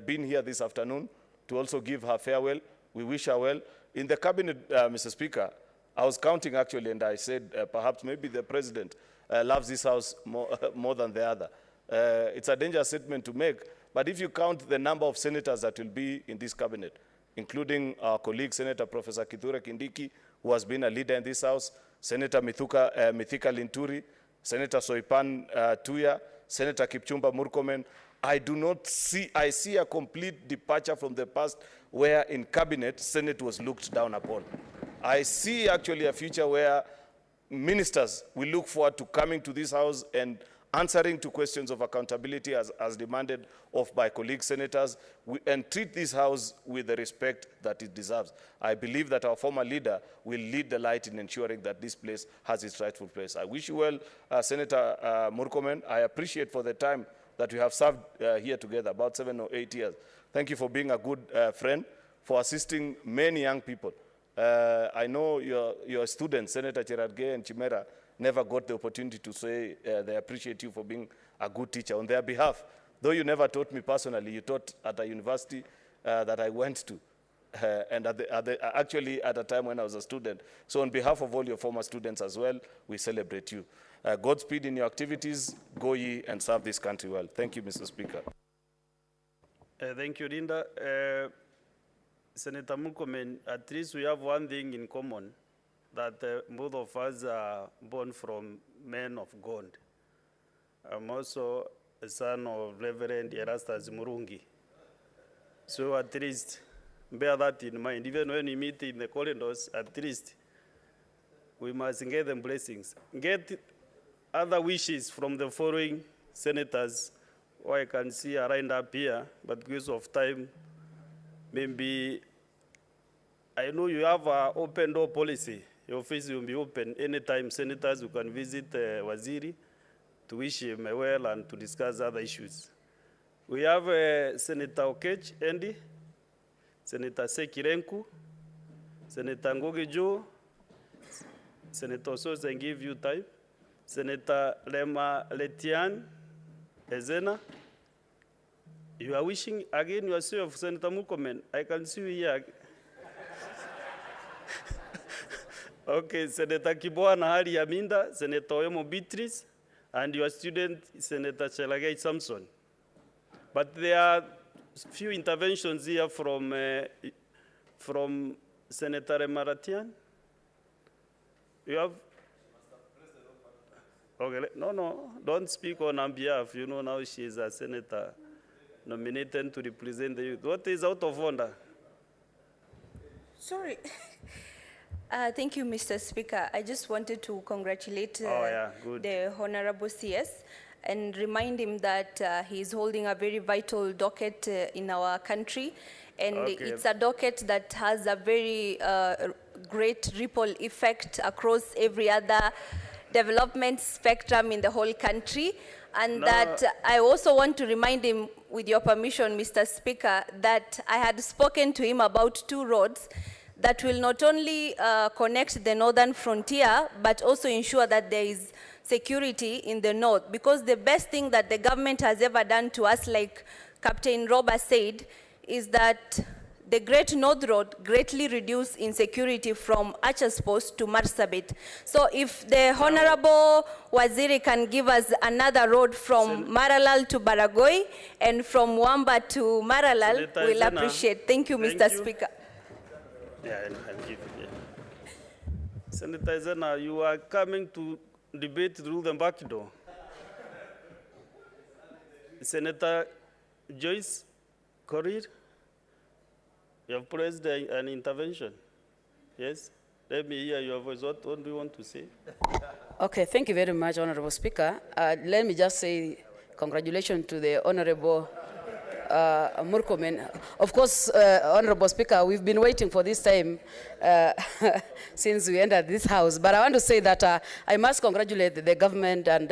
been here this afternoon to also give her farewell. We wish her well. In the cabinet, Mr. Speaker, I was counting actually, and I said perhaps maybe the president loves this House more than the other. It's a dangerous statement to make, but if you count the number of senators that will be in this cabinet, including our colleague, Senator Professor Kithure Kindiki, who has been a leader in this House, Senator Mithika Linturi, Senator Soipan Tuya, Senator Kipchumba Murkomen, I see a complete departure from the past where in cabinet, Senate was looked down upon. I see actually a future where ministers will look forward to coming to this House and answering to questions of accountability as demanded of by colleague senators, and treat this House with the respect that it deserves. I believe that our former leader will lead the light in ensuring that this place has its rightful place. I wish you well, Senator Murkomen. I appreciate for the time that we have served here together, about 7 or 8 years. Thank you for being a good friend, for assisting many young people. I know your students, Senator Cherargei and Chimera, never got the opportunity to say they appreciate you for being a good teacher on their behalf. Though you never taught me personally, you taught at a university that I went to, and actually at a time when I was a student. So on behalf of all your former students as well, we celebrate you. Godspeed in your activities. Go ye and serve this country well. Thank you, Mr. Speaker. Thank you, Linda. Senator Murkomen, at least we have one thing in common, that both of us are born from men of God. I'm also a son of Reverend Erastus Murungi. So at least bear that in mind. Even when we meet in the corridors, at least we must get them blessings. Get other wishes from the following senators, who I can see are lined up here, but because of time, maybe I know you have an open door policy. Your office will be open anytime. Senators, you can visit Waziri to wish him well and to discuss other issues. We have Senator Okech Endi, Senator Sekirenku, Senator Ngogi Joe, Senator Sosa, and give you time, Senator Lema Letian Ezena, You are wishing again yourself, Senator Murkomen. I can see you here. Okay, Senator Kibwana Hari Yaminda, Senator Oyemo Beatrice, and your student, Senator Chelagay Samson. But there are few interventions here from Senator Emaratian. You have? Okay, no, don't speak on her behalf. You know now she is a senator nominated to represent the youth. What is out of order? Sorry. Thank you, Mr. Speaker. I just wanted to congratulate the Honorable CS and remind him that he is holding a very vital docket in our country. And it's a docket that has a very great ripple effect across every other development spectrum in the whole country. And that I also want to remind him, with your permission, Mr. Speaker, that I had spoken to him about 2 roads that will not only connect the northern frontier, but also ensure that there is security in the north. Because the best thing that the government has ever done to us, like Captain Robert said, is that the Great North Road greatly reduced insecurity from Archer's Post to Marsabit. So if the Honorable Waziri can give us another road from Maralal to Baragoi and from Wamba to Maralal, we'll appreciate. Thank you, Mr. Speaker. Yeah, I'll give it. Yeah. Senator Zena, you are coming to debate through the back door. Senator Joyce Korir, you have praised an intervention. Yes? Let me hear your voice. What do you want to say? Okay, thank you very much, Honorable Speaker. Let me just say congratulations to the Honorable Murkomen. Of course, Honorable Speaker, we've been waiting for this time since we entered this house. But I want to say that I must congratulate the government and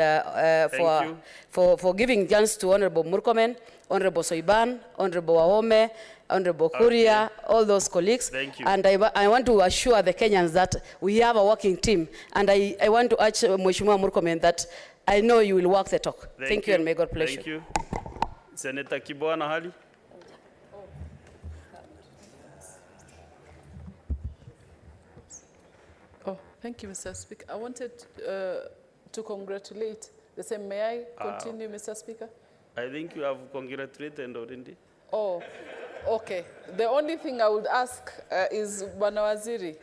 for giving chance to Honorable Murkomen, Honorable Soiban, Honorable Wahome, Honorable Kuria, all those colleagues. Thank you. And I want to assure the Kenyans that we have a working team. And I want to urge Mheshimiwa Murkomen that I know you will walk the talk. Thank you and may God bless you. Thank you. Senator Kibwana Hari. Oh, thank you, Mr. Speaker. I wanted to congratulate the same. May I continue, Mr. Speaker? I think you have congratulated already. Oh, okay. The only thing I would ask is, Bwana Waziri,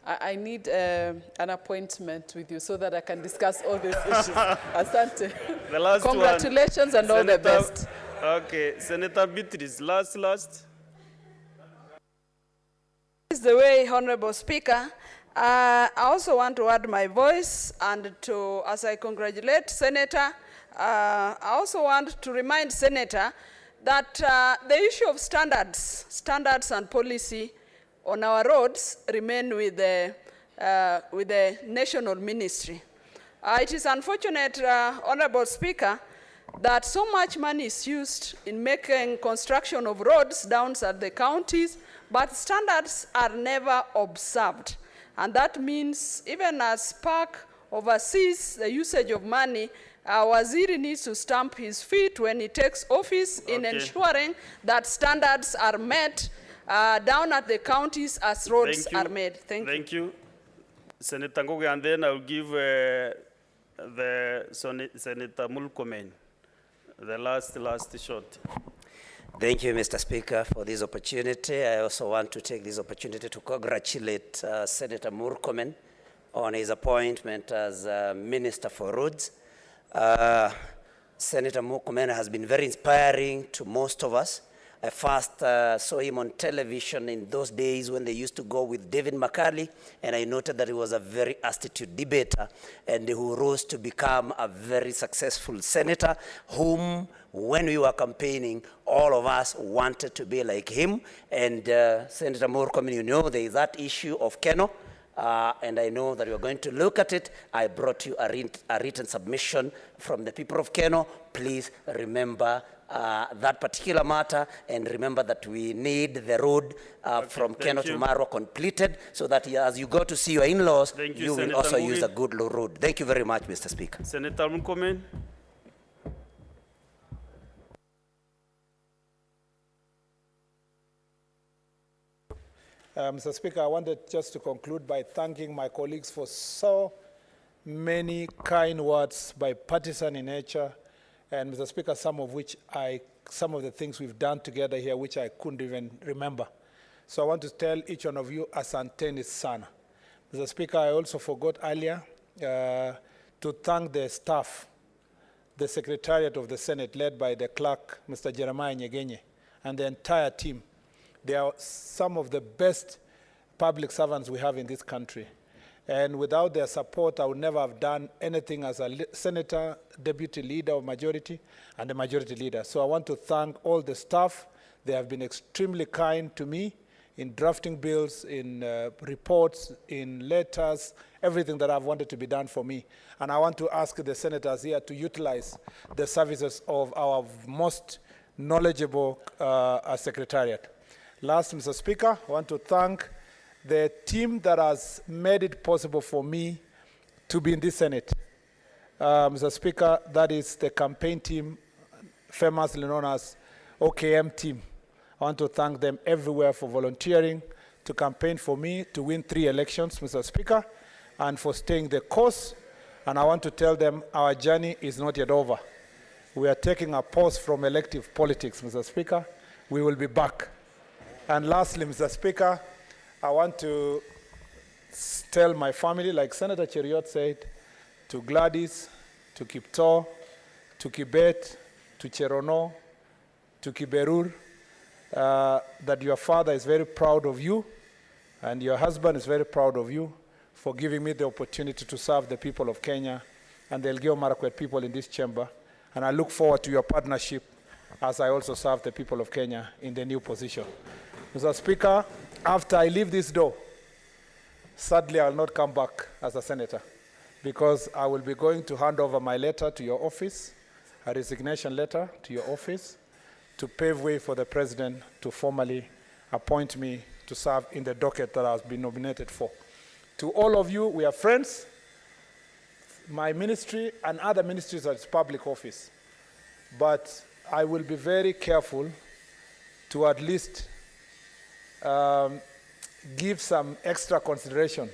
I need an appointment with you so that I can discuss all these issues. Asante. The last Congratulations and all the best. Okay, Senator Beatrice, last. This is the way, Honorable Speaker. I also want to add my voice and to, as I congratulate Senator, I also want to remind Senator that the issue of standards and policy on our roads remain with the national ministry. It is unfortunate, Honorable Speaker, that so much money is used in making construction of roads down at the counties, but standards are never observed. And that means even as PAC oversees the usage of money, our Waziri needs to stamp his feet when he takes office in ensuring that standards are met down at the counties as roads are made. Thank you. Senator Ngoge, and then I'll give the Senator Murkomen the last shot. Thank you, Mr. Speaker, for this opportunity. I also want to take this opportunity to congratulate Senator Murkomen on his appointment as Minister for Roads. Senator Murkomen has been very inspiring to most of us. I first saw him on television in those days when they used to go with David McCarley, and I noted that he was a very astute debater and who rose to become a very successful senator, whom, when we were campaigning, all of us wanted to be like him. And Senator Murkomen, you know, there is that issue of Keno, and I know that you're going to look at it. I brought you a written submission from the people of Keno. Please remember that particular matter, and remember that we need the road from Keno to Marwa completed, so that as you go to see your in-laws, you will also use a good road. Thank you very much, Mr. Speaker. Senator Murkomen. Mr. Speaker, I wanted just to conclude by thanking my colleagues for so many kind words, bipartisan in nature, and Mr. Speaker, some of the things we've done together here, which I couldn't even remember. So I want to tell each one of you, asanteni sana. Mr. Speaker, I also forgot earlier to thank the staff, the Secretariat of the Senate, led by the clerk, Mr. Jeremiah Nyegenye, and the entire team. They are some of the best public servants we have in this country. And without their support, I would never have done anything as a senator, deputy leader of majority, and a majority leader. So I want to thank all the staff. They have been extremely kind to me in drafting bills, in reports, in letters, everything that I've wanted to be done for me. And I want to ask the senators here to utilize the services of our most knowledgeable secretariat. Last, Mr. Speaker, I want to thank the team that has made it possible for me to be in this Senate. Mr. Speaker, that is the campaign team, famously known as OKM team. I want to thank them everywhere for volunteering to campaign for me to win 3 elections, Mr. Speaker, and for staying the course. And I want to tell them our journey is not yet over. We are taking a pause from elective politics, Mr. Speaker. We will be back. And lastly, Mr. Speaker, I want to tell my family, like Senator Cheriot said, to Gladys, to Kipto, to Kibet, to Cherono, to Kiberur, that your father is very proud of you and your husband is very proud of you for giving me the opportunity to serve the people of Kenya and the Elgeyo Marakwet people in this chamber. And I look forward to your partnership as I also serve the people of Kenya in the new position. Mr. Speaker, after I leave this door, sadly I will not come back as a senator because I will be going to hand over my letter to your office, a resignation letter to your office, to pave way for the president to formally appoint me to serve in the docket that I have been nominated for. To all of you, we are friends. My ministry and other ministries are public office, but I will be very careful to at least give some extra consideration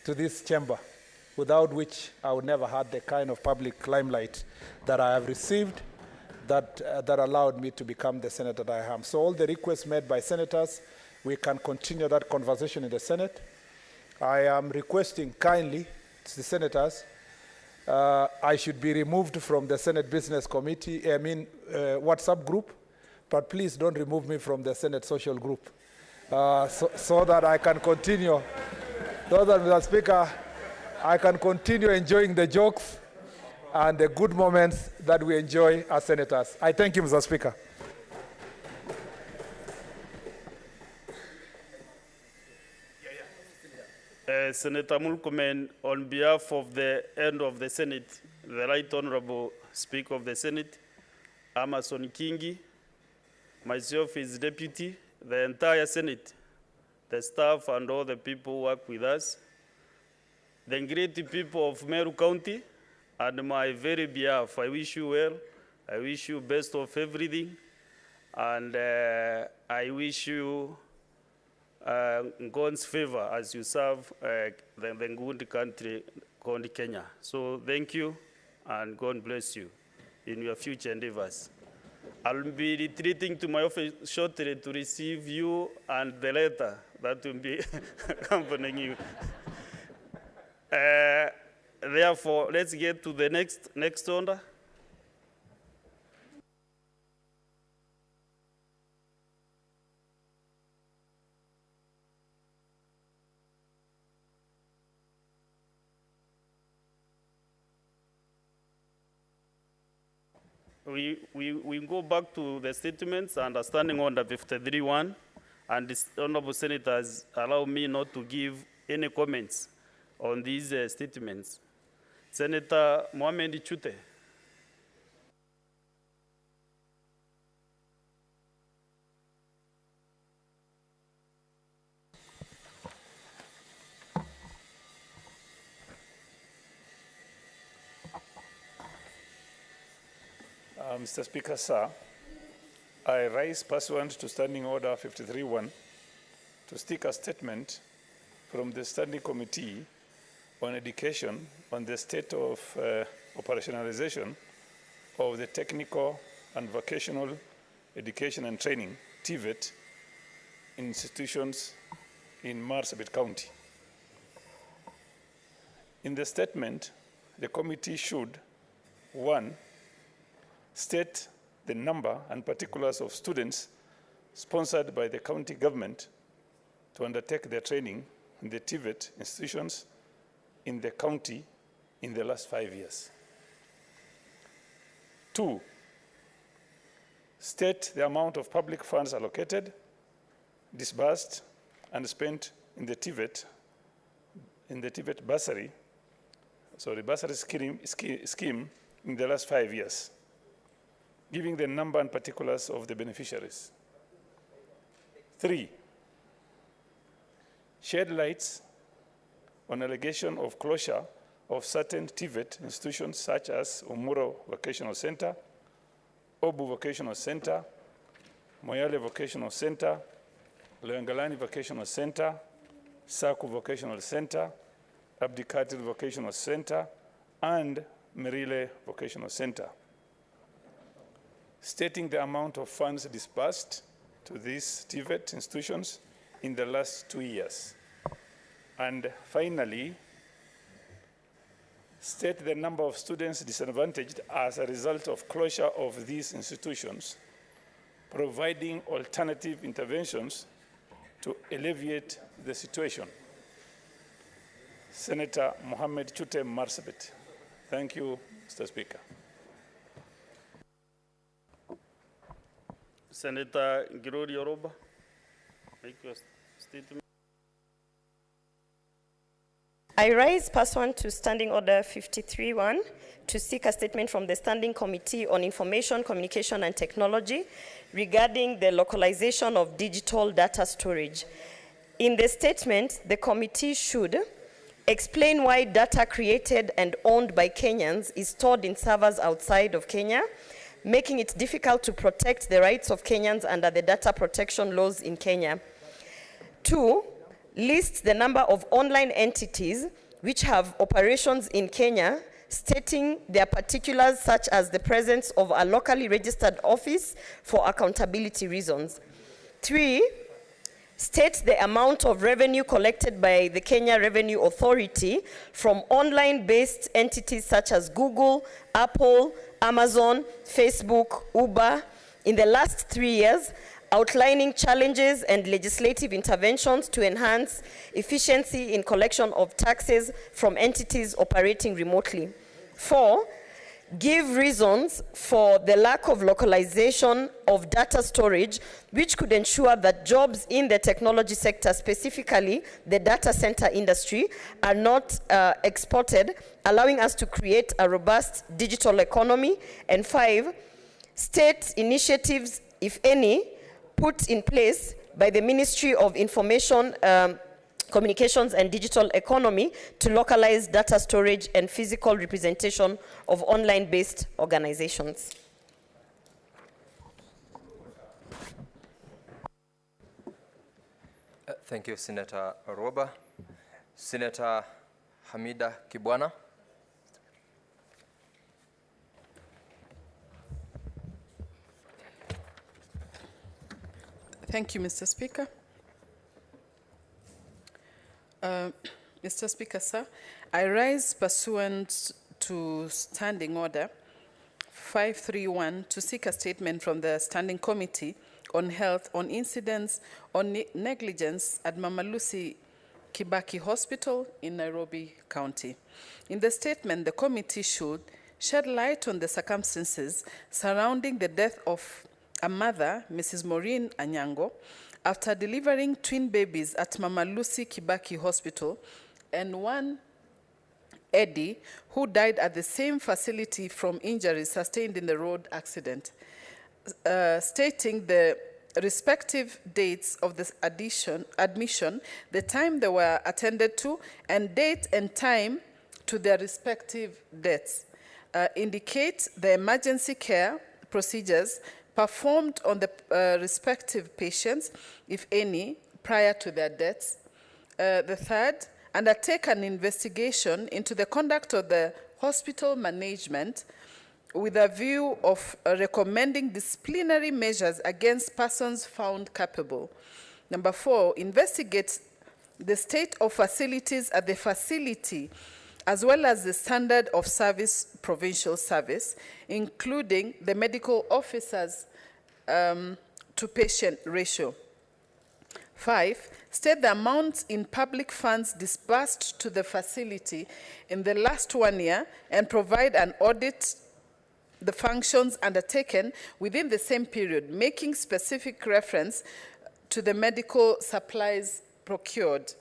to this chamber, without which I would never had the kind of public limelight that I have received that allowed me to become the senator that I am. So all the requests made by senators, we can continue that conversation in the Senate. I am requesting kindly to the senators, I should be removed from the Senate Business Committee, WhatsApp group, but please don't remove me from the Senate Social Group. So that I can continue, so that, Mr. Speaker, I can continue enjoying the jokes and the good moments that we enjoy as senators. I thank you, Mr. Speaker. Senator Murkomen, on behalf of the end of the Senate, the Right Honorable Speaker of the Senate, Amason Kingi, myself, his deputy, the entire Senate, the staff and all the people who work with us, the great people of Meru County, and my very behalf, I wish you well. I wish you best of everything. And I wish you God's favor as you serve the good country called Kenya. So thank you, and God bless you in your future endeavors. I'll be retreating to my office shortly to receive you and the letter that will be accompanying you. Therefore, let's get to the next order. We go back to the statements under Standing Order 53.1, and the Honorable Senators allow me not to give any comments on these statements. Senator Mohamed Chute. Mr. Speaker, sir, I rise pursuant to Standing Order 53.1 to seek a statement from the Standing Committee on Education on the state of operationalization of the Technical and Vocational Education and Training, TVET, institutions in Marsabit County. In the statement, the committee should, 1, state the number and particulars of students sponsored by the county government to undertake their training in the TVET institutions in the county in the last 5 years. 2, state the amount of public funds allocated, disbursed, and spent in the TVET bursary, bursary scheme in the last 5 years, giving the number and particulars of the beneficiaries. 3, shed lights on allegation of closure of certain TVET institutions such as Umuro Vocational Center, Obu Vocational Center, Moyale Vocational Center, Loyangalani Vocational Center, Saku Vocational Center, Abdikatil Vocational Center, and Merile Vocational Center, stating the amount of funds disbursed to these TVET institutions in the last 2 years. And finally, state the number of students disadvantaged as a result of closure of these institutions, providing alternative interventions to alleviate the situation. Senator Mohammed Chute Marsabit. Thank you, Mr. Speaker. Senator Girori Yoruba, make your statement. I rise pursuant to Standing Order 53-1 to seek a statement from the Standing Committee on Information, Communication and Technology regarding the localization of digital data storage. In the statement, the committee should explain why data created and owned by Kenyans is stored in servers outside of Kenya, making it difficult to protect the rights of Kenyans under the data protection laws in Kenya. 2, list the number of online entities which have operations in Kenya, stating their particulars such as the presence of a locally registered office for accountability reasons. 3, state the amount of revenue collected by the Kenya Revenue Authority from online-based entities such as Google, Apple, Amazon, Facebook, Uber in the last 3 years, outlining challenges and legislative interventions to enhance efficiency in collection of taxes from entities operating remotely. 4, give reasons for the lack of localization of data storage, which could ensure that jobs in the technology sector, specifically the data center industry, are not exported, allowing us to create a robust digital economy. And 5, state initiatives, if any, put in place by the Ministry of Information, Communications and Digital Economy to localize data storage and physical representation of online-based organizations. Thank you, Senator Roba. Senator Hamida Kibwana. Thank you, Mr. Speaker. Mr. Speaker, sir, I rise pursuant to Standing Order 531 to seek a statement from the Standing Committee on Health on incidents on negligence at Mama Lucy Kibaki Hospital in Nairobi County. In the statement, the committee should shed light on the circumstances surrounding the death of a mother, Mrs. Maureen Anyango, after delivering twin babies at Mama Lucy Kibaki Hospital, and one Eddie, who died at the same facility from injuries sustained in the road accident, stating the respective dates of this admission, the time they were attended to, and date and time to their respective deaths. Indicate the emergency care procedures performed on the respective patients, if any, prior to their deaths. The third, undertake an investigation into the conduct of the hospital management with a view of recommending disciplinary measures against persons found culpable. Number 4, investigate the state of facilities at the facility as well as the standard of service, provincial service, including the medical officers to patient ratio. 5, state the amounts in public funds disbursed to the facility in the last 1 year and provide an audit the functions undertaken within the same period, making specific reference to the medical supplies procured,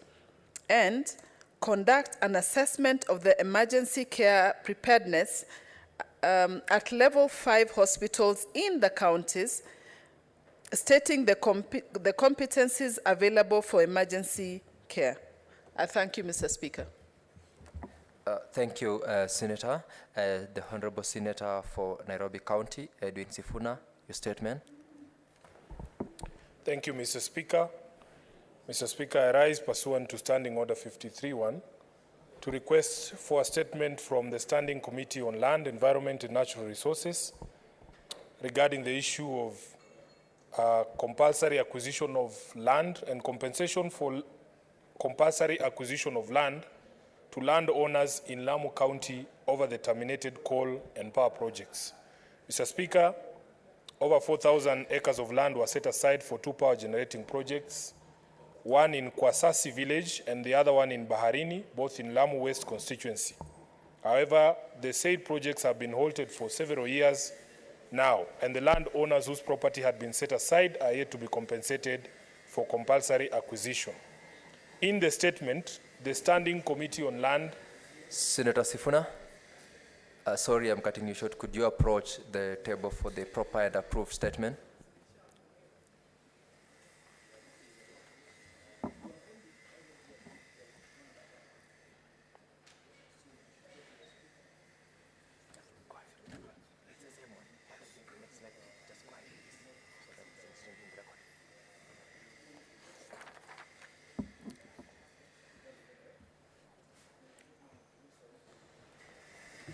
and conduct an assessment of the emergency care preparedness at level 5 hospitals in the counties, stating the competencies available for emergency care. I thank you, Mr. Speaker. Thank you, Senator. The Honorable Senator for Nairobi County, Edwin Sifuna, your statement. Thank you, Mr. Speaker. Mr. Speaker, I rise pursuant to Standing Order 53.1 to request for a statement from the Standing Committee on Land, Environment and Natural Resources regarding the issue of compulsory acquisition of land and compensation for compulsory acquisition of land to landowners in Lamu County over the terminated coal and power projects. Mr. Speaker, over 4,000 acres of land were set aside for 2 power generating projects, one in Kwasasi village and the other one in Baharini, both in Lamu West constituency. However, the said projects have been halted for several years now, and the landowners whose property had been set aside are yet to be compensated for compulsory acquisition. In the statement, the Standing Committee on Land... Senator Sifuna, sorry, I'm cutting you short. Could you approach the table for the proper and approved statement?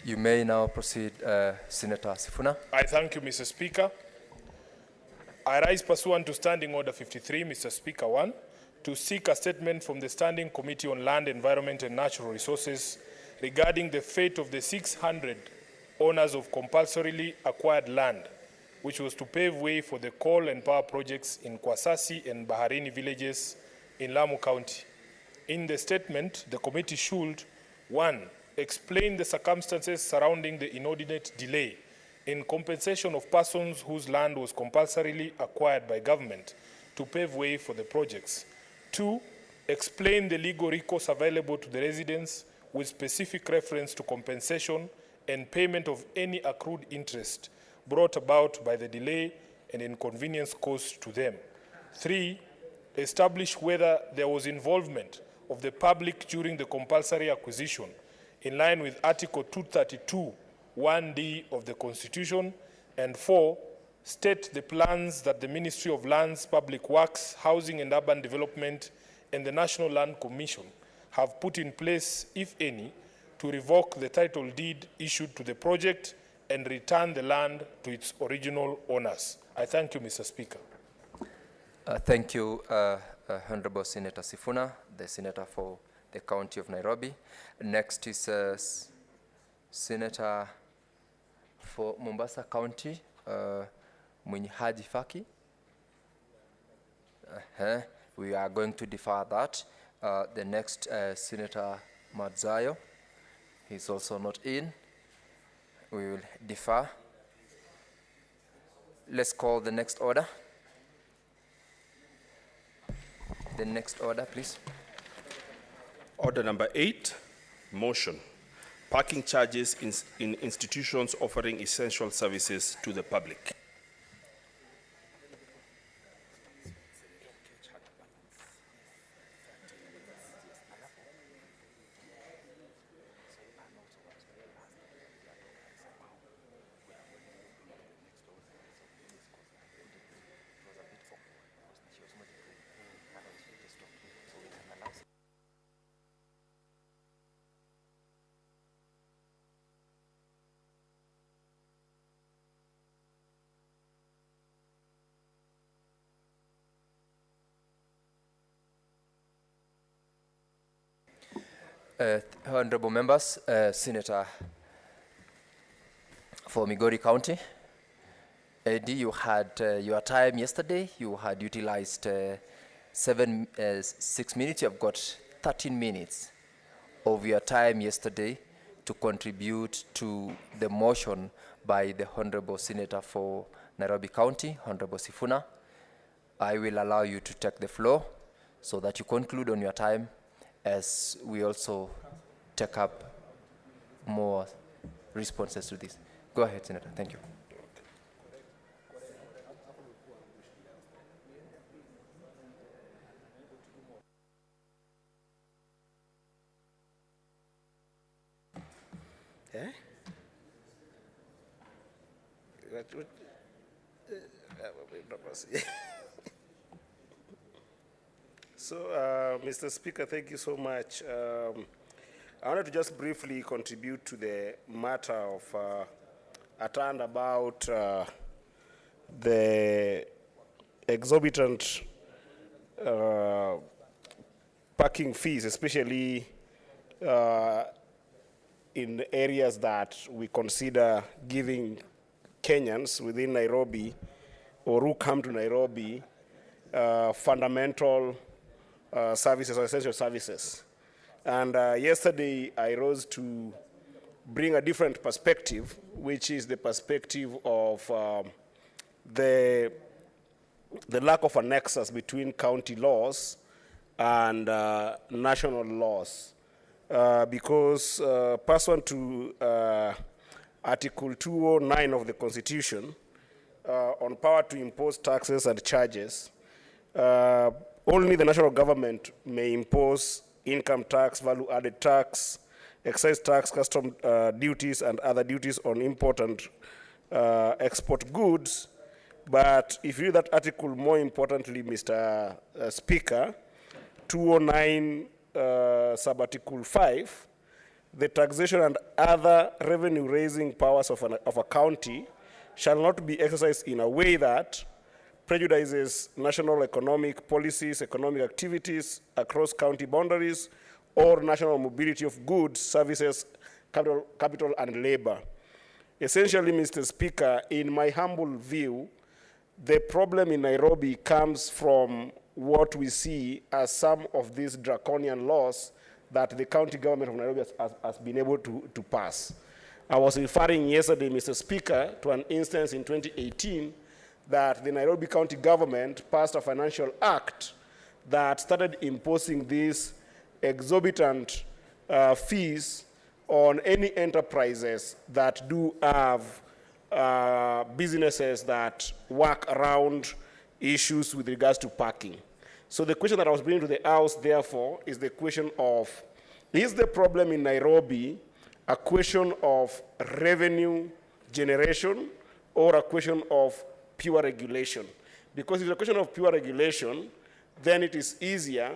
You may now proceed, Senator Sifuna. I thank you, Mr. Speaker. I rise pursuant to Standing Order 53, Mr. Speaker 1, to seek a statement from the Standing Committee on Land, Environment and Natural Resources regarding the fate of the 600 owners of compulsorily acquired land, which was to pave way for the coal and power projects in Kwasasi and Baharini villages in Lamu County. In the statement, the committee should, 1, explain the circumstances surrounding the inordinate delay in compensation of persons whose land was compulsorily acquired by government to pave way for the projects. 2, explain the legal recourse available to the residents with specific reference to compensation and payment of any accrued interest brought about by the delay and inconvenience caused to them. 3, establish whether there was involvement of the public during the compulsory acquisition in line with Article 232, 1D of the Constitution, and 4, state the plans that the Ministry of Lands, Public Works, Housing and Urban Development and the National Land Commission have put in place, if any, to revoke the title deed issued to the project and return the land to its original owners. I thank you, Mr. Speaker. Thank you, Honorable Senator Sifuna, the Senator for the County of Nairobi. Next is Senator for Mombasa County, Mwenye Faki. We are going to defer that. The next Senator Madzayo, he's also not in. We will defer. Let's call the next order. The next order, please. Order number 8, motion. Parking charges in institutions offering essential services to the public. Honorable members, Senator for Migori County, Eddie, you had your time yesterday. You had utilized 6 minutes. You have got 13 minutes of your time yesterday to contribute to the motion by the Honorable Senator for Nairobi County, Honorable Sifuna. I will allow you to take the floor so that you conclude on your time, as we also take up more responses to this. Go ahead, Senator. Thank you. Yeah? So, Mr. Speaker, thank you so much. I wanted to just briefly contribute to the matter of a turn about the exorbitant parking fees, especially in areas that we consider giving Kenyans within Nairobi or who come to Nairobi fundamental services or essential services. And yesterday I rose to bring a different perspective, which is the perspective of the lack of a nexus between county laws and national laws. Because pursuant to Article 209 of the Constitution on power to impose taxes and charges, only the national government may impose income tax, value-added tax, excise tax, custom duties, and other duties on import and export goods. But if you read that article more importantly, Mr. Speaker, 209 sub-article 5, the taxation and other revenue-raising powers of a county shall not be exercised in a way that prejudices national economic policies, economic activities across county boundaries, or national mobility of goods, services, capital and labor. Essentially, Mr. Speaker, in my humble view, the problem in Nairobi comes from what we see as some of these draconian laws that the county government of Nairobi has been able to pass. I was referring yesterday, Mr. Speaker, to an instance in 2018 that the Nairobi County government passed a financial act that started imposing these exorbitant fees on any enterprises that do have businesses that work around issues with regards to parking. So the question that I was bringing to the House, therefore, is the question of, is the problem in Nairobi a question of revenue generation or a question of pure regulation? Because if it's a question of pure regulation, then it is easier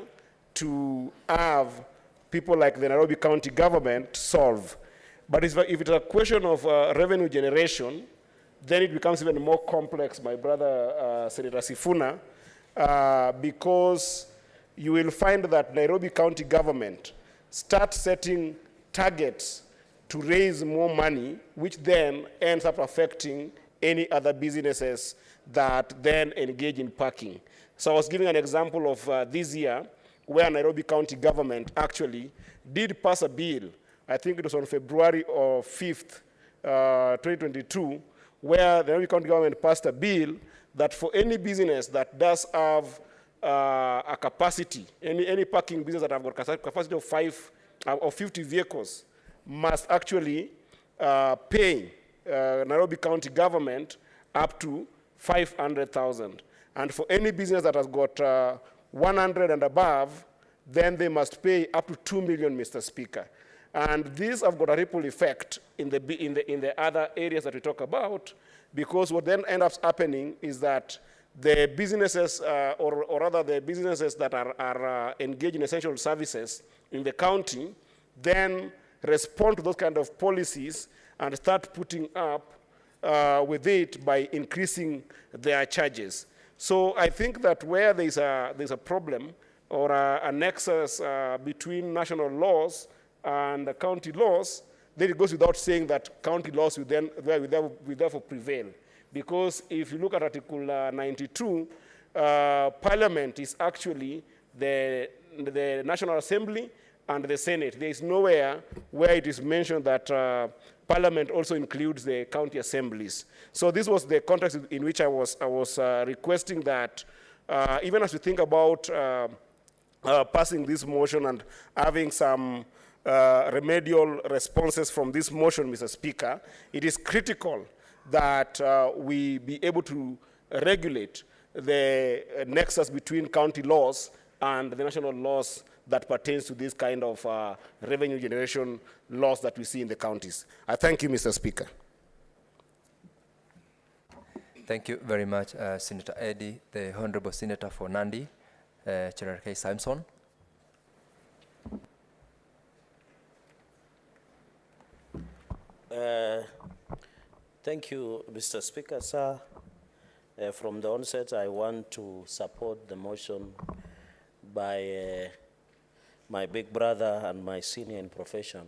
to have people like the Nairobi County government solve. But if it's a question of revenue generation, then it becomes even more complex, my brother Senator Sifuna, because you will find that Nairobi County government starts setting targets to raise more money, which then ends up affecting any other businesses that then engage in parking. So I was giving an example of this year where Nairobi County government actually did pass a bill, I think it was on February 5th, 2022, where the Nairobi County government passed a bill that for any business that does have a capacity, any parking business that have got capacity of 50 vehicles must actually pay Nairobi County government up to 500,000. And for any business that has got 100 and above, then they must pay up to 2 million, Mr. Speaker. And these have got a ripple effect in the other areas that we talk about, because what then ends up happening is that the businesses, or rather the businesses that are engaged in essential services in the county, then respond to those kind of policies and start putting up with it by increasing their charges. So I think that where there's a problem or a nexus between national laws and the county laws, then it goes without saying that county laws will therefore prevail. Because if you look at Article 92, Parliament is actually the National Assembly and the Senate. There is nowhere where it is mentioned that Parliament also includes the county assemblies. So this was the context in which I was requesting that even as we think about passing this motion and having some remedial responses from this motion, Mr. Speaker, it is critical that we be able to regulate the nexus between county laws and the national laws that pertains to this kind of revenue generation laws that we see in the counties. I thank you, Mr. Speaker. Thank you very much, Senator Eddy. The Honorable Senator for Nandi, Cherargei Simpson. Thank you, Mr. Speaker, sir. From the onset, I want to support the motion by my big brother and my senior in profession,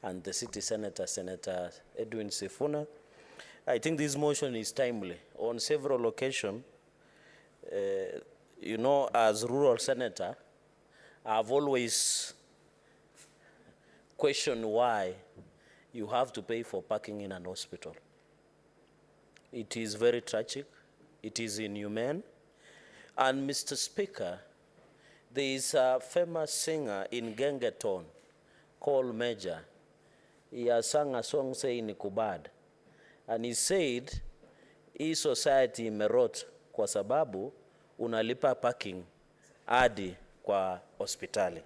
and the city senator, Senator Edwin Sifuna. I think this motion is timely. On several occasions, you know, as rural senator, I've always questioned why you have to pay for parking in an hospital. It is very tragic. It is inhumane. And Mr. Speaker, there is a famous singer in Gengeton called Major. He has sung a song saying Nikubad. And he said, hii society imerot kwa sababu unalipa parking hadi kwa hospitali.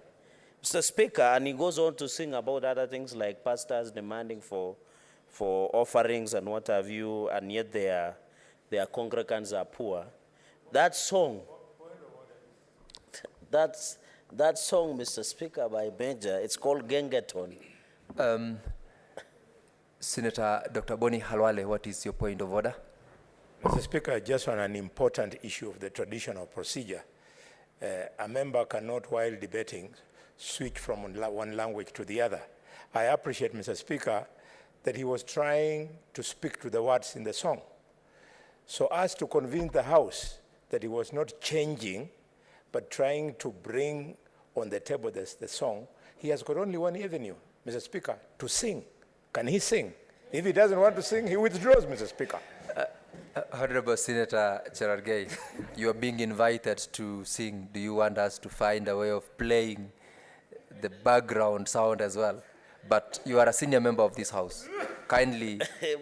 Mr. Speaker, and he goes on to sing about other things like pastors demanding for offerings and what have you, and yet their congregants are poor. That song, that song, Mr. Speaker, by Major, it's called Gengeton. Senator Dr. Boni Halwale, what is your point of order? Mr. Speaker, just on an important issue of the traditional procedure, a member cannot, while debating, switch from one language to the other. I appreciate, Mr. Speaker, that he was trying to speak to the words in the song, so as to convince the House that he was not changing, but trying to bring on the table the song. He has got only one avenue, Mr. Speaker, to sing. Can he sing? If he doesn't want to sing, he withdraws, Mr. Speaker. Honorable Senator Cherargei, you are being invited to sing. Do you want us to find a way of playing the background sound as well? But you are a senior member of this House. Kindly,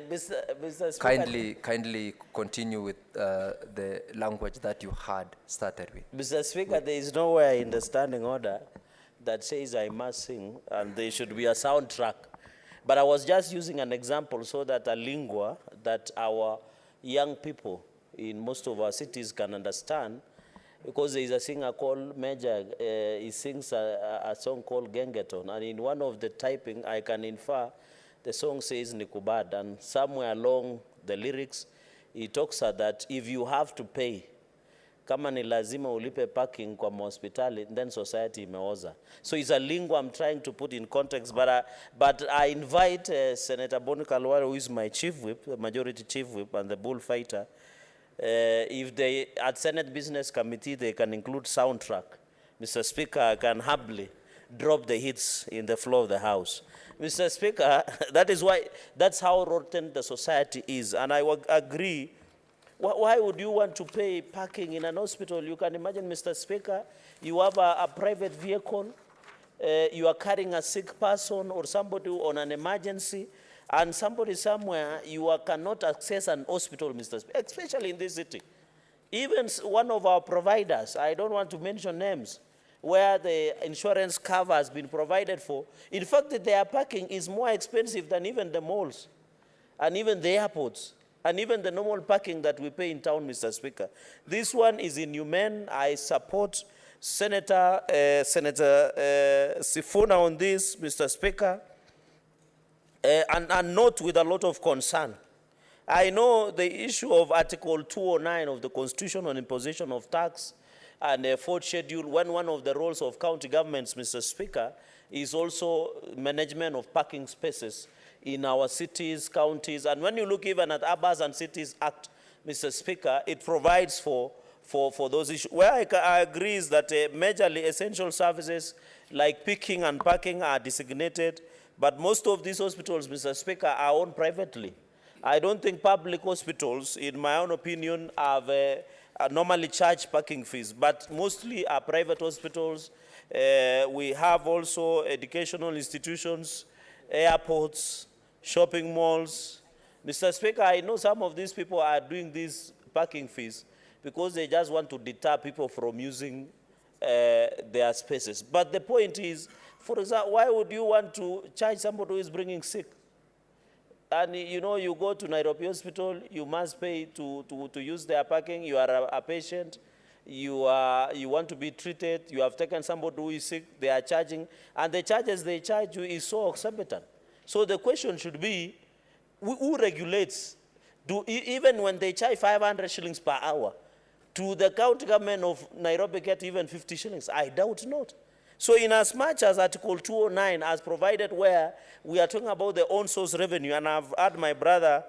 Mr. Speaker, kindly continue with the language that you had started with. Mr. Speaker, there is nowhere in the standing order that says I must sing and there should be a soundtrack. But I was just using an example so that a lingua that our young people in most of our cities can understand, because there is a singer called Major, he sings a song called Gengeton, and in one of the typing I can infer the song says Nikubad, and somewhere along the lyrics he talks that if you have to pay, kama ni lazima ulipe parking kwa hospitali, then society imeoza. So it's a lingua I'm trying to put in context, but I invite Senator Boni Kalwale, who is my chief whip, the majority chief whip and the bullfighter, if they, at Senate Business Committee, they can include soundtrack. Mr. Speaker, I can humbly drop the hits in the floor of the House. Mr. Speaker, that's how rotten the society is, and I would agree. Why would you want to pay parking in an hospital? You can imagine, Mr. Speaker, you have a private vehicle, you are carrying a sick person or somebody on an emergency, and somebody somewhere, you cannot access an hospital, Mr. Speaker, especially in this city. Even one of our providers, I don't want to mention names, where the insurance cover has been provided for. In fact, their parking is more expensive than even the malls, and even the airports, and even the normal parking that we pay in town, Mr. Speaker. This one is inhumane. I support Senator Sifuna on this, Mr. Speaker, and note with a lot of concern. I know the issue of Article 209 of the Constitution on imposition of tax and a fourth schedule, when one of the roles of county governments, Mr. Speaker, is also management of parking spaces in our cities, counties, and when you look even at Urbans and Cities Act, Mr. Speaker, it provides for those issues. Where I agree is that majorly essential services like picking and packing are designated, but most of these hospitals, Mr. Speaker, are owned privately. I don't think public hospitals, in my own opinion, have normally charge parking fees, but mostly are private hospitals. We have also educational institutions, airports, shopping malls. Mr. Speaker, I know some of these people are doing these parking fees because they just want to deter people from using their spaces. But the point is, for example, why would you want to charge somebody who is bringing sick? And you know, you go to Nairobi Hospital, you must pay to use their parking. You are a patient, you want to be treated, you have taken somebody who is sick, they are charging, and the charges they charge you is so exorbitant. So the question should be, who regulates? Even when they charge 500 shillings per hour, do the county government of Nairobi get even 50 shillings? I doubt not. So in as much as Article 209 has provided where we are talking about the own source revenue, and I've had my brother,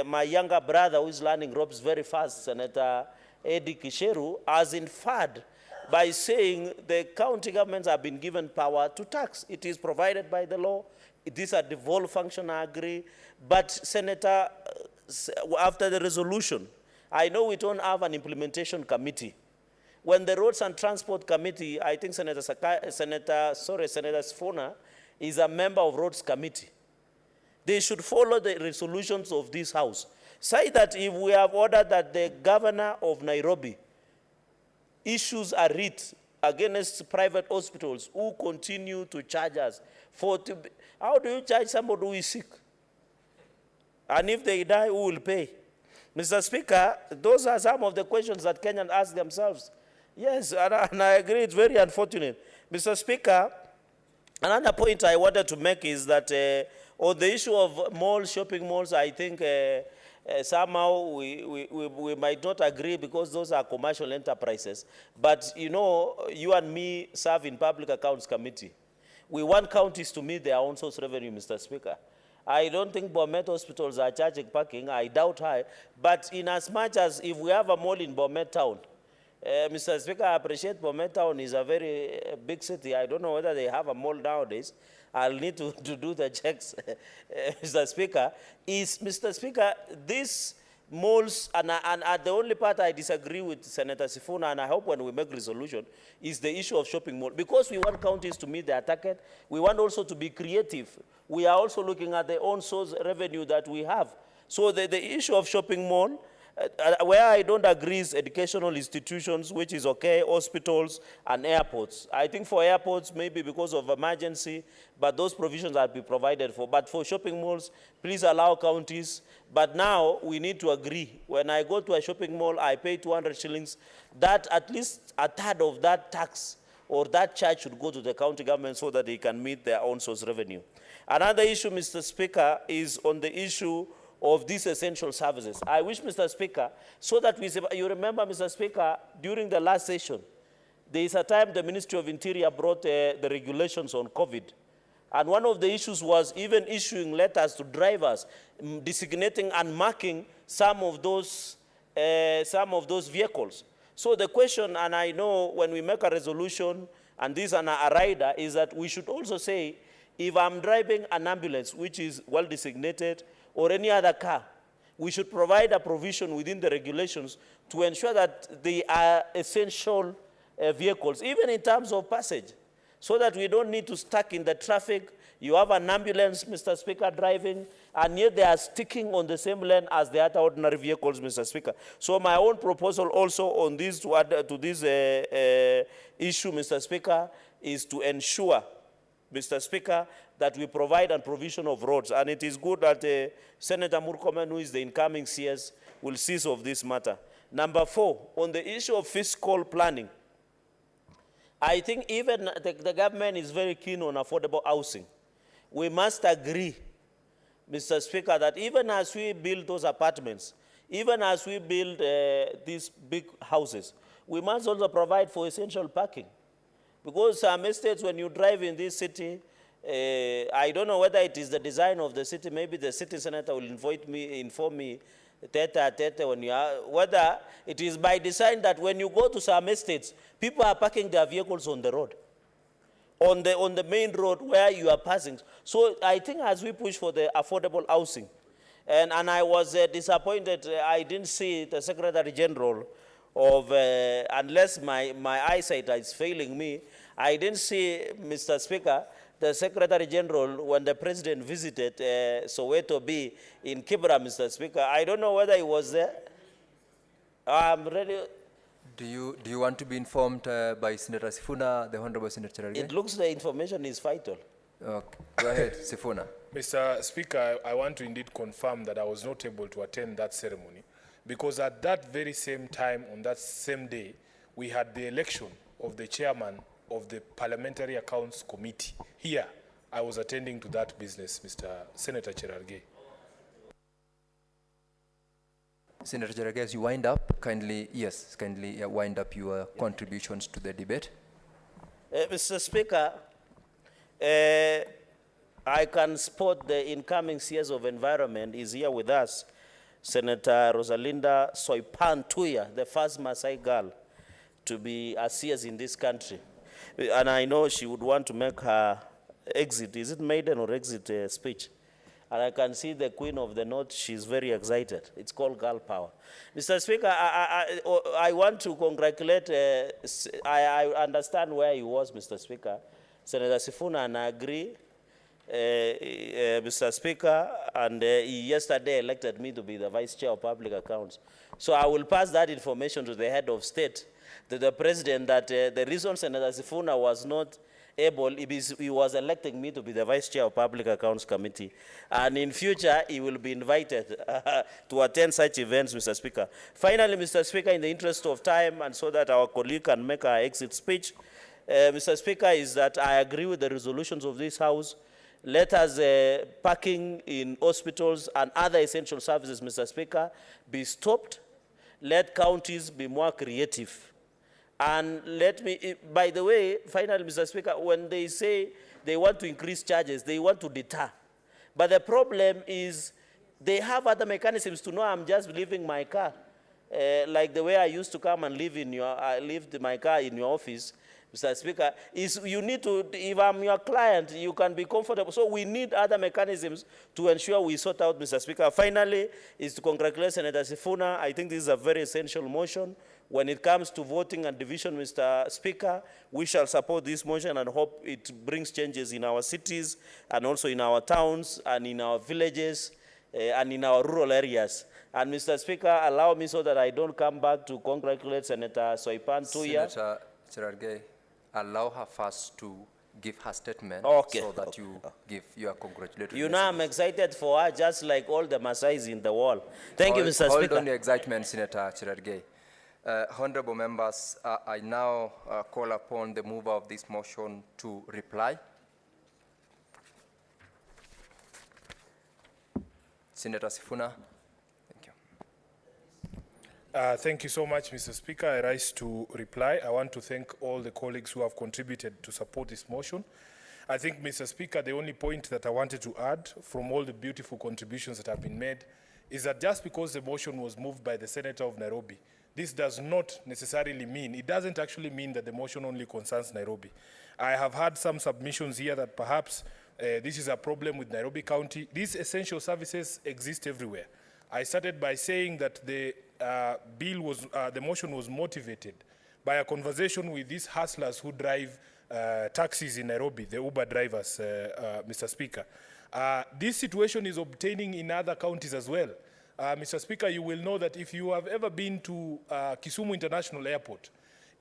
my younger brother who is learning ropes very fast, Senator Eddie Kisheru, has inferred by saying the county governments have been given power to tax. It is provided by the law. These are devolved function, I agree. But Senator, after the resolution, I know we don't have an implementation committee. When the Roads and Transport Committee, I think Senator Sifuna is a member of Roads Committee. They should follow the resolutions of this House. Say that if we have ordered that the governor of Nairobi issues a writ against private hospitals who continue to charge us how do you charge somebody who is sick? And if they die, who will pay? Mr. Speaker, those are some of the questions that Kenyans ask themselves. Yes, and I agree, it's very unfortunate. Mr. Speaker, another point I wanted to make is that on the issue of malls, shopping malls, I think somehow we might not agree because those are commercial enterprises. But, you know, you and me serve in Public Accounts Committee. We want counties to meet their own source revenue, Mr. Speaker. I don't think Bomet hospitals are charging parking. I doubt high. But in as much as if we have a mall in Bomet town, Mr. Speaker, I appreciate Bomet town is a very big city. I don't know whether they have a mall nowadays. I'll need to do the checks, Mr. Speaker. Mr. Speaker, these malls, and the only part I disagree with Senator Sifuna, and I hope when we make resolution, is the issue of shopping mall. Because we want counties to meet their target, we want also to be creative. We are also looking at the own source revenue that we have. So the issue of shopping mall, where I don't agree is educational institutions, which is okay, hospitals and airports. I think for airports, maybe because of emergency, but those provisions will be provided for. But for shopping malls, please allow counties. But now we need to agree. When I go to a shopping mall, I pay 200 shillings. That at least a third of that tax or that charge should go to the county government so that they can meet their own source revenue. Another issue, Mr. Speaker, is on the issue of these essential services. I wish, Mr. Speaker, so that you remember, Mr. Speaker, during the last session, there is a time the Ministry of Interior brought the regulations on COVID. And one of the issues was even issuing letters to drivers, designating and marking some of those vehicles. So the question, and I know when we make a resolution, and this is a rider, is that we should also say, if I'm driving an ambulance, which is well designated, or any other car, we should provide a provision within the regulations to ensure that they are essential vehicles, even in terms of passage, so that we don't need to stuck in the traffic. You have an ambulance, Mr. Speaker, driving, and yet they are sticking on the same lane as the other ordinary vehicles, Mr. Speaker. So my own proposal also on this, to add to this issue, Mr. Speaker, is to ensure, Mr. Speaker, that we provide a provision of roads. And it is good that Senator Murkomen, who is the incoming CS, will cease of this matter. Number 4, on the issue of fiscal planning, I think even the government is very keen on affordable housing. We must agree, Mr. Speaker, that even as we build those apartments, even as we build these big houses, we must also provide for essential parking. Because some estates, when you drive in this city, I don't know whether it is the design of the city, maybe the city senator will inform me, when you are, whether it is by design that when you go to some estates, people are parking their vehicles on the road, on the main road where you are passing. So I think as we push for the affordable housing, and I was disappointed, I didn't see the Secretary General of, unless my eyesight is failing me, I didn't see, Mr. Speaker, the Secretary General when the President visited Soweto B in Kibra, Mr. Speaker. I don't know whether he was there. I'm ready. Do you want to be informed by Senator Sifuna, the Honorable Senator Cherargei? It looks the information is vital. Okay. Go ahead, Sifuna. Mr. Speaker, I want to indeed confirm that I was not able to attend that ceremony because at that very same time, on that same day, we had the election of the chairman of the Parliamentary Accounts Committee. Here, I was attending to that business, Mr. Senator Cherargei. Senator Cherargei, as you wind up, kindly wind up your contributions to the debate. Mr. Speaker, I can spot the incoming CS of Environment is here with us, Senator Rosalinda Soipan Tuya, the first Maasai girl to be a CS in this country. And I know she would want to make her exit, is it maiden or exit speech? And I can see the Queen of the North, she's very excited. It's called girl power. Mr. Speaker, I want to congratulate, I understand where he was, Mr. Speaker. Senator Sifuna, and I agree, Mr. Speaker, and he yesterday elected me to be the Vice Chair of Public Accounts. So I will pass that information to the head of state, to the President, that the reason Senator Sifuna was not able, he was electing me to be the Vice Chair of Public Accounts Committee. And in future, he will be invited to attend such events, Mr. Speaker. Finally, Mr. Speaker, in the interest of time and so that our colleague can make our exit speech, Mr. Speaker, is that I agree with the resolutions of this House. Let us, parking in hospitals and other essential services, Mr. Speaker, be stopped. Let counties be more creative. And let me, by the way, finally, Mr. Speaker, when they say they want to increase charges, they want to deter. But the problem is they have other mechanisms to know I'm just leaving my car. Like the way I used to come and leave my car in your office, Mr. Speaker, is you need to, if I'm your client, you can be comfortable. So we need other mechanisms to ensure we sort out, Mr. Speaker. Finally, is to congratulate Senator Sifuna. I think this is a very essential motion. When it comes to voting and division, Mr. Speaker, we shall support this motion and hope it brings changes in our cities and also in our towns and in our villages and in our rural areas. And Mr. Speaker, allow me so that I don't come back to congratulate Senator Soipan Tuya. Senator Cherargei, allow her first to give her statement so that you give your congratulatory You know, I'm excited for her just like all the Maasais in the world. Thank you, Mr. Speaker. Hold on your excitement, Senator Cherargei. Honorable members, I now call upon the mover of this motion to reply. Senator Sifuna. Thank you. Thank you so much, Mr. Speaker. I rise to reply. I want to thank all the colleagues who have contributed to support this motion. I think, Mr. Speaker, the only point that I wanted to add from all the beautiful contributions that have been made is that just because the motion was moved by the Senator of Nairobi, this does not necessarily mean, it doesn't actually mean that the motion only concerns Nairobi. I have had some submissions here that perhaps this is a problem with Nairobi County. These essential services exist everywhere. I started by saying that the the motion was motivated by a conversation with these hustlers who drive taxis in Nairobi, the Uber drivers, Mr. Speaker. This situation is obtaining in other counties as well. Mr. Speaker, you will know that if you have ever been to Kisumu International Airport,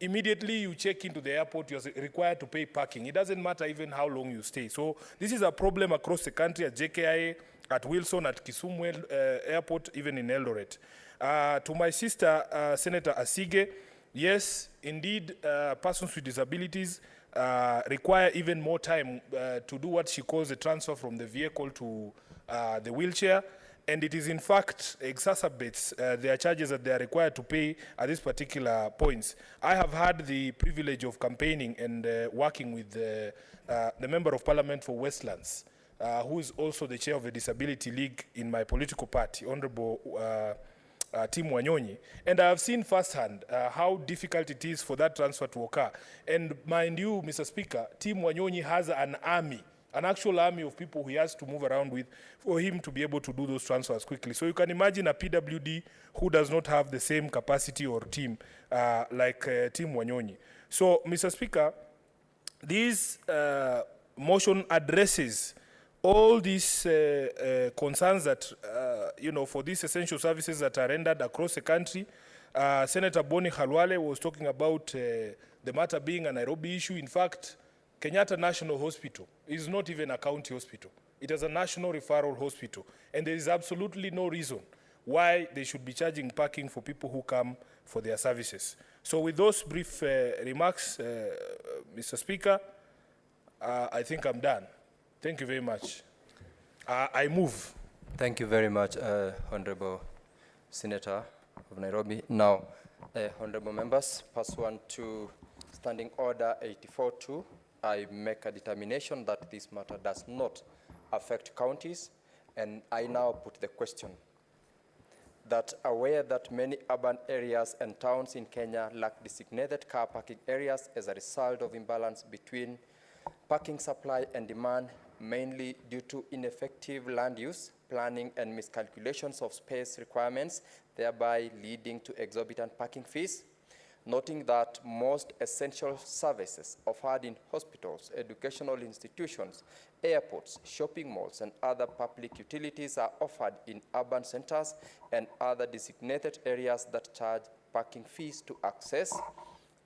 immediately you check into the airport, you're required to pay parking. It doesn't matter even how long you stay. So this is a problem across the country at JKIA, at Wilson, at Kisumu Airport, even in Eldoret. To my sister, Senator Asige, yes, indeed, persons with disabilities require even more time to do what she calls the transfer from the vehicle to the wheelchair. and it is in fact exacerbates their charges that they are required to pay at these particular points. I have had the privilege of campaigning and working with the Member of Parliament for Westlands, who is also the chair of the Disability League in my political party, Honorable Tim Wanyonyi, and I have seen firsthand how difficult it is for that transfer to occur. And mind you, Mr. Speaker, Tim Wanyonyi has an army, an actual army of people he has to move around with for him to be able to do those transfers quickly. So you can imagine a PWD who does not have the same capacity or team like Tim Wanyonyi. So, Mr. Speaker, this motion addresses all these concerns that, for these essential services that are rendered across the country. Senator Boni Khalwale was talking about the matter being a Nairobi issue. In fact, Kenyatta National Hospital is not even a county hospital. It is a national referral hospital. And there is absolutely no reason why they should be charging parking for people who come for their services. So with those brief remarks, Mr. Speaker, I think I'm done. Thank you very much. I move. Thank you very much, Honorable Senator of Nairobi. Now, Honorable members, pursuant to Standing Order 84-2, I make a determination that this matter does not affect counties, and I now put the question that aware that many urban areas and towns in Kenya lack designated car parking areas as a result of imbalance between parking supply and demand, mainly due to ineffective land use, planning, and miscalculations of space requirements, thereby leading to exorbitant parking fees. Noting that most essential services offered in hospitals, educational institutions, airports, shopping malls, and other public utilities are offered in urban centers and other designated areas that charge parking fees to access,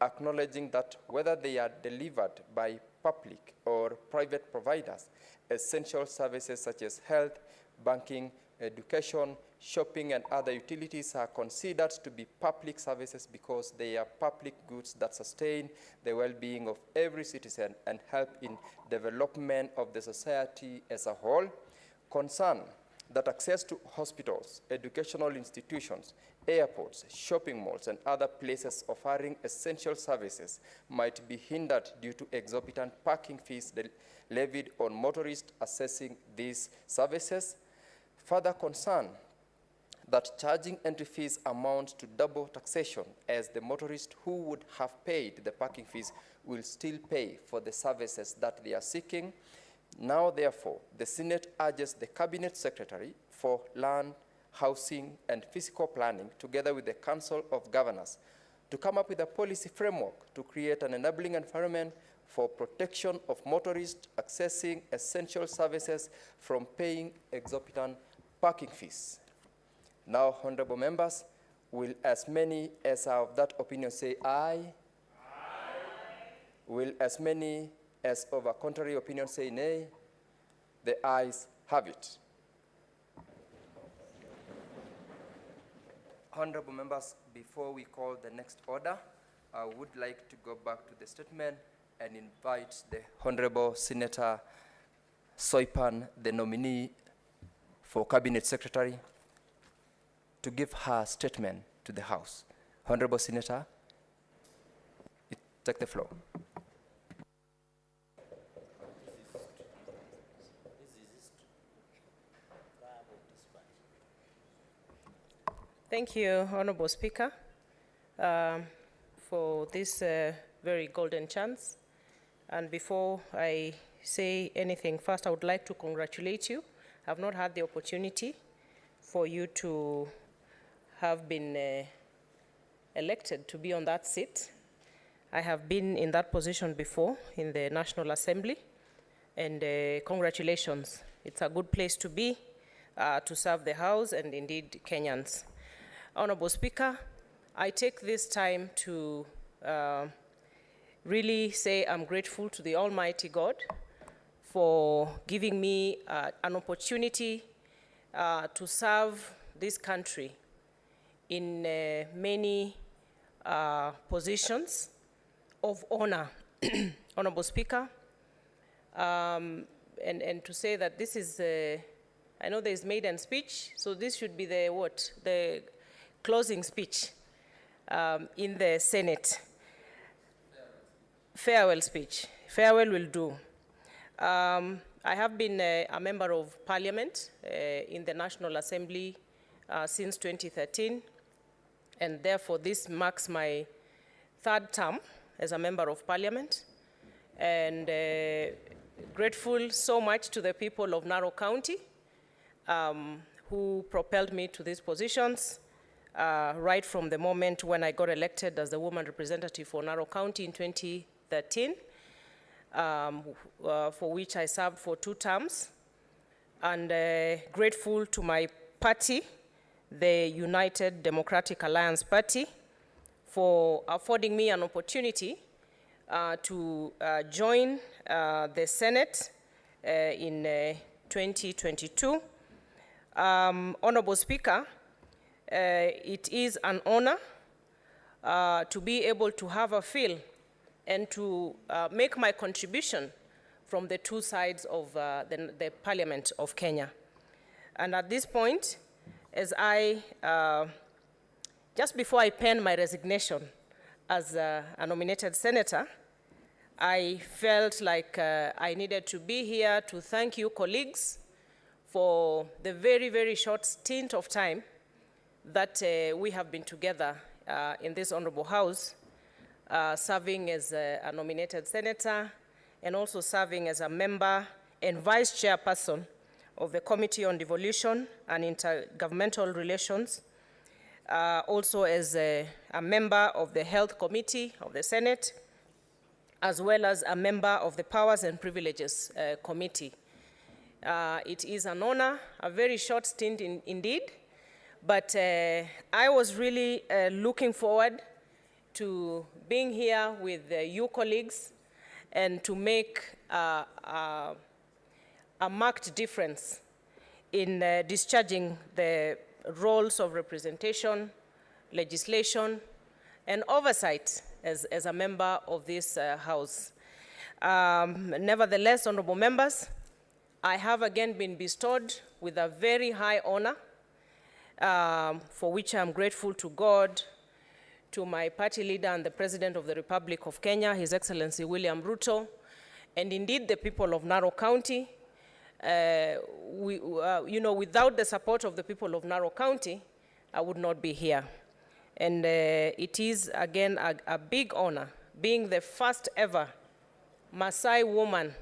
acknowledging that whether they are delivered by public or private providers, essential services such as health, banking, education, shopping, and other utilities are considered to be public services because they are public goods that sustain the well-being of every citizen and help in development of the society as a whole. Concern that access to hospitals, educational institutions, airports, shopping malls, and other places offering essential services might be hindered due to exorbitant parking fees levied on motorists accessing these services. Further concern that charging entry fees amount to double taxation, as the motorists who would have paid the parking fees will still pay for the services that they are seeking. Now, therefore, the Senate urges the Cabinet Secretary for Land, Housing, and Physical Planning, together with the Council of Governors, to come up with a policy framework to create an enabling environment for protection of motorists accessing essential services from paying exorbitant parking fees. Now, honorable members, will as many as are of that opinion say aye? Aye. Will as many as of a contrary opinion say nay? The ayes have it. Honorable members, before we call the next order, I would like to go back to the statement and invite the Honorable Senator Soipan, the nominee for Cabinet Secretary, to give her statement to the House. Honorable Senator, take the floor. Thank you, Honorable Speaker, for this very golden chance. And before I say anything, first I would like to congratulate you. I've not had the opportunity for you to have been elected to be on that seat. I have been in that position before in the National Assembly, and congratulations. It's a good place to be, to serve the House and indeed Kenyans. Honorable Speaker, I take this time to really say I'm grateful to the Almighty God for giving me an opportunity to serve this country in many positions of honor. Honorable Speaker, and to say that this is I know there's maiden speech, so this should be the what? The closing speech in the Senate. Farewell speech. Farewell will do. I have been a member of parliament in the National Assembly since 2013, and therefore this marks my third term as a member of parliament. And grateful so much to the people of Narok County who propelled me to these positions right from the moment when I got elected as the woman representative for Narok County in 2013, for which I served for 2 terms. And grateful to my party, the United Democratic Alliance Party, for affording me an opportunity to join the Senate in 2022. Honorable Speaker, it is an honor to be able to have a feel and to make my contribution from the 2 sides of the Parliament of Kenya. And at this point, as just before I penned my resignation as a nominated senator, I felt like I needed to be here to thank you, colleagues, for the very, very short stint of time that we have been together in this honorable house, serving as a nominated senator and also serving as a member and vice chairperson of the Committee on Devolution and Intergovernmental Relations, also as a member of the Health Committee of the Senate, as well as a member of the Powers and Privileges Committee. It is an honor, a very short stint indeed, but I was really looking forward to being here with you colleagues and to make a marked difference in discharging the roles of representation, legislation, and oversight as a member of this House. Nevertheless, honorable members, I have again been bestowed with a very high honor, for which I'm grateful to God, to my party leader and the President of the Republic of Kenya, His Excellency William Ruto, and indeed the people of Narok County. Without the support of the people of Narok County, I would not be here. And it is, again, a big honor, being the first ever Maasai woman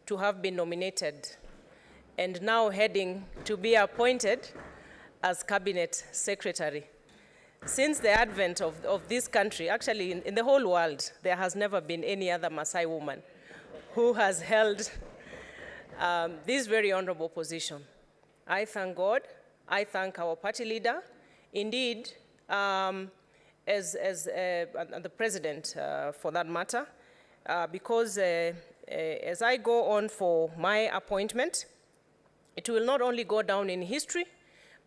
to have been nominated and now heading to be appointed as Cabinet Secretary. Since the advent of this country, actually in the whole world, there has never been any other Maasai woman who has held this very honorable position. I thank God. I thank our party leader. Indeed, as the president, for that matter, because as I go on for my appointment, it will not only go down in history,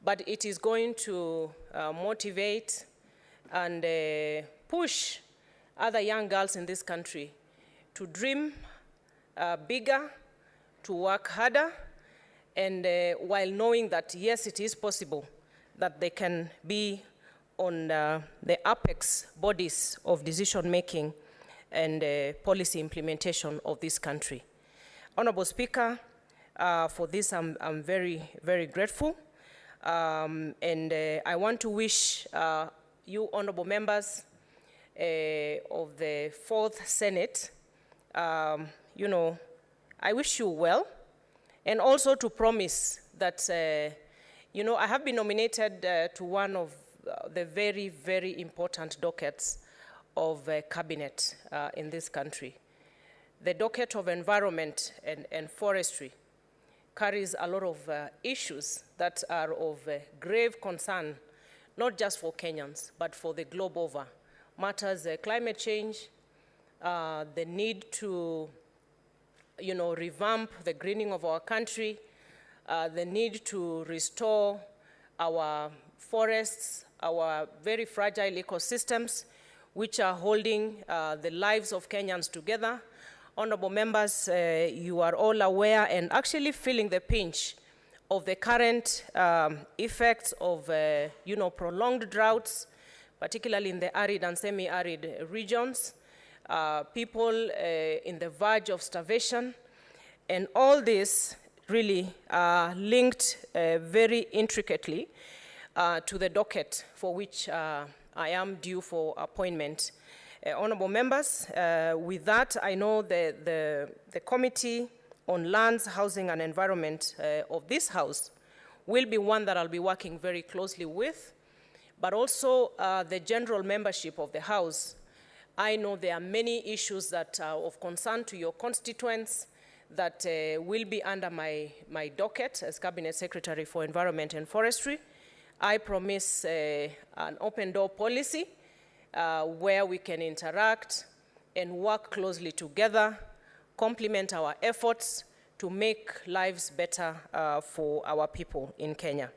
but it is going to motivate and push other young girls in this country to dream bigger, to work harder, and while knowing that, yes, it is possible that they can be on the apex bodies of decision-making and policy implementation of this country. Honorable Speaker, for this I'm very, very grateful. And I want to wish you honorable members of the 4th Senate, I wish you well, and also to promise that, I have been nominated to one of the very, very important dockets of cabinet in this country. The docket of environment and forestry carries a lot of issues that are of grave concern, not just for Kenyans, but for the globe over. Matters climate change, the need to revamp the greening of our country, the need to restore our forests, our very fragile ecosystems, which are holding the lives of Kenyans together. Honorable members, you are all aware and actually feeling the pinch of the current effects of prolonged droughts, particularly in the arid and semi-arid regions, people in the verge of starvation, and all this really linked very intricately to the docket for which I am due for appointment. Honorable members, with that, I know the Committee on Lands, Housing and Environment of this House will be one that I'll be working very closely with, but also the general membership of the House. I know there are many issues that are of concern to your constituents that will be under my docket as Cabinet Secretary for Environment and Forestry. I promise an open door policy where we can interact and work closely together, complement our efforts to make lives better for our people in Kenya.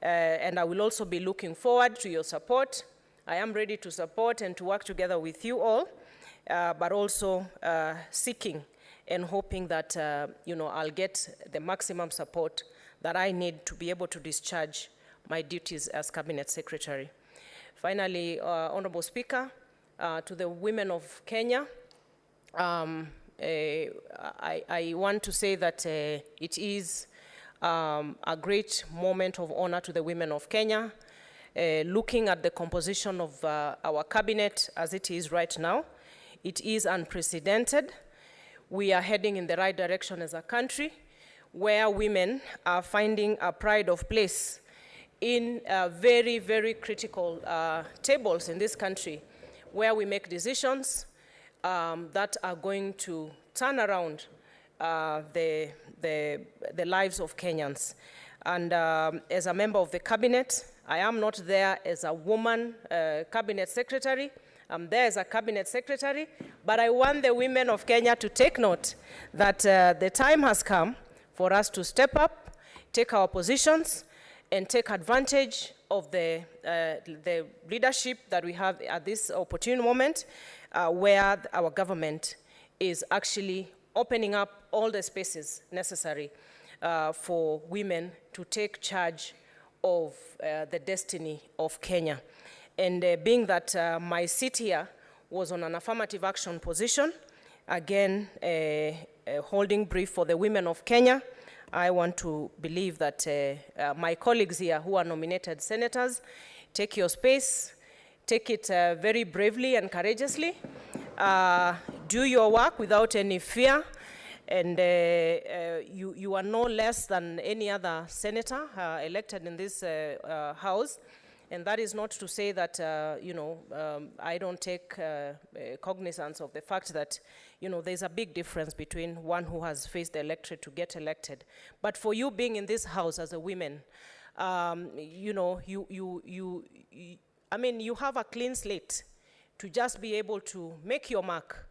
And I will also be looking forward to your support. I am ready to support and to work together with you all, but also seeking and hoping that I'll get the maximum support that I need to be able to discharge my duties as Cabinet Secretary. Finally, Honorable Speaker, to the women of Kenya, I want to say that it is a great moment of honor to the women of Kenya. Looking at the composition of our cabinet as it is right now, it is unprecedented. We are heading in the right direction as a country where women are finding a pride of place in very, very critical tables in this country where we make decisions that are going to turn around the lives of Kenyans. And as a member of the cabinet, I am not there as a woman cabinet secretary. I'm there as a cabinet secretary, but I want the women of Kenya to take note that the time has come for us to step up, take our positions, and take advantage of the leadership that we have at this opportune moment where our government is actually opening up all the spaces necessary for women to take charge of the destiny of Kenya. And being that my seat here was on an affirmative action position, again, holding brief for the women of Kenya, I want to believe that my colleagues here who are nominated senators take your space, take it very bravely and courageously, do your work without any fear, and you are no less than any other senator elected in this House. And that is not to say that, I don't take cognizance of the fact that, there's a big difference between one who has faced the electorate to get elected. But for you being in this House as a woman, you have a clean slate to just be able to make your mark,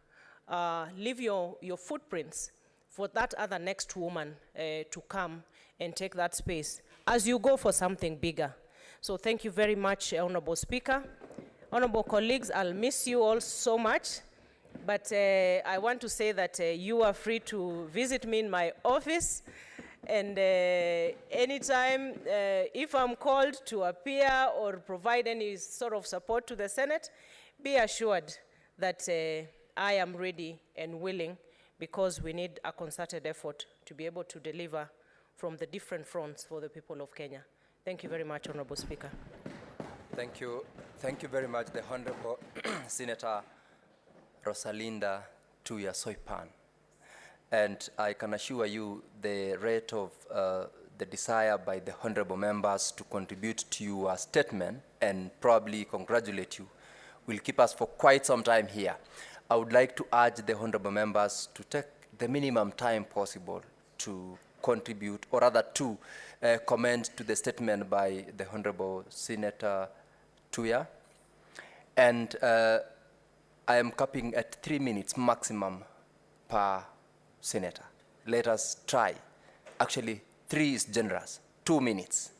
leave your footprints for that other next woman to come and take that space as you go for something bigger. So thank you very much, Honorable Speaker. Honorable colleagues, I'll miss you all so much, but I want to say that you are free to visit me in my office, and anytime, if I'm called to appear or provide any sort of support to the Senate, be assured that I am ready and willing, because we need a concerted effort to be able to deliver from the different fronts for the people of Kenya. Thank you very much, Honorable Speaker. Thank you. Thank you very much, the Honorable Senator Rosalinda Tuya Soipan. And I can assure you the rate of the desire by the honorable members to contribute to your statement and probably congratulate you will keep us for quite some time here. I would like to urge the honorable members to take the minimum time possible to contribute, or rather to comment to the statement by the Honorable Senator Tuya. And I am capping at 3 minutes maximum per senator. Let us try. Actually, 3 is generous. 2 minutes.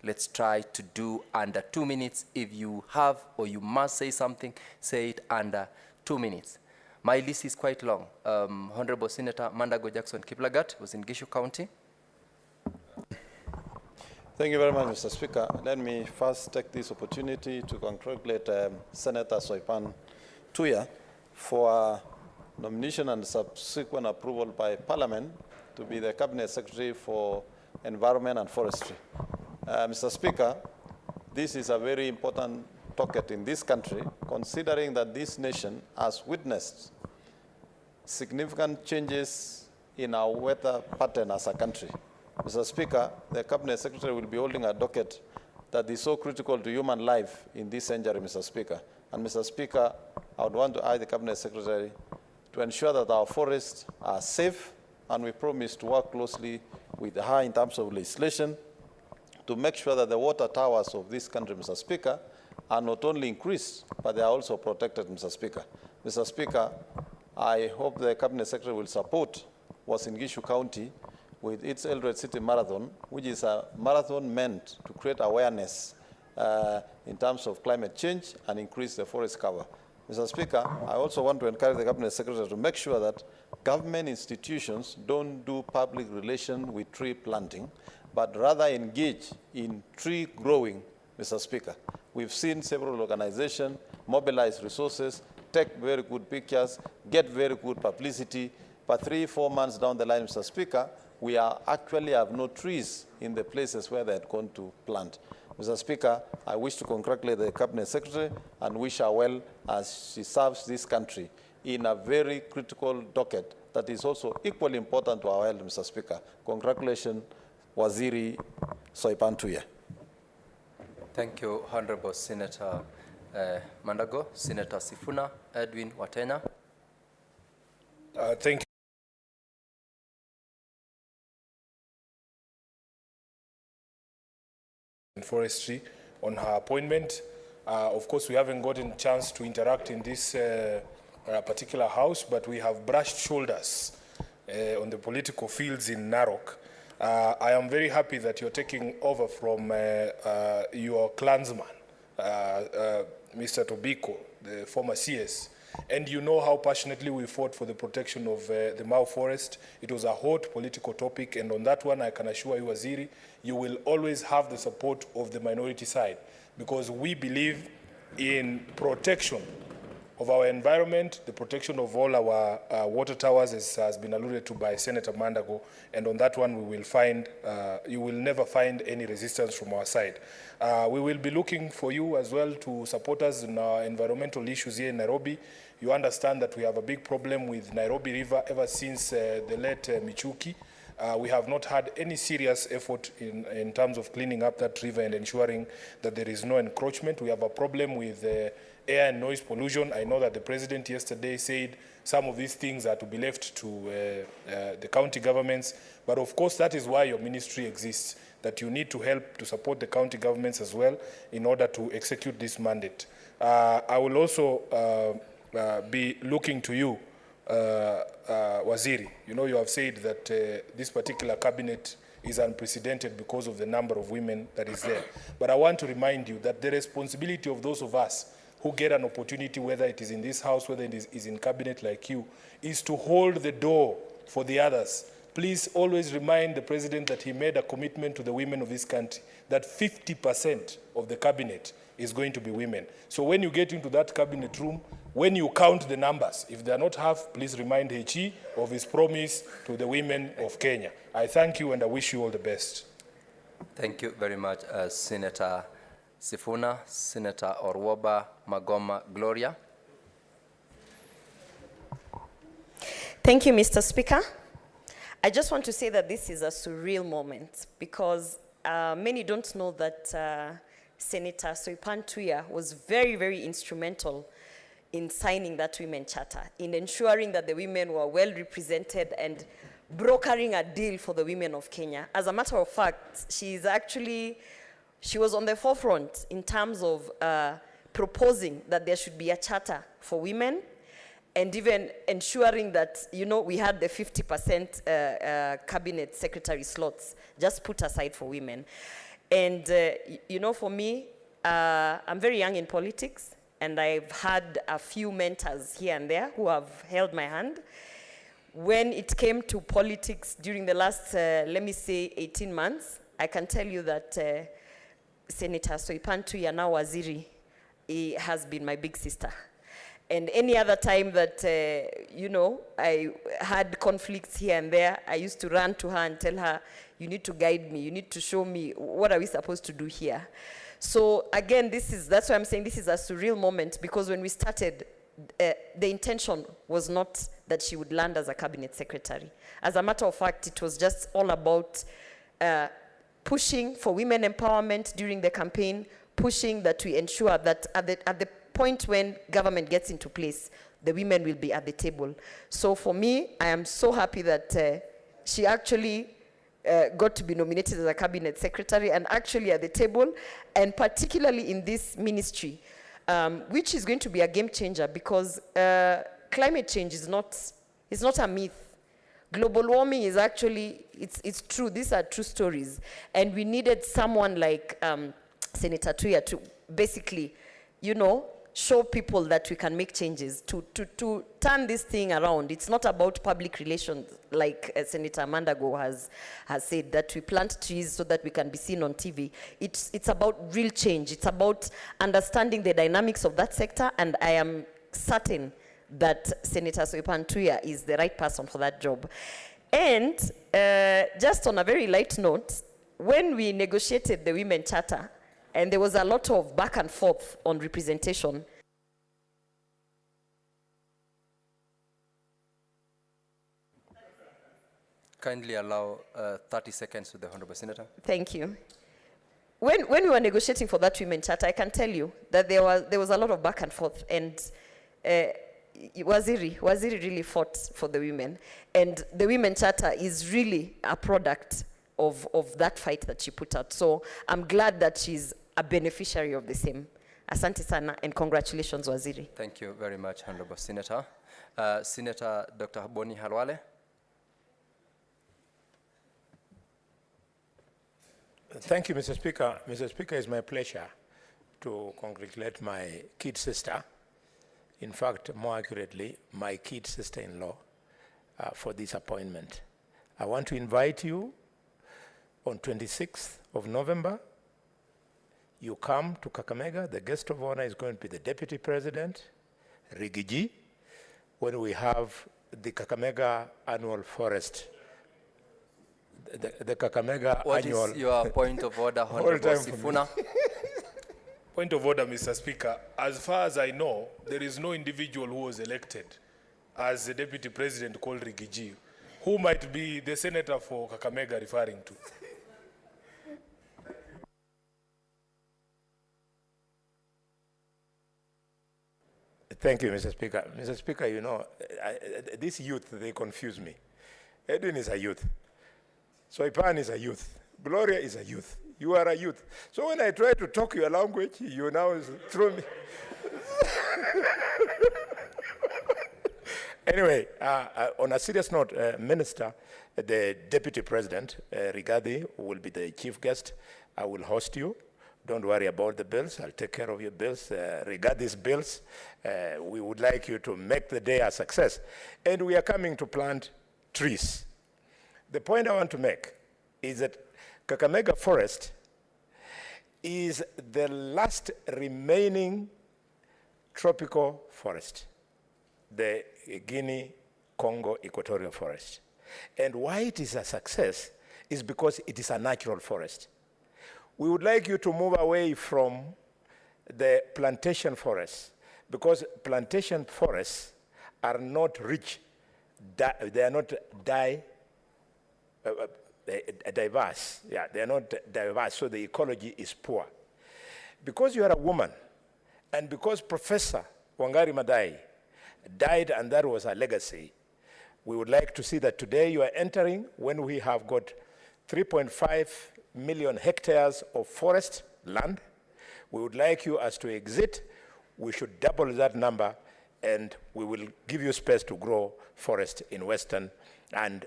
Let's try to do under 2 minutes. If you have or you must say something, say it under 2 minutes. My list is quite long. Honorable Senator Mandago Jackson Kiplagat was in Gishu County. Thank you very much, Mr. Speaker. Let me first take this opportunity to congratulate Senator Soipan Tuya for nomination and subsequent approval by Parliament to be the Cabinet Secretary for Environment and Forestry. Mr. Speaker, this is a very important docket in this country, considering that this nation has witnessed significant changes in our weather pattern as a country. Mr. Speaker, the Cabinet Secretary will be holding a docket that is so critical to human life in this century, Mr. Speaker. And Mr. Speaker, I would want to urge the Cabinet Secretary to ensure that our forests are safe, and we promise to work closely with her in terms of legislation to make sure that the water towers of this country, Mr. Speaker, are not only increased, but they are also protected, Mr. Speaker. Mr. Speaker, I hope the Cabinet Secretary will support Uasin Gishu County with its Eldoret City Marathon, which is a marathon meant to create awareness in terms of climate change and increase the forest cover. Mr. Speaker, I also want to encourage the Cabinet Secretary to make sure that government institutions don't do public relations with tree planting, but rather engage in tree growing, Mr. Speaker. We've seen several organizations mobilize resources, take very good pictures, get very good publicity, but 3-4 months down the line, Mr. Speaker, we actually have no trees in the places where they had gone to plant. Mr. Speaker, I wish to congratulate the Cabinet Secretary and wish her well as she serves this country in a very critical docket that is also equally important to our health, Mr. Speaker. Congratulations, Waziri Soipan Tuya. Thank you, Honorable Senator Mandago. Senator Sifuna Edwin Watena. Thank you. Forestry on her appointment. Of course, we haven't gotten a chance to interact in this particular house, but we have brushed shoulders on the political fields in Narok. I am very happy that you're taking over from your clansman, Mr. Tobiko, the former CS. And you know how passionately we fought for the protection of the Mau Forest. It was a hot political topic, and on that one, I can assure you, Waziri, you will always have the support of the minority side, because we believe in protection of our environment, the protection of all our water towers, as has been alluded to by Senator Mandago, and on that one, we will find, you will never find any resistance from our side. We will be looking for you as well to support us in our environmental issues here in Nairobi. You understand that we have a big problem with Nairobi River ever since the late Michuki. We have not had any serious effort in terms of cleaning up that river and ensuring that there is no encroachment. We have a problem with air and noise pollution. I know that the President yesterday said some of these things are to be left to the county governments. But of course, that is why your ministry exists, that you need to help to support the county governments as well in order to execute this mandate. I will also be looking to you, Waziri. You know, you have said that this particular cabinet is unprecedented because of the number of women that is there. But I want to remind you that the responsibility of those of us who get an opportunity, whether it is in this house, whether it is in cabinet like you, is to hold the door for the others. Please always remind the President that he made a commitment to the women of this country that 50% of the cabinet is going to be women. So when you get into that cabinet room, when you count the numbers, if they are not half, please remind HE of his promise to the women of Kenya. I thank you and I wish you all the best. Thank you very much, Senator Sifuna. Senator Orwoba Magoma Gloria. Thank you, Mr. Speaker. I just want to say that this is a surreal moment because many don't know that Senator Soipan Tuya was very, very instrumental in signing that women charter, in ensuring that the women were well represented and brokering a deal for the women of Kenya. As a matter of fact, she was on the forefront in terms of proposing that there should be a charter for women and even ensuring that, you know, we had the 50% cabinet secretary slots just put aside for women. And, you know, for me, I'm very young in politics, and I've had a few mentors here and there who have held my hand. When it came to politics during the last, let me say, 18 months, I can tell you that Senator Soipan Tuya, now Waziri, has been my big sister. And any other time that, you know, I had conflicts here and there, I used to run to her and tell her, you need to guide me, you need to show me what are we supposed to do here. So again, that's why I'm saying this is a surreal moment, because when we started, the intention was not that she would land as a cabinet secretary. As a matter of fact, it was just all about pushing for women empowerment during the campaign, pushing that we ensure that at the point when government gets into place, the women will be at the table. So for me, I am so happy that she actually got to be nominated as a cabinet secretary and actually at the table, and particularly in this ministry, which is going to be a game changer, because climate change is not a myth. Global warming is actually, it's true. These are true stories. And we needed someone like Senator Tuya to basically, you know, show people that we can make changes, to turn this thing around. It's not about public relations, like Senator Mandago has said, that we plant trees so that we can be seen on TV. It's about real change. It's about understanding the dynamics of that sector, and I am certain that Senator Soipan Tuya is the right person for that job. And just on a very light note, when we negotiated the Women Charter, and there was a lot of back and forth on representation. Kindly allow 30 seconds to the Honorable Senator. Thank you. When we were negotiating for that Women Charter, I can tell you that there was a lot of back and forth, and Waziri really fought for the women. And the Women Charter is really a product of that fight that she put out. So I'm glad that she's a beneficiary of the same. Asante sana, and congratulations, Waziri. Thank you very much, Honorable Senator. Senator Dr. Boni Halwale. Thank you, Mr. Speaker. Mr. Speaker, it's my pleasure to congratulate my kid sister, in fact, more accurately, my kid sister-in-law, for this appointment. I want to invite you on 26th of November. You come to Kakamega. The guest of honor is going to be the Deputy President, Rigiji, when we have the Kakamega Annual Forest. The Kakamega Annual... What is your point of order, Honorable Sifuna? Point of order, Mr. Speaker. As far as I know, there is no individual who was elected as the Deputy President called Rigiji. Who might be the senator for Kakamega referring to? Thank you, Mr. Speaker. Mr. Speaker, you know, this youth, they confuse me. Edwin is a youth. Soipan is a youth. Gloria is a youth. You are a youth. So when I try to talk your language, you now throw me. Anyway, on a serious note, Minister, the Deputy President, Rigathi, will be the chief guest. I will host you. Don't worry about the bills. I'll take care of your bills. Rigathi's bills, we would like you to make the day a success. And we are coming to plant trees. The point I want to make is that Kakamega Forest is the last remaining tropical forest, the Guinea-Congo Equatorial Forest. And why it is a success is because it is a natural forest. We would like you to move away from the plantation forests, because plantation forests are not rich, they are not diverse. Yeah, they are not diverse, so the ecology is poor. Because you are a woman, and because Professor Wangari Maathai died and that was her legacy, we would like to see that today you are entering when we have got 3.5 million hectares of forest land. We would like you, as to exit, we should double that number, and we will give you space to grow forest in Western. And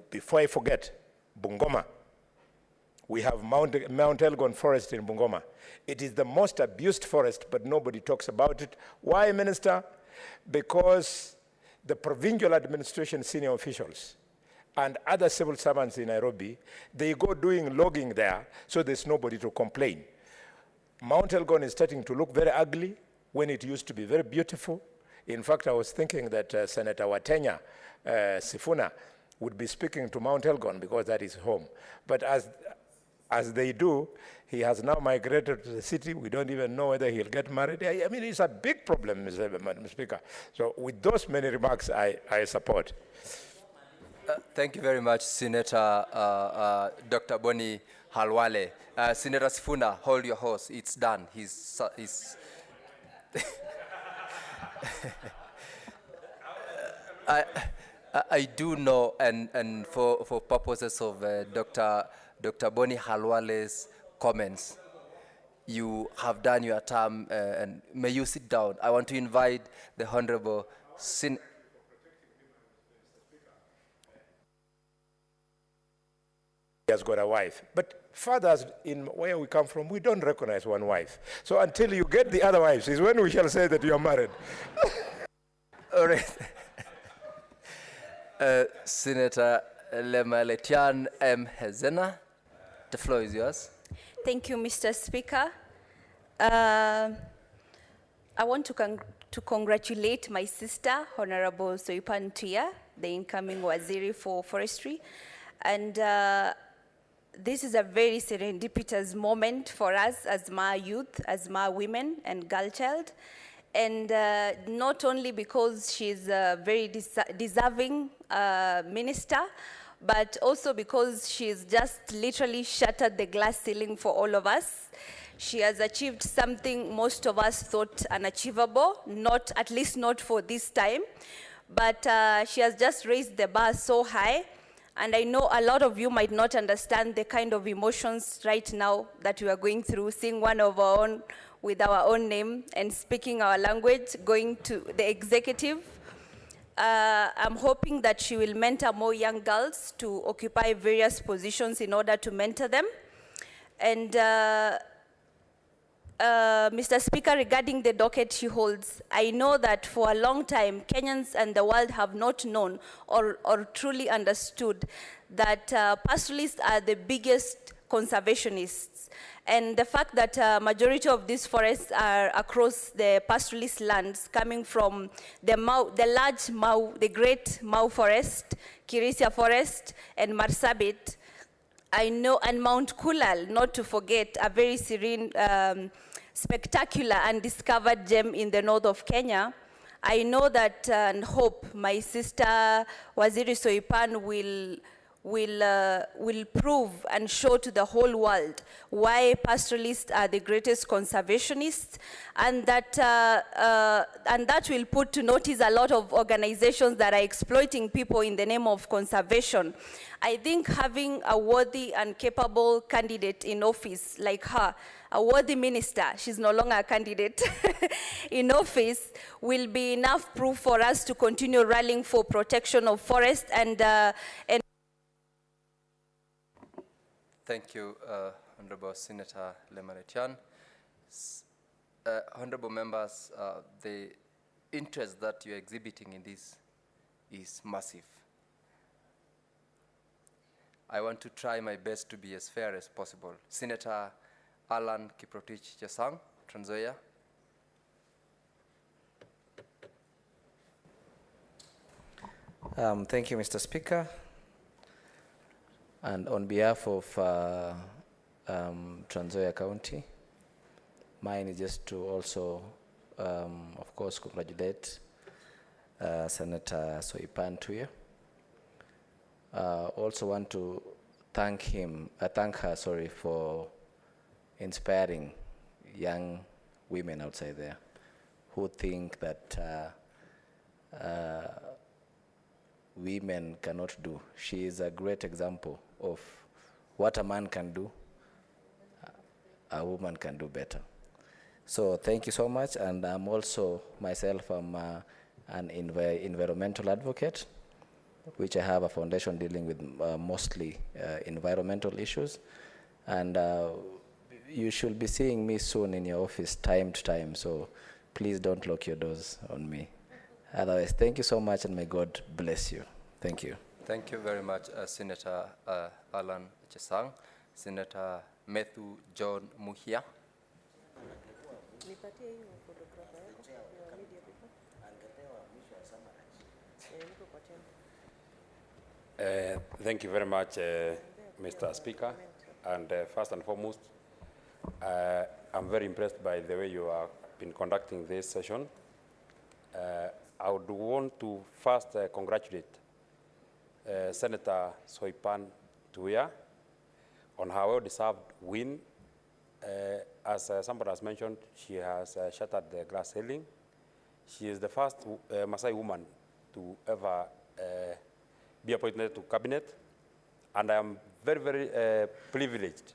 before I forget, Bungoma. We have Mount Elgon Forest in Bungoma. It is the most abused forest, but nobody talks about it. Why, Minister? Because the provincial administration senior officials and other civil servants in Nairobi, they go doing logging there, so there's nobody to complain. Mount Elgon is starting to look very ugly when it used to be very beautiful. In fact, I was thinking that Senator Watenya Sifuna would be speaking to Mount Elgon because that is home. But as they do, he has now migrated to the city. We don't even know whether he'll get married. I mean, it's a big problem, Mr. Speaker. So with those many remarks, I support. Thank you very much, Senator Dr. Boni Halwale. Senator Sifuna, hold your horse. It's done. He's I do know, and for purposes of Dr. Boni Halwale's comments, you have done your term, and may you sit down. I want to invite the Honorable Senator. He has got a wife. But fathers, in where we come from, we don't recognize one wife. So until you get the other wives is when we shall say that you are married. All right. Senator Lemaletian M. Hezena, the floor is yours. Thank you, Mr. Speaker. I want to congratulate my sister, Honorable Soipan Tuya, the incoming Waziri for Forestry. And this is a very serendipitous moment for us as Ma youth, as Ma women and girl child. And not only because she's a very deserving minister, but also because she's just literally shattered the glass ceiling for all of us. She has achieved something most of us thought unachievable, not, at least not for this time. But she has just raised the bar so high. And I know a lot of you might not understand the kind of emotions right now that we are going through, seeing one of our own with our own name and speaking our language, going to the executive. I'm hoping that she will mentor more young girls to occupy various positions in order to mentor them. And Mr. Speaker, regarding the docket she holds, I know that for a long time, Kenyans and the world have not known or truly understood that pastoralists are the biggest conservationists. And the fact that majority of these forests are across the pastoralist lands coming from the large Mau, the great Mau forest, Kirisia forest, and Marsabit, I know, and Mount Kulal, not to forget, a very serene, spectacular undiscovered gem in the north of Kenya. I know that and hope my sister Waziri Soipan will prove and show to the whole world why pastoralists are the greatest conservationists, and that will put to notice a lot of organizations that are exploiting people in the name of conservation. I think having a worthy and capable candidate in office like her, a worthy minister, she's no longer a candidate, in office will be enough proof for us to continue rallying for protection of forests and Thank you, Honorable Senator Lemaletian. Honorable members, the interest that you're exhibiting in this is massive. I want to try my best to be as fair as possible. Senator Alan Kiprotich Chesang, Trans Nzoia. Thank you, Mr. Speaker. And on behalf of Trans Nzoia County, mine is just to also, of course, congratulate Senator Soipan Tuya. Also want to thank her, for inspiring young women outside there who think that women cannot do. She is a great example of what a man can do, a woman can do better. So thank you so much, and I'm also, myself, I'm an environmental advocate, which I have a foundation dealing with mostly environmental issues. And you should be seeing me soon in your office time to time, so please don't lock your doors on me. Otherwise, thank you so much, and may God bless you. Thank you. Thank you very much, Senator Alan Chesang. Senator Matthew John Muhia. Thank you very much, Mr. Speaker. And first and foremost, I'm very impressed by the way you have been conducting this session. I would want to first congratulate Senator Soipan Tuya on her well-deserved win. As somebody has mentioned, she has shattered the glass ceiling. She is the first Maasai woman to ever be appointed to cabinet, and I am very, very privileged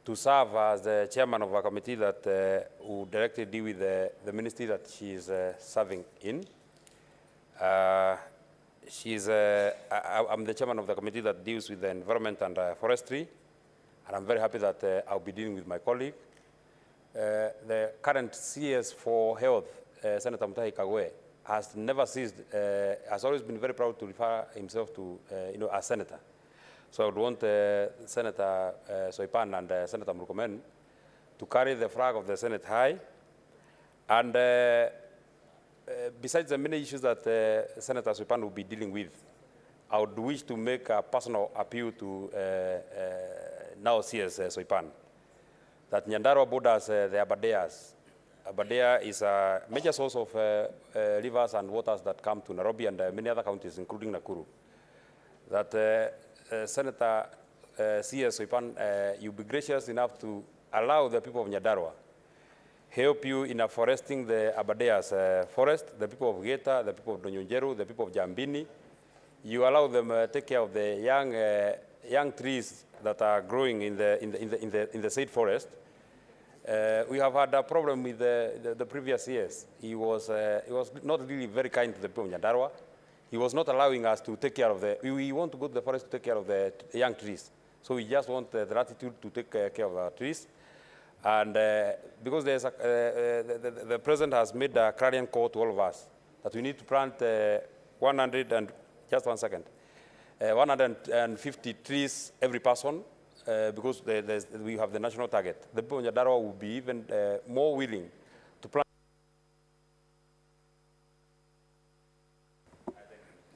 to serve as the chairman of a committee that will directly deal with the ministry that she is serving in. I'm the chairman of the committee that deals with the environment and forestry, and I'm very happy that I'll be dealing with my colleague. The current CS for Health, Senator Mutahi Kagwe, has never ceased, has always been very proud to refer himself to, as senator. So I would want Senator Soipan and Senator Murkomen to carry the flag of the Senate high. And besides the many issues that Senator Soipan will be dealing with, I would wish to make a personal appeal to now CS Soipan, that Nyandarua borders the Abadeas. Abadea is a major source of rivers and waters that come to Nairobi and many other counties, including Nakuru. That Senator CS Soipan, you be gracious enough to allow the people of Nyandarua help you in afforesting the Abadeas forest, the people of Geta, the people of Donyonjeru, the people of Jambini. You allow them take care of the young trees that are growing in the said forest. We have had a problem with the previous years. He was not really very kind to the people of Nyandarua. He was not allowing us to take care of we want to go to the forest to take care of the young trees. So we just want the latitude to take care of our trees. And because there's the president has made a clarion call to all of us that we need to plant 150 trees every person, because we have the national target. The people in Nyandarua will be even more willing to plant.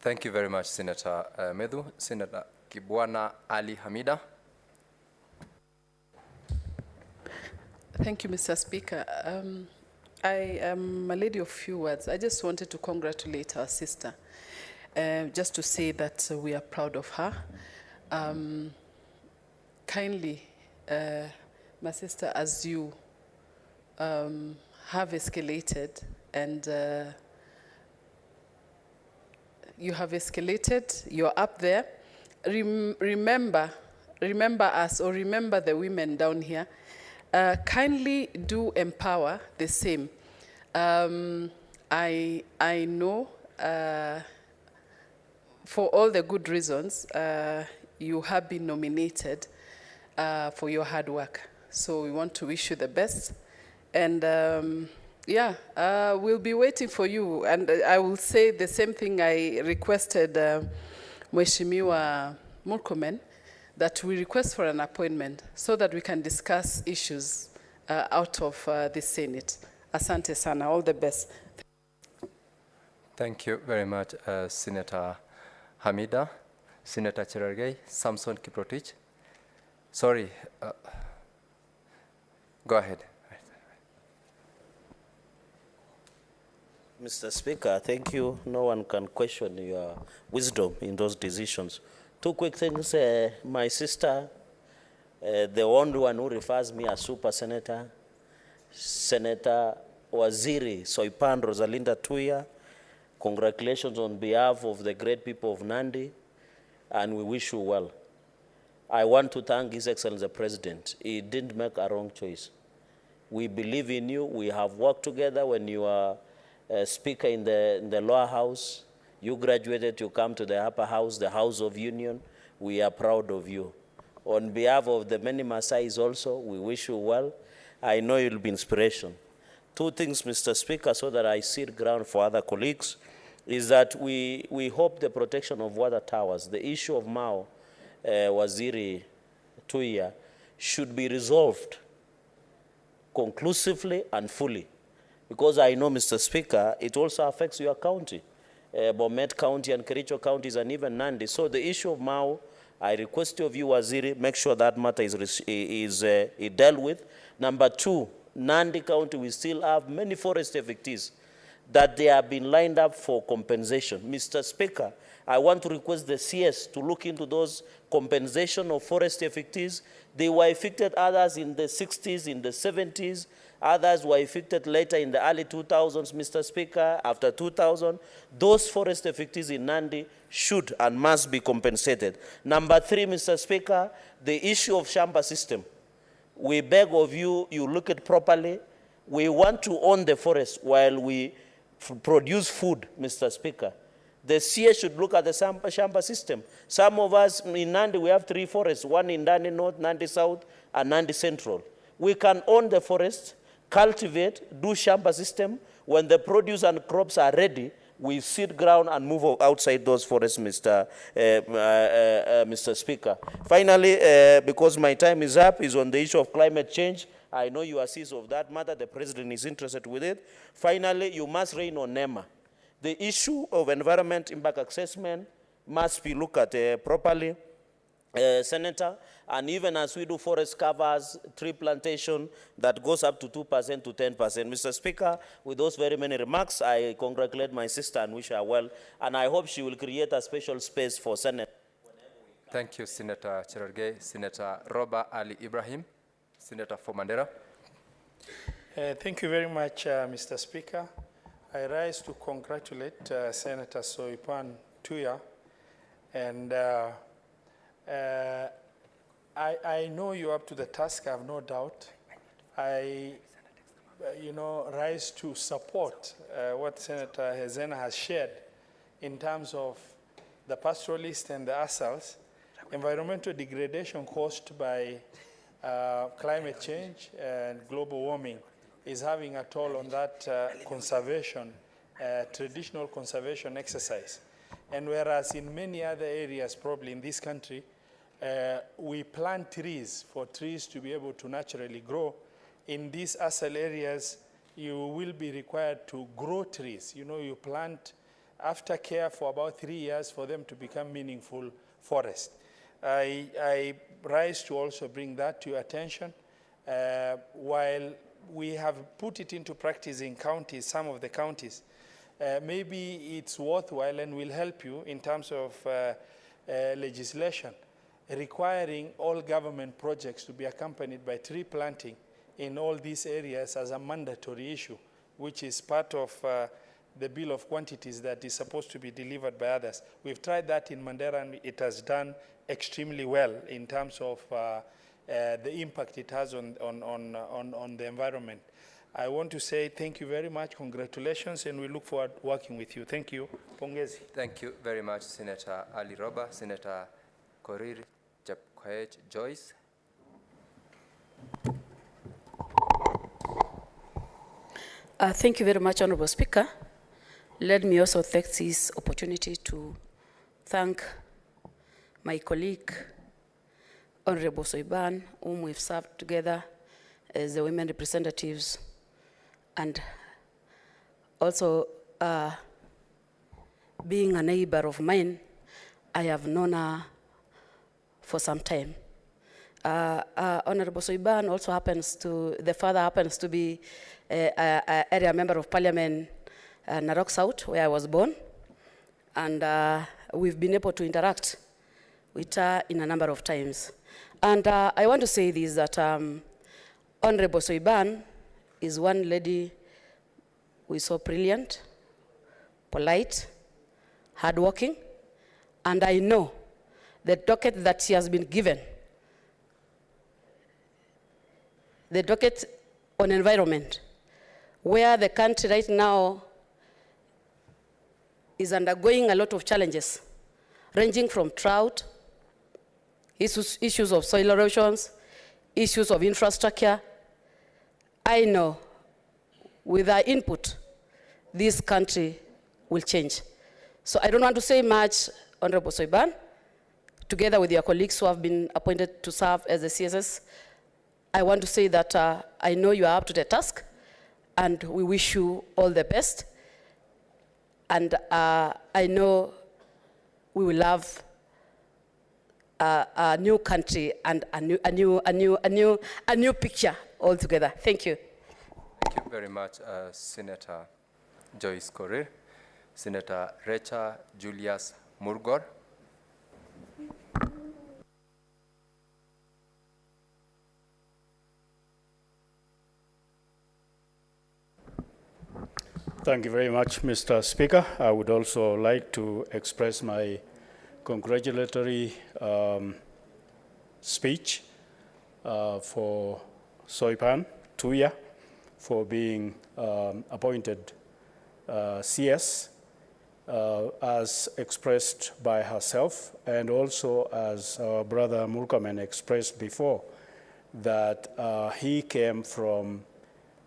Thank you very much, Senator Medhu. Senator Kibwana Ali Hamida. Thank you, Mr. Speaker. I am a lady of few words. I just wanted to congratulate our sister, just to say that we are proud of her. Kindly, my sister, as you have escalated and you're up there, remember us, or remember the women down here. Kindly do empower the same. I know for all the good reasons you have been nominated for your hard work. So we want to wish you the best. And we'll be waiting for you. And I will say the same thing I requested Mheshimiwa Murkomen, that we request for an appointment so that we can discuss issues out of the Senate. Asante sana, all the best. Thank you very much, Senator Hamida. Senator Cherargei, Samson Kiprotich. Sorry, go ahead. Mr. Speaker, thank you. No one can question your wisdom in those decisions. Two quick things. My sister, the only one who refers me as Super Senator, Senator Waziri Soipan Rosalinda Tuya, congratulations on behalf of the great people of Nandi, and we wish you well. I want to thank His Excellency the President. He didn't make a wrong choice. We believe in you. We have worked together when you were Speaker in the lower house. You graduated, you come to the upper house, the House of Union. We are proud of you. On behalf of the many Maasais also, we wish you well. I know you'll be inspiration. Two things, Mr. Speaker, so that I sit ground for other colleagues. is that we hope the protection of water towers, the issue of Mao Waziri Tuya, should be resolved conclusively and fully. Because I know, Mr. Speaker, it also affects your county, Bomet County and Kericho counties and even Nandi. So the issue of Mao, I request of you, Waziri, make sure that matter is dealt with. Number two, Nandi County, we still have many forest evictees that they have been lined up for compensation. Mr. Speaker, I want to request the CS to look into those compensation of forest evictees. They were evicted, others in the 60s, in the 70s. Others were evicted later in the early 2000s, Mr. Speaker, after 2000. Those forest evictees in Nandi should and must be compensated. Number three, Mr. Speaker, the issue of Shamba system. We beg of you, you look at properly. We want to own the forest while we produce food, Mr. Speaker. The CS should look at the Shamba system. Some of us in Nandi, we have 3 forests, one in Nandi North, Nandi South, and Nandi Central. We can own the forest, cultivate, do Shamba system. When the produce and crops are ready, we seed ground and move outside those forests, Mr. Speaker. Finally, because my time is up, is on the issue of climate change. I know you are seized of that matter. The President is interested with it. Finally, you must rein on NEMA. The issue of environment impact assessment must be looked at properly, Senator, and even as we do forest covers, tree plantation, that goes up to 2% to 10%. Mr. Speaker, with those very many remarks, I congratulate my sister and wish her well, and I hope she will create a special space for Senate. Thank you, Senator Cherargei. Senator Robert Ali Ibrahim, Senator for Mandera. Thank you very much, Mr. Speaker. I rise to congratulate Senator Soipan Tuya, and I know you're up to the task, I have no doubt. I, rise to support what Senator Hezena has shared in terms of the pastoralists and the ASALs. Environmental degradation caused by climate change and global warming is having a toll on that conservation, traditional conservation exercise. And whereas in many other areas, probably in this country, we plant trees for trees to be able to naturally grow, in these ASAL areas, you will be required to grow trees. You plant aftercare for about 3 years for them to become meaningful forest. I rise to also bring that to your attention. While we have put it into practice in counties, some of the counties, maybe it's worthwhile and will help you in terms of legislation requiring all government projects to be accompanied by tree planting in all these areas as a mandatory issue, which is part of the bill of quantities that is supposed to be delivered by others. We've tried that in Mandera and it has done extremely well in terms of the impact it has on the environment. I want to say thank you very much, congratulations, and we look forward to working with you. Thank you. Pongezi. Thank you very much, Senator Ali Roba. Senator Korir Chepkoech Joyce. Thank you very much, Honorable Speaker. Let me also take this opportunity to thank my colleague, Honorable Soipan, whom we've served together as the women representatives, and also being a neighbor of mine, I have known her for some time. Honorable Soipan also the father happens to be an area member of Parliament, Narok South, where I was born, and we've been able to interact with her in a number of times. And I want to say this, that Honorable Soipan is one lady who is so brilliant, polite, hardworking, and I know the docket that she has been given, the docket on environment, where the country right now is undergoing a lot of challenges, ranging from drought, issues of soil erosions, issues of infrastructure. I know with our input, this country will change. So I don't want to say much, Honorable Soipan. Together with your colleagues who have been appointed to serve as the CSS, I want to say that I know you are up to the task, and we wish you all the best. And I know we will have a new country and a new picture altogether. Thank you. Thank you very much, Senator Joyce Korir. Senator Recha Julius Murgor. Thank you very much, Mr. Speaker. I would also like to express my congratulatory speech for Soipan Tuya for being appointed CS as expressed by herself, and also as our brother Murkomen expressed before, that he came from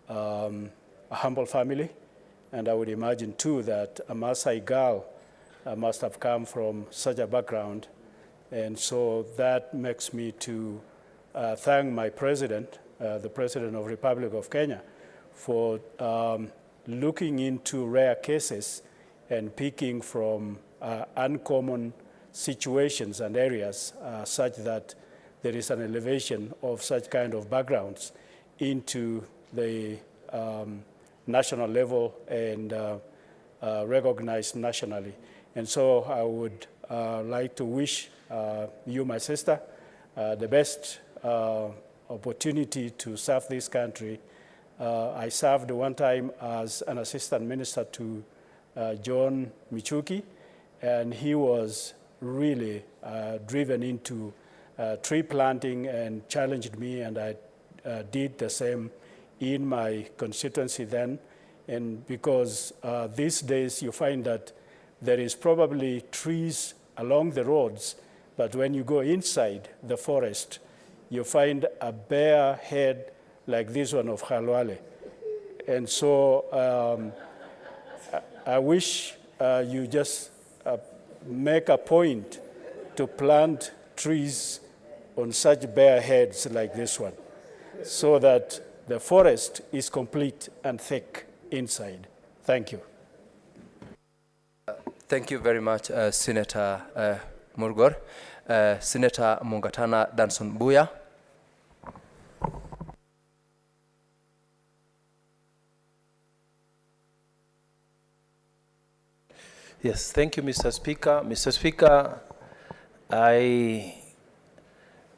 a humble family. And I would imagine, too, that a Maasai girl must have come from such a background. And so that makes me to thank my president, the President of the Republic of Kenya, for looking into rare cases and picking from uncommon situations and areas such that there is an elevation of such kind of backgrounds into the national level and recognized nationally. And so I would like to wish you, my sister, the best opportunity to serve this country. I served one time as an assistant minister to John Michuki, and he was really driven into tree planting and challenged me, and I did the same in my constituency then. And because these days you find that there is probably trees along the roads, but when you go inside the forest, you find a bare head like this one of Khalwale. And so I wish you just make a point to plant trees on such bare heads like this one, so that the forest is complete and thick inside. Thank you. Thank you very much, Senator Murgor. Senator Mungatana Danson Buya. Yes, thank you, Mr. Speaker. Mr. Speaker, I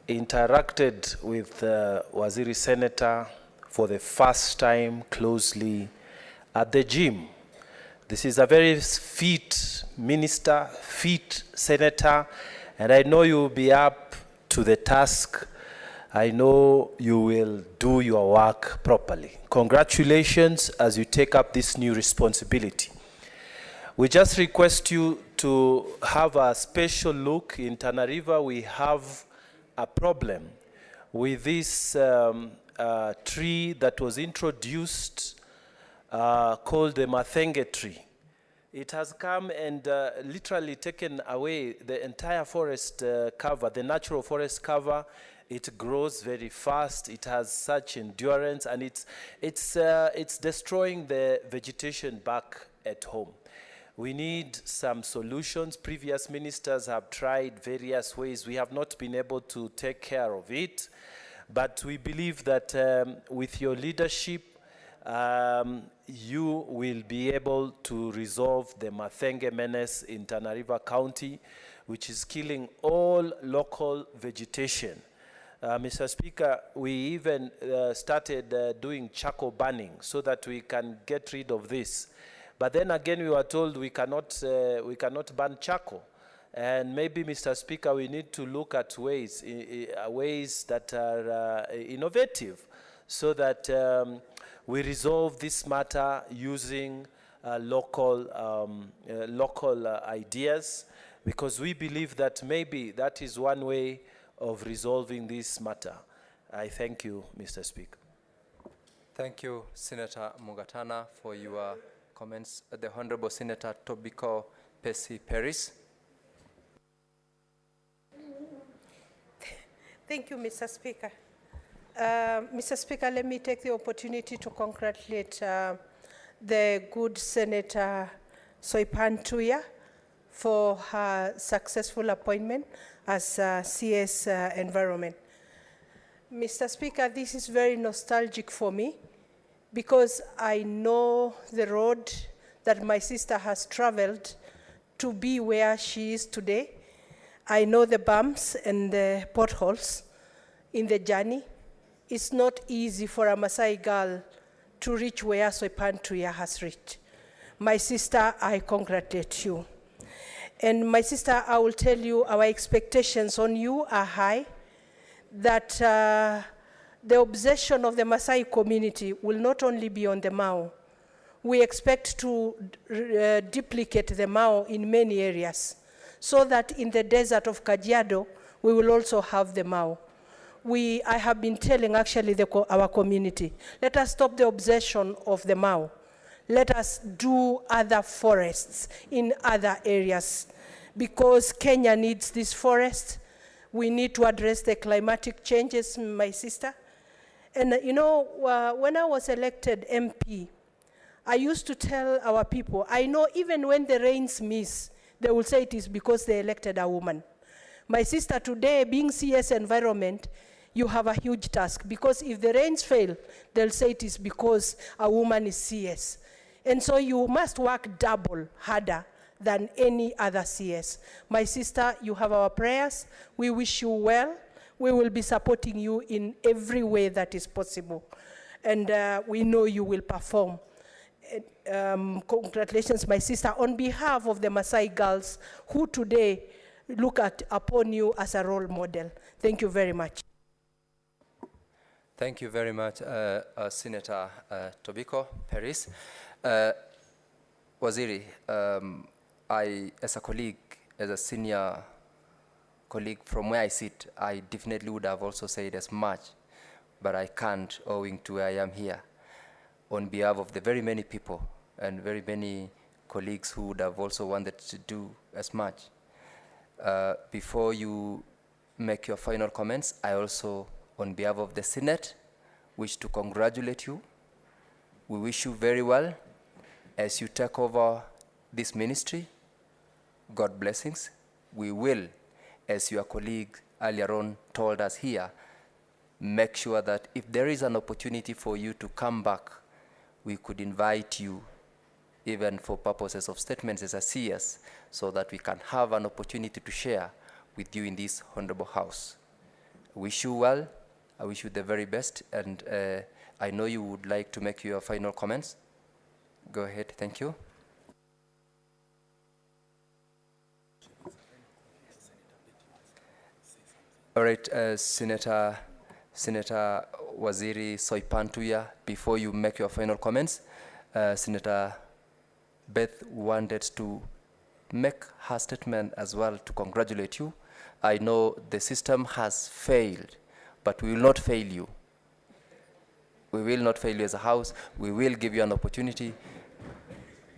interacted with Waziri Senator for the first time closely at the gym. This is a very fit minister, fit senator, and I know you'll be up to the task. I know you will do your work properly. Congratulations as you take up this new responsibility. We just request you to have a special look. In Tana River, we have a problem with this tree that was introduced called the Mathenge tree. It has come and literally taken away the entire forest cover, the natural forest cover. It grows very fast. It has such endurance, and it's destroying the vegetation back at home. We need some solutions. Previous ministers have tried various ways. We have not been able to take care of it. But we believe that with your leadership, you will be able to resolve the Mathenge menace in Tana River County, which is killing all local vegetation. Mr. Speaker, we even started doing charcoal burning so that we can get rid of this. But then again, we were told we cannot burn charcoal. And maybe, Mr. Speaker, we need to look at ways that are innovative, so that we resolve this matter using local ideas, because we believe that maybe that is one way of resolving this matter. I thank you, Mr. Speaker. Thank you, Senator Mugatana, for your comments. The Honorable Senator Tobiko Percy Paris. Thank you, Mr. Speaker. Mr. Speaker, let me take the opportunity to congratulate the good Senator Soipan Tuya for her successful appointment as CS Environment. Mr. Speaker, this is very nostalgic for me because I know the road that my sister has traveled to be where she is today. I know the bumps and the potholes in the journey. It's not easy for a Maasai girl to reach where Soipan Tuya has reached. My sister, I congratulate you. And my sister, I will tell you, our expectations on you are high, that the obsession of the Maasai community will not only be on the Mau. We expect to duplicate the Mau in many areas, so that in the desert of Kajiado, we will also have the Mau. I have been telling actually our community, let us stop the obsession of the Mau. Let us do other forests in other areas, because Kenya needs this forest. We need to address the climatic changes, my sister. And you know, when I was elected MP, I used to tell our people, I know even when the rains miss, they will say it is because they elected a woman. My sister, today, being CS Environment, you have a huge task, because if the rains fail, they'll say it is because a woman is CS. And so you must work double harder than any other CS. My sister, you have our prayers. We wish you well. We will be supporting you in every way that is possible. And we know you will perform. Congratulations, my sister, on behalf of the Maasai girls who today look upon you as a role model. Thank you very much. Thank you very much, Senator Tobiko Paris. Waziri, I, as a colleague, as a senior colleague from where I sit, I definitely would have also said as much, but I can't, owing to where I am here. On behalf of the very many people and very many colleagues who would have also wanted to do as much. Before you make your final comments, I also, on behalf of the Senate, wish to congratulate you. We wish you very well as you take over this ministry. God blessings. We will, as your colleague earlier on told us here, make sure that if there is an opportunity for you to come back, we could invite you, even for purposes of statements as a CS, so that we can have an opportunity to share with you in this honorable house. I wish you well. I wish you the very best, and I know you would like to make your final comments. Go ahead, thank you. All right, Senator Waziri Soipan Tuya, before you make your final comments, Senator Beth wanted to make her statement as well to congratulate you. I know the system has failed, but we will not fail you. We will not fail you as a house. We will give you an opportunity.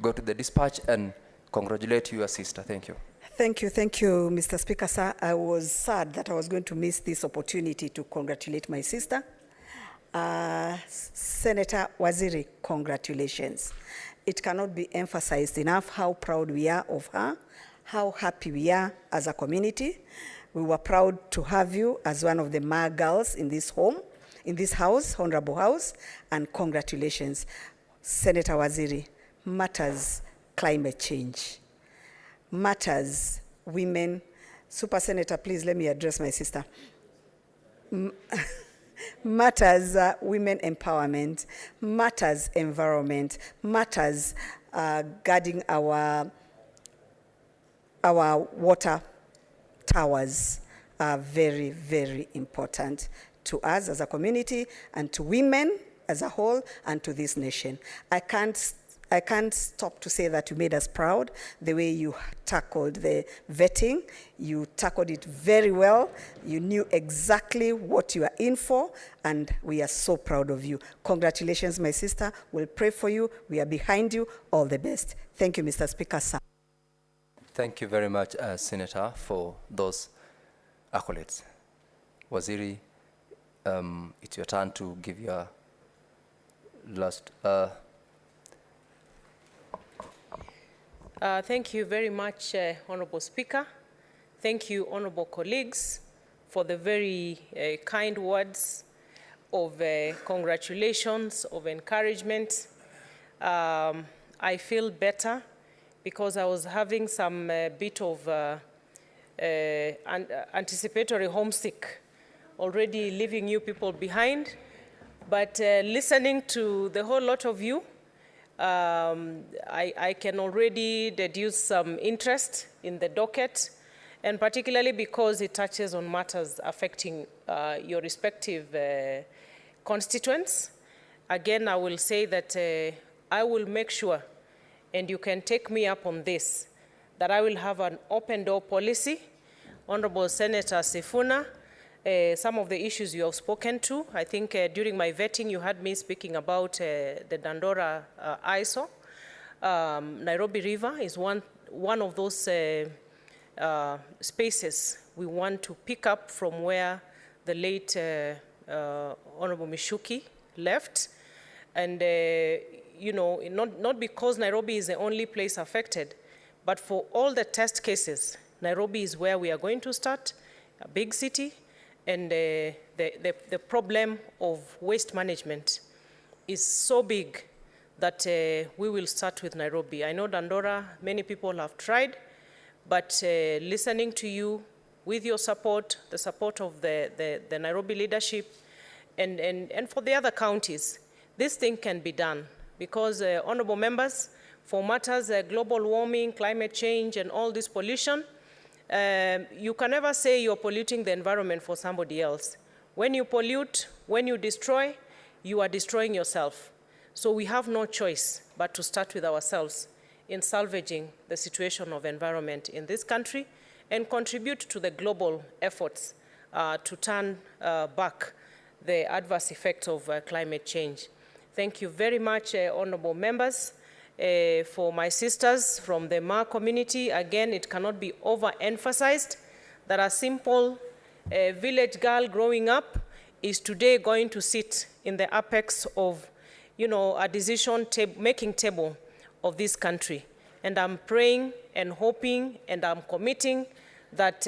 Go to the dispatch and congratulate your sister. Thank you. Thank you, Mr. Speaker, sir. I was sad that I was going to miss this opportunity to congratulate my sister. Senator Waziri, congratulations. It cannot be emphasized enough how proud we are of her, how happy we are as a community. We were proud to have you as one of the Ma girls in this home, in this house, honorable house, and congratulations. Senator Waziri, matters climate change, matters women. Super Senator, please let me address my sister. Matters women empowerment, matters environment, matters guarding our water towers are very, very important to us as a community and to women as a whole and to this nation. I can't stop to say that you made us proud the way you tackled the vetting. You tackled it very well. You knew exactly what you are in for, and we are so proud of you. Congratulations, my sister. We'll pray for you. We are behind you. All the best. Thank you, Mr. Speaker, sir. Thank you very much, Senator, for those accolades. Waziri, it's your turn to give your last. Thank you very much, Honorable Speaker. Thank you, honorable colleagues, for the very kind words of congratulations, of encouragement. I feel better because I was having some bit of anticipatory homesick, already leaving you people behind. But listening to the whole lot of you, I can already deduce some interest in the docket, and particularly because it touches on matters affecting your respective constituents. Again, I will say that I will make sure, and you can take me up on this, that I will have an open door policy. Honorable Senator Sifuna, some of the issues you have spoken to, I think during my vetting you had me speaking about the Dandora ISO. Nairobi River is one of those spaces we want to pick up from where the late Honorable Mishuki left. And, you know, not because Nairobi is the only place affected, but for all the test cases, Nairobi is where we are going to start, a big city, and the problem of waste management is so big that we will start with Nairobi. I know Dandora, many people have tried, but listening to you, with your support, the support of the Nairobi leadership, and for the other counties, this thing can be done. Because, honorable members, for matters global warming, climate change, and all this pollution, you can never say you're polluting the environment for somebody else. When you pollute, when you destroy, you are destroying yourself. So we have no choice but to start with ourselves in salvaging the situation of environment in this country and contribute to the global efforts to turn back the adverse effects of climate change. Thank you very much, honorable members. For my sisters from the Ma community, again, it cannot be overemphasized that a simple village girl growing up is today going to sit in the apex of, you know, a decision-making table of this country. And I'm praying and hoping and I'm committing that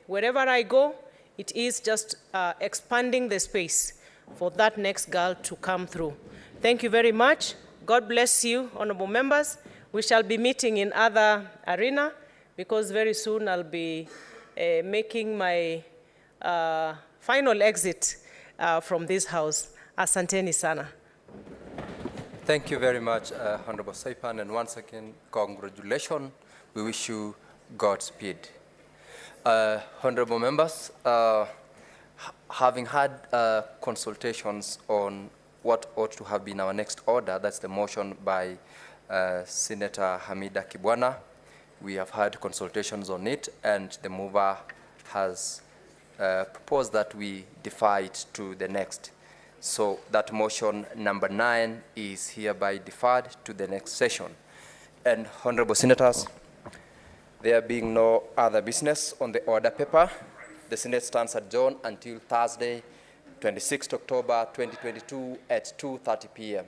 wherever I go, it is just expanding the space for that next girl to come through. Thank you very much. God bless you, honorable members. We shall be meeting in other arena because very soon I'll be making my final exit from this house. Asanteni sana. Thank you very much, Honorable Saipan, and once again, congratulations. We wish you Godspeed. Honorable members, having had consultations on what ought to have been our next order, that's the motion by Senator Hamida Kibwana. We have had consultations on it, and the mover has proposed that we defer it to the next. So that motion number 9 is hereby deferred to the next session. And honorable senators, there being no other business on the order paper, the Senate stands adjourned until Thursday, 26th October 2022 at 2:30 p.m.